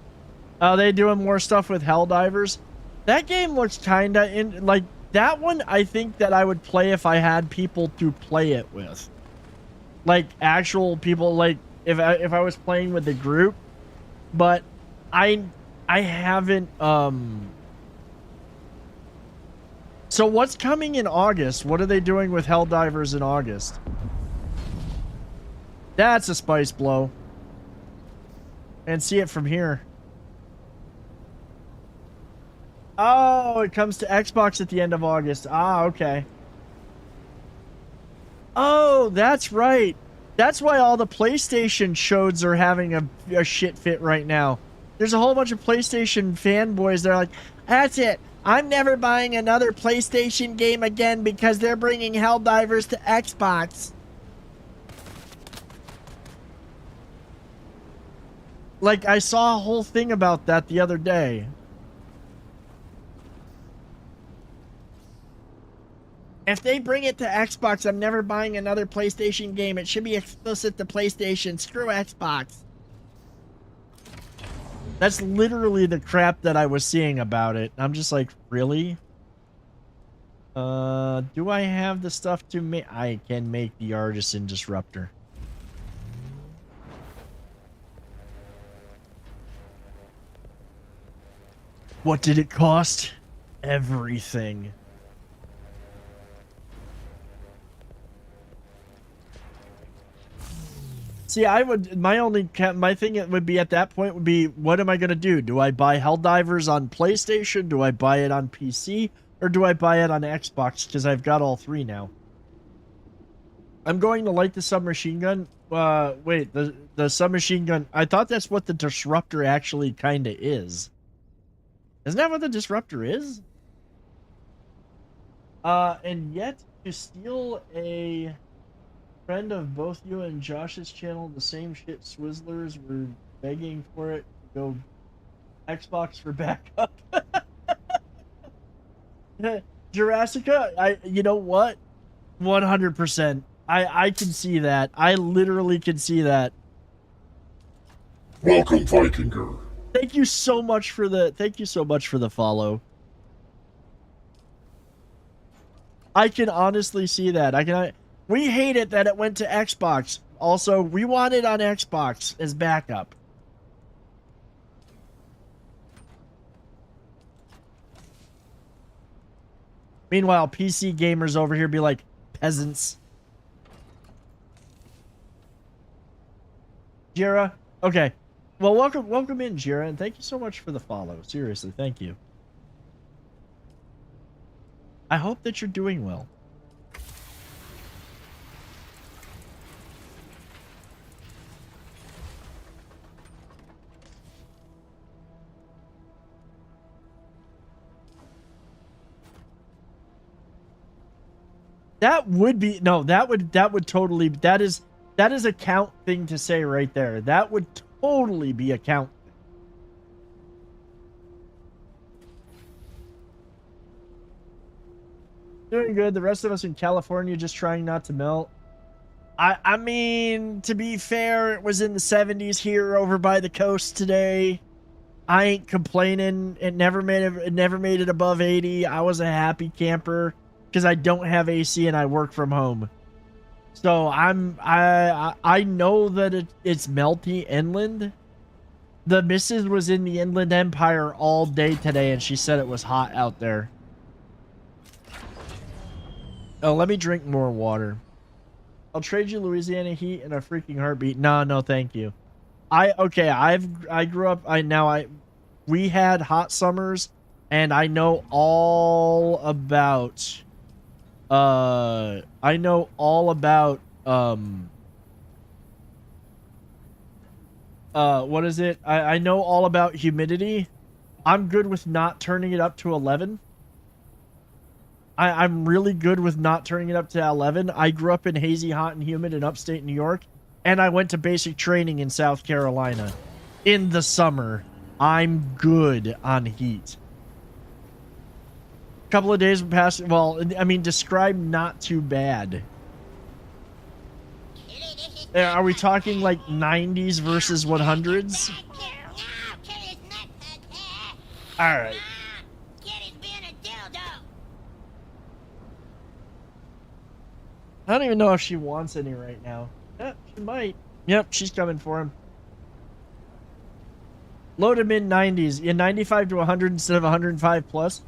They doing more stuff with Helldivers. That game looks kinda like that one. I think that I would play if I had people to play it with, like actual people. Like if I was playing with the group, but I haven't. So what's coming in August? What are they doing with Helldivers in August? That's a spice blow. And see it from here. Oh, it comes to Xbox at the end of August. Ah, okay. Oh, that's right. That's why all the PlayStation shows are having a shit fit right now. There's a whole bunch of PlayStation fanboys that are like, that's it. I'm never buying another PlayStation game again because they're bringing Helldivers to Xbox. Like, I saw a whole thing about that the other day. If they bring it to Xbox, I'm never buying another PlayStation game. It should be exclusive to PlayStation. Screw Xbox. That's literally the crap that I was seeing about it. I'm just like, really? Do I have the stuff to make? I can make the Artisan Disruptor. What did it cost? Everything. See, I would, my thing it would be at that point would be, what am I going to do? Do I buy Helldivers on PlayStation? Do I buy it on PC? Or do I buy it on Xbox? Because I've got all three now. I'm going to light the submachine gun. Wait, the submachine gun. I thought that's what the Disruptor actually kind of is. Isn't that what the Disruptor is? And yet to steal a friend of both you and Josh's channel, the same shit Swizzlers were begging for it to go Xbox for backup. Jurassica, you know what? 100%. I can see that. I literally can see that. Welcome, Vikinger. Thank you so much for the follow. I can honestly see that. We hate it that it went to Xbox. Also, we want it on Xbox as backup. Meanwhile, PC gamers over here be like, peasants. Jira? Okay. Well, welcome in, Jira, and thank you so much for the follow. Seriously, thank you. I hope that you're doing well. That would be that would totally that is a count thing to say right there. That would totally be a count. Doing good. The rest of us in California just trying not to melt. I mean, to be fair, it was in the 70s here over by the coast today. I ain't complaining. It never made it above 80. I was a happy camper because I don't have AC and I work from home. So I know that it's melty inland. The missus was in the Inland Empire all day today and she said it was hot out there. Oh, let me drink more water. I'll trade you Louisiana heat in a freaking heartbeat. No, thank you. I grew up, we had hot summers and I know all about what is it? I know all about humidity. I'm good with not turning it up to 11. I'm really good with not turning it up to 11. I grew up in hazy, hot, and humid in upstate New York, and I went to basic training in South Carolina. In the summer, I'm good on heat. A couple of days would pass. Well, I mean, describe not too bad. Are we talking like 90s versus 100s? All right. I don't even know if she wants any right now. Yeah, she might. Yep, she's coming for him. Low to mid 90s. Yeah, 95 to 100 instead of 105 plus.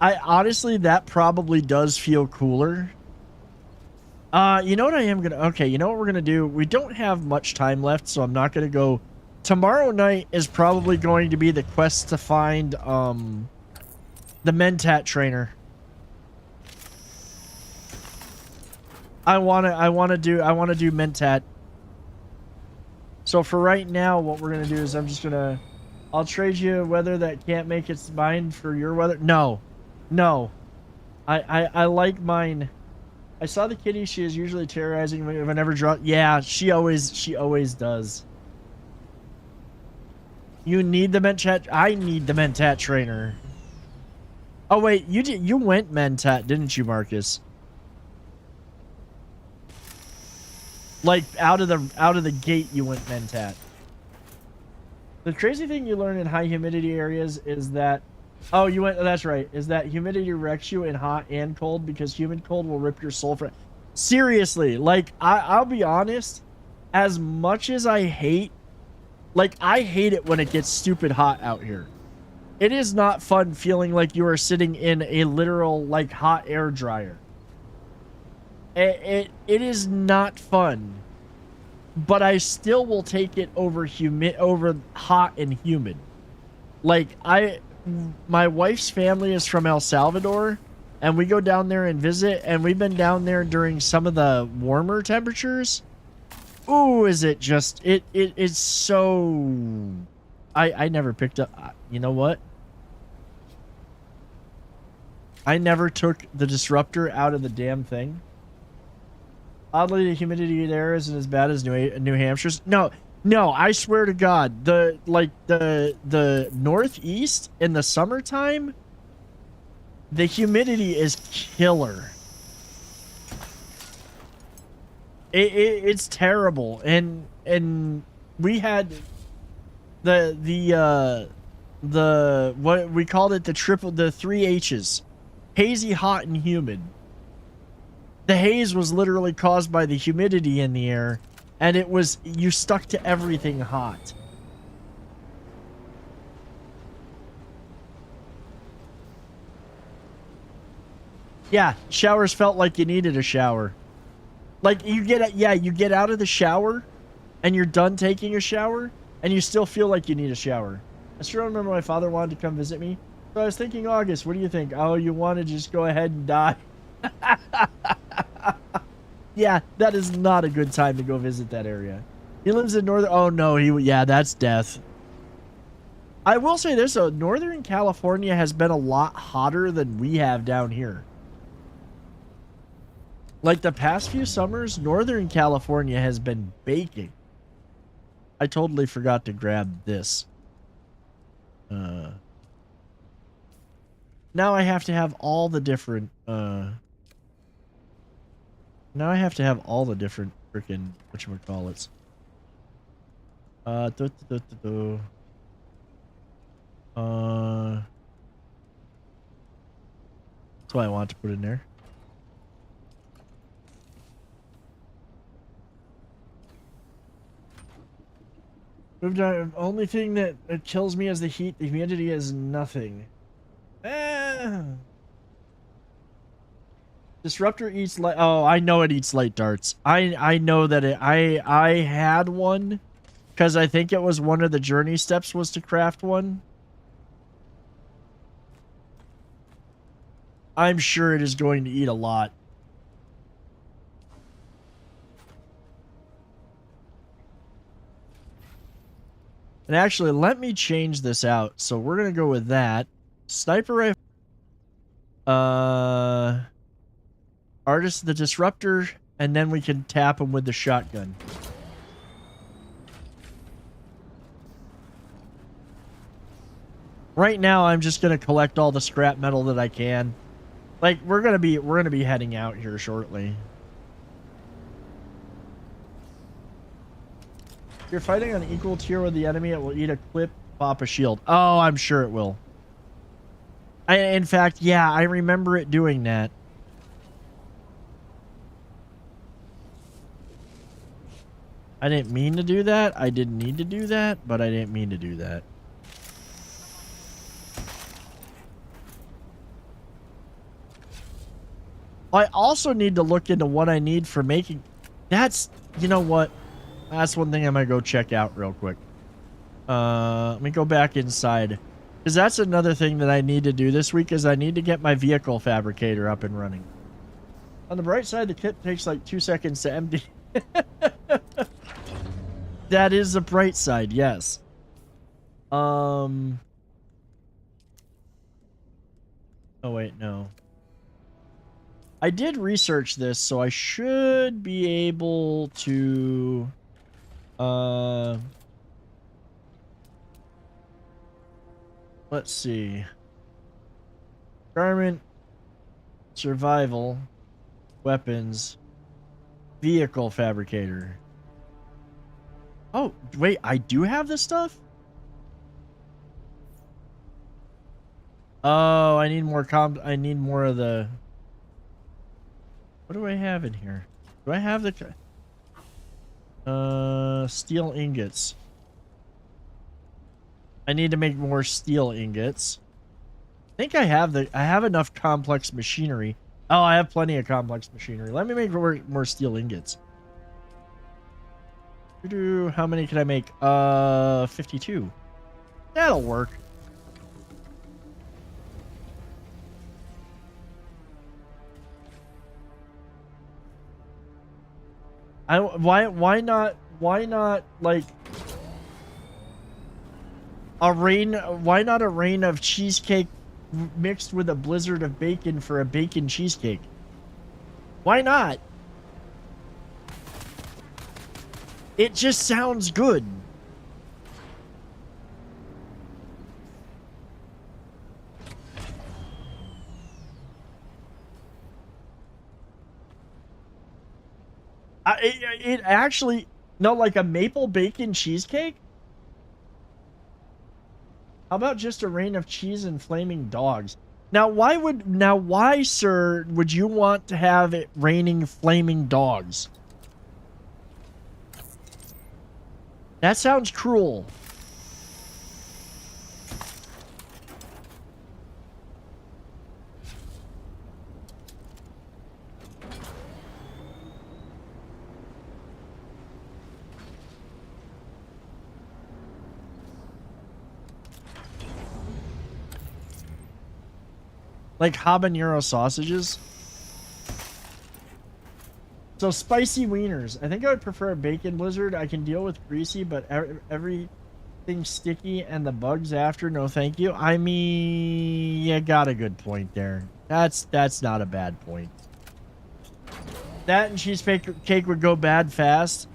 I honestly, that probably does feel cooler. You know what I am gonna... Okay, you know what we're gonna do? We don't have much time left, so I'm not gonna go... Tomorrow night is probably going to be the quest to find, the Mentat trainer. I wanna do Mentat. So for right now, what we're gonna do is I'll trade you a weather that can't make its mind for your weather. No. I like mine. I saw the kitty. She is usually terrorizing whenever draw. Yeah, she always does. You need the Mentat. I need the Mentat trainer. Oh wait, you went Mentat, didn't you, Marcus? Like out of the gate you went mentat. The crazy thing you learn in high humidity areas is that, oh, you went, that's right, is that humidity wrecks you in hot and cold because humid cold will rip your soul from. Seriously, like, I'll be honest, as much as I hate, like, I hate it when it gets stupid hot out here. It is not fun feeling like you are sitting in a literal, like, hot air dryer. It is not fun. But I still will take it over hot and humid. Like, my wife's family is from El Salvador, and we go down there and visit, and we've been down there during some of the warmer temperatures. Ooh, is it just, it's so, I never picked up, you know what? I never took the disruptor out of the damn thing. Oddly, the humidity there isn't as bad as New Hampshire's. No, I swear to God, the Northeast in the summertime, the humidity is killer. It's terrible, and we had the what we called it, the 3 H's, hazy, hot, and humid. The haze was literally caused by the humidity in the air, and it was, you stuck to everything hot. Yeah, showers felt like you needed a shower. Like, you get out of the shower, and you're done taking a shower, and you still feel like you need a shower. I still remember my father wanted to come visit me, so I was thinking, August, what do you think? Oh, you want to just go ahead and die? Yeah, that is not a good time to go visit that area. He lives in northern. Oh no, yeah, that's death. I will say this though, Northern California has been a lot hotter than we have down here. Like the past few summers, Northern California has been baking. I totally forgot to grab this. Now I have to have all the different now I have to have all the different freaking whatchamacallits. That's what I want to put in there. Moved on. Only thing that kills me is the heat. The humidity is nothing. Disruptor eats light. Oh, I know it eats light darts. I know that it. I had one because I think it was one of the journey steps was to craft one. I'm sure it is going to eat a lot. And actually, let me change this out. So we're gonna go with that. Sniper rifle. Artist the disruptor, and then we can tap him with the shotgun. Right now, I'm just gonna collect all the scrap metal that I can. Like, we're gonna be heading out here shortly. If you're fighting on equal tier with the enemy, it will eat a clip, pop a shield. Oh, I'm sure it will. In fact, yeah, I remember it doing that. I didn't mean to do that. I didn't need to do that, but I didn't mean to do that. I also need to look into what I need for making... That's... You know what? That's one thing I'm going to go check out real quick. Let me go back inside. Because that's another thing that I need to do this week is I need to get my vehicle fabricator up and running. On the bright side, the kit takes like 2 seconds to empty. That is the bright side, yes. Oh, wait, no. I did research this, so I should be able to... Let's see. Garment, survival, weapons. Vehicle fabricator. Oh, wait, I do have this stuff? Oh, I need more I need more of the... What do I have in here? Do I have the... steel ingots. I need to make more steel ingots. I think I have enough complex machinery. Oh, I have plenty of complex machinery. Let me make more steel ingots. How many can I make? 52. That'll work. Why not like a rain? Why not a rain of cheesecake mixed with a blizzard of bacon for a bacon cheesecake? Why not? It just sounds good. It actually, no, like a maple bacon cheesecake? How about just a rain of cheese and flaming dogs? Now, why, sir, would you want to have it raining flaming dogs? That sounds cruel. Like habanero sausages. So spicy wieners. I think I would prefer a bacon blizzard. I can deal with greasy, but everything sticky and the bugs after, no thank you. I mean, you got a good point there. That's not a bad point. That and cheesecake would go bad fast.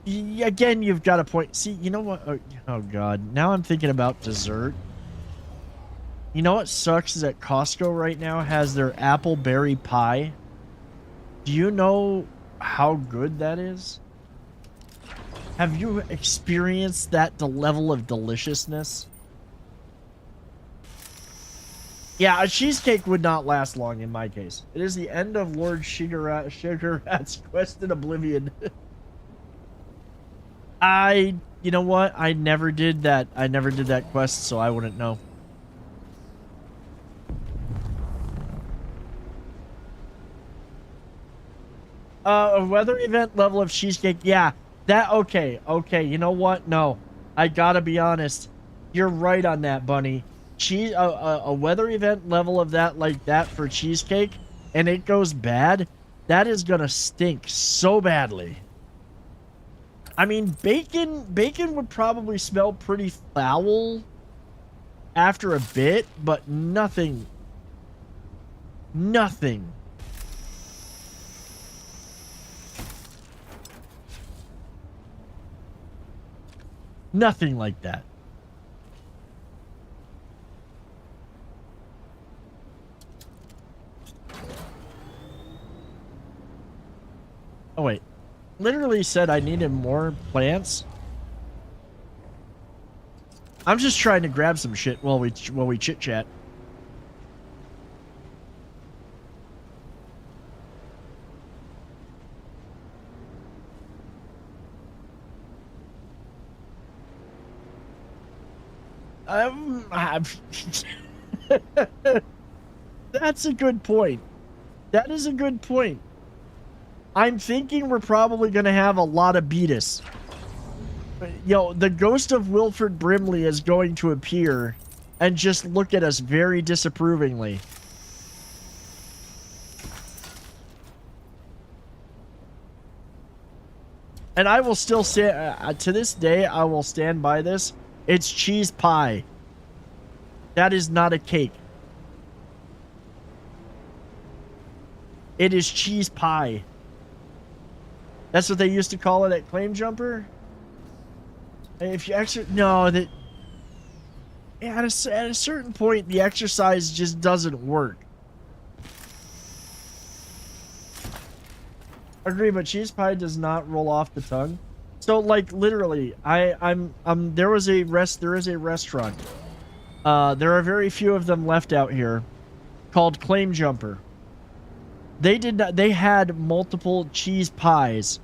Again, you've got a point. See, you know what? Oh God. Now I'm thinking about dessert. You know what sucks is that Costco right now has their apple berry pie. Do you know how good that is? Have you experienced that level of deliciousness? Yeah, a cheesecake would not last long in my case. It is the end of Lord Sugarrat's quest in oblivion. You know what? I never did that. I never did that quest, so I wouldn't know. A weather event level of cheesecake. Yeah, that, okay. You know what? No, I gotta be honest. You're right on that, Bunny. A weather event level of that, like that for cheesecake, and it goes bad, that is gonna stink so badly. I mean, bacon would probably smell pretty foul after a bit, but nothing. Nothing like that. Oh, wait. Literally said I needed more plants. I'm just trying to grab some shit while we chit-chat. That's a good point. That is a good point. I'm thinking we're probably going to have a lot of Beatus. Yo, the ghost of Wilford Brimley is going to appear and just look at us very disapprovingly. And I will still say, to this day, I will stand by this. It's cheese pie. That is not a cake. It is cheese pie. That's what they used to call it at Claim Jumper. If you no, that at a certain point, the exercise just doesn't work. Agree, but cheese pie does not roll off the tongue. So like literally, there is a restaurant. There are very few of them left out here, called Claim Jumper. They had multiple cheese pies.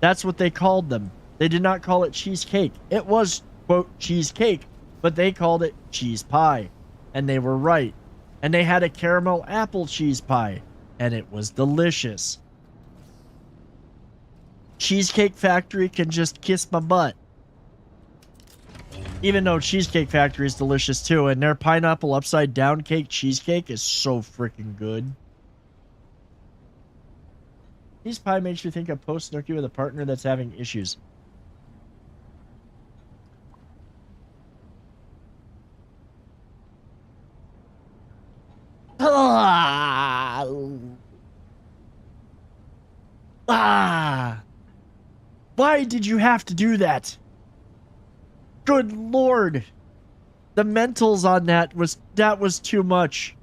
That's what they called them. They did not call it cheesecake. It was, quote, cheesecake, but they called it cheese pie. And they were right. And they had a caramel apple cheese pie. And it was delicious. Cheesecake Factory can just kiss my butt. Even though Cheesecake Factory is delicious too. And their pineapple upside down cake cheesecake is so freaking good. Cheese pie makes me think of post snooki with a partner that's having issues. Why did you have to do that? Good lord. The mentals on that was too much.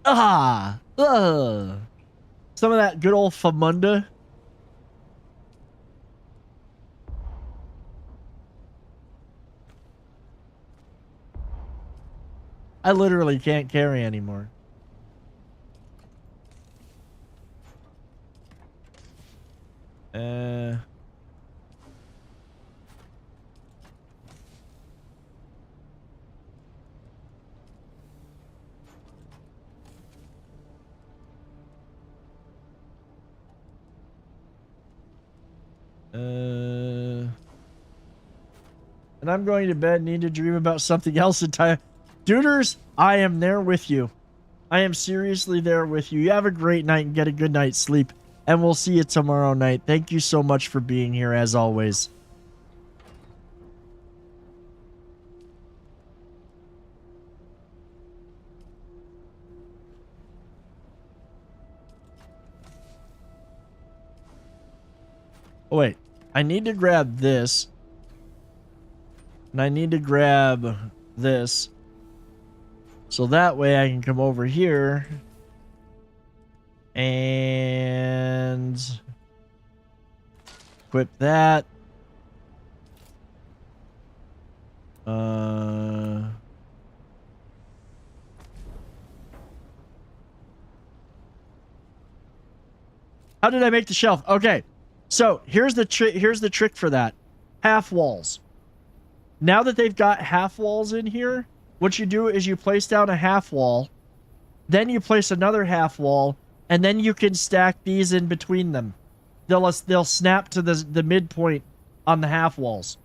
Some of that good old Famunda. I literally can't carry anymore. And I'm going to bed, need to dream about something else entirely. Duders, I am there with you. I am seriously there with you. You have a great night and get a good night's sleep. And we'll see you tomorrow night. Thank you so much for being here, as always. Oh, wait. I need to grab this. And I need to grab this. So that way I can come over here. And equip that. How did I make the shelf? Okay. So here's the trick for that. Half walls. Now that they've got half walls in here, what you do is you place down a half wall, then you place another half wall, and then you can stack these in between them. They'll snap to the midpoint on the half walls.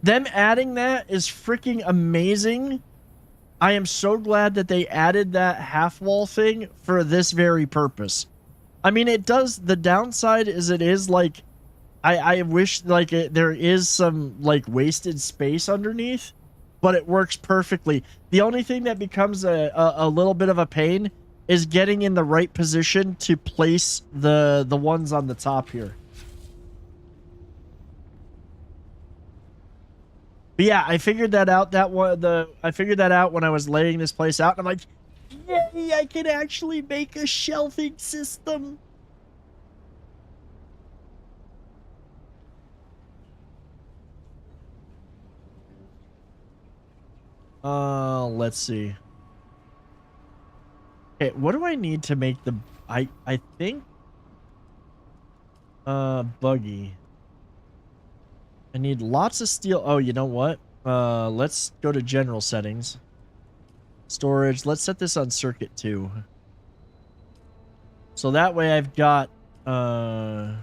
Them adding that is freaking amazing. I am so glad that they added that half wall thing for this very purpose. I mean, it does. The downside is it is like, I wish like there is some like wasted space underneath, but it works perfectly. The only thing that becomes a little bit of a pain is getting in the right position to place the ones on the top here. But yeah, I figured that out. I figured that out when I was laying this place out, and I'm like, yay, I can actually make a shelving system. Let's see. Okay, what do I need to make the I think buggy. I need lots of steel. Oh, you know what? Let's go to general settings. Storage. Let's set this on circuit 2. So that way I've got I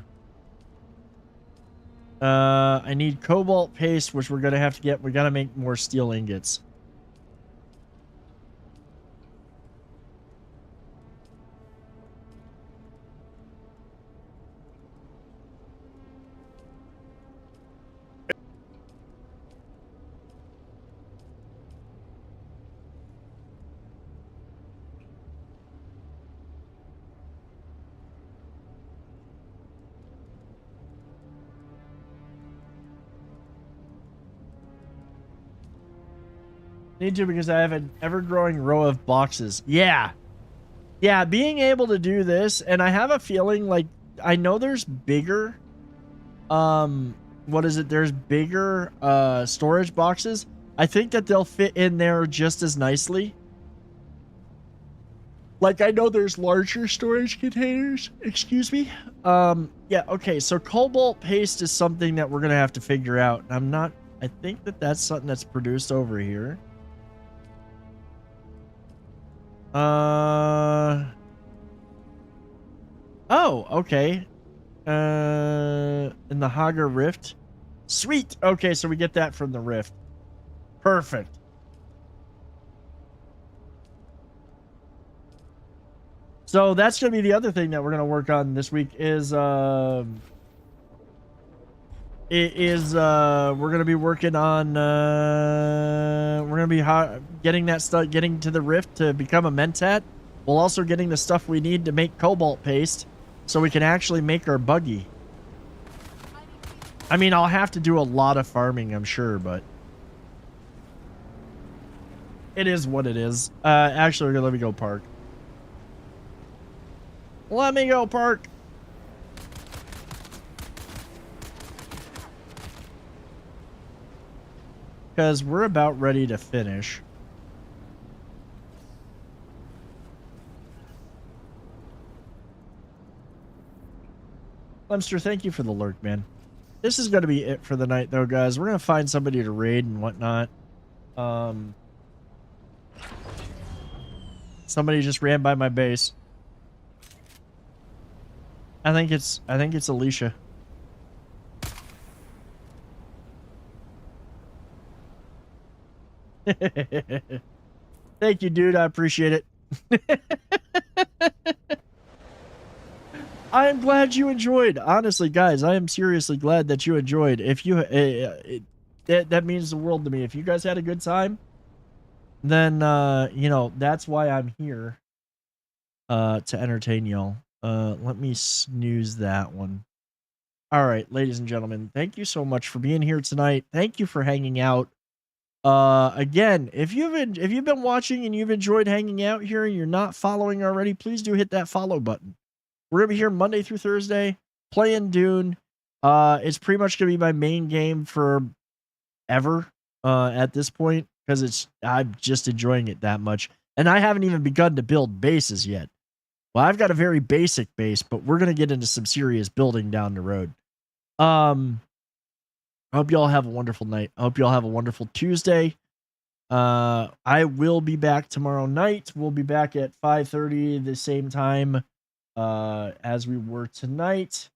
need cobalt paste, which we're gonna have to get. We gotta make more steel ingots. Need to because I have an ever-growing row of boxes. Yeah. Yeah, being able to do this, and I have a feeling like I know there's bigger what is it? There's bigger storage boxes. I think that they'll fit in there just as nicely. Like I know there's larger storage containers, excuse me. Yeah, okay. So cobalt paste is something that we're going to have to figure out. I think that that's something that's produced over here. Oh, okay. In the Haga Rift. Sweet. Okay, so we get that from the Rift. Perfect. So that's going to be the other thing that we're going to work on this week is we're going to be working on we're going to be getting that stuff, getting to the Rift to become a Mentat. While also getting the stuff we need to make cobalt paste so we can actually make our buggy. I mean, I'll have to do a lot of farming, I'm sure, but it is what it is. Actually, we're going to let me go park. Let me go park. Because we're about ready to finish. Lemster, thank you for the lurk, man. This is going to be it for the night, though, guys. We're going to find somebody to raid and whatnot. Somebody just ran by my base. I think it's Alicia. Thank you, dude. I appreciate it. I am glad you enjoyed. Honestly, guys, I am seriously glad that you enjoyed. If you that means the world to me. If you guys had a good time, then you know, that's why I'm here to entertain y'all. Let me snooze that one. All right, ladies and gentlemen, thank you so much for being here tonight. Thank you for hanging out. Again, if you've been watching and you've enjoyed hanging out here and you're not following already, please do hit that follow button. We're gonna be here Monday through Thursday playing Dune. It's pretty much gonna be my main game for ever at this point because I'm just enjoying it that much, and I haven't even begun to build bases yet. Well, I've got a very basic base, but we're gonna get into some serious building down the road. I hope y'all have a wonderful night. I hope y'all have a wonderful Tuesday. I will be back tomorrow night. We'll be back at 5:30 the same time as we were tonight.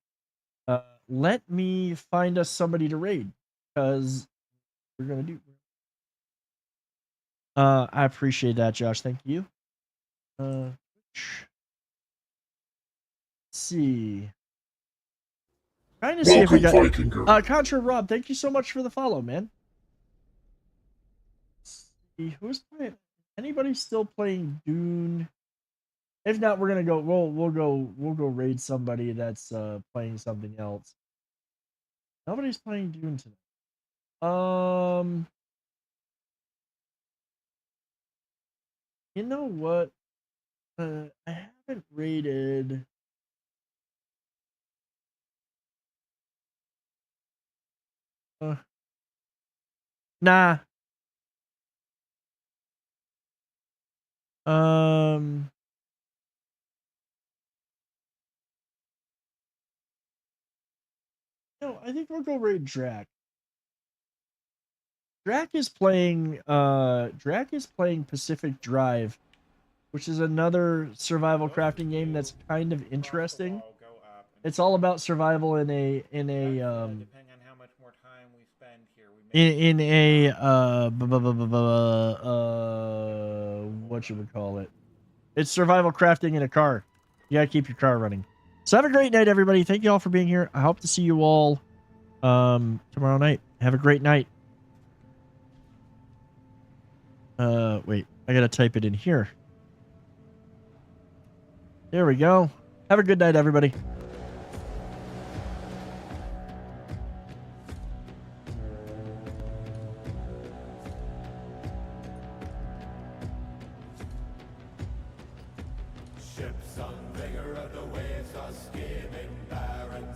Let me find us somebody to raid because we're gonna do. I appreciate that, Josh. Thank you. Let's see. Trying to see if we got Contra Rob. Thank you so much for the follow, man. Let's see who's playing. Anybody still playing Dune? If not, we're gonna go. We'll go raid somebody that's playing something else. Nobody's playing Dune tonight. You know what? I haven't raided. Nah. No, I think we'll go raid Drac. Drac is playing Pacific Drive, which is another survival crafting game that's kind of interesting. It's all about survival in a depending on how much more time we spend here, what should we call it? It's survival crafting in a car. You gotta keep your car running. So have a great night, everybody. Thank you all for being here. I hope to see you all tomorrow night. Have a great night. Wait, I gotta type it in here. There we go. Have a good night, everybody. Ships on vigor of the waves are skimming barren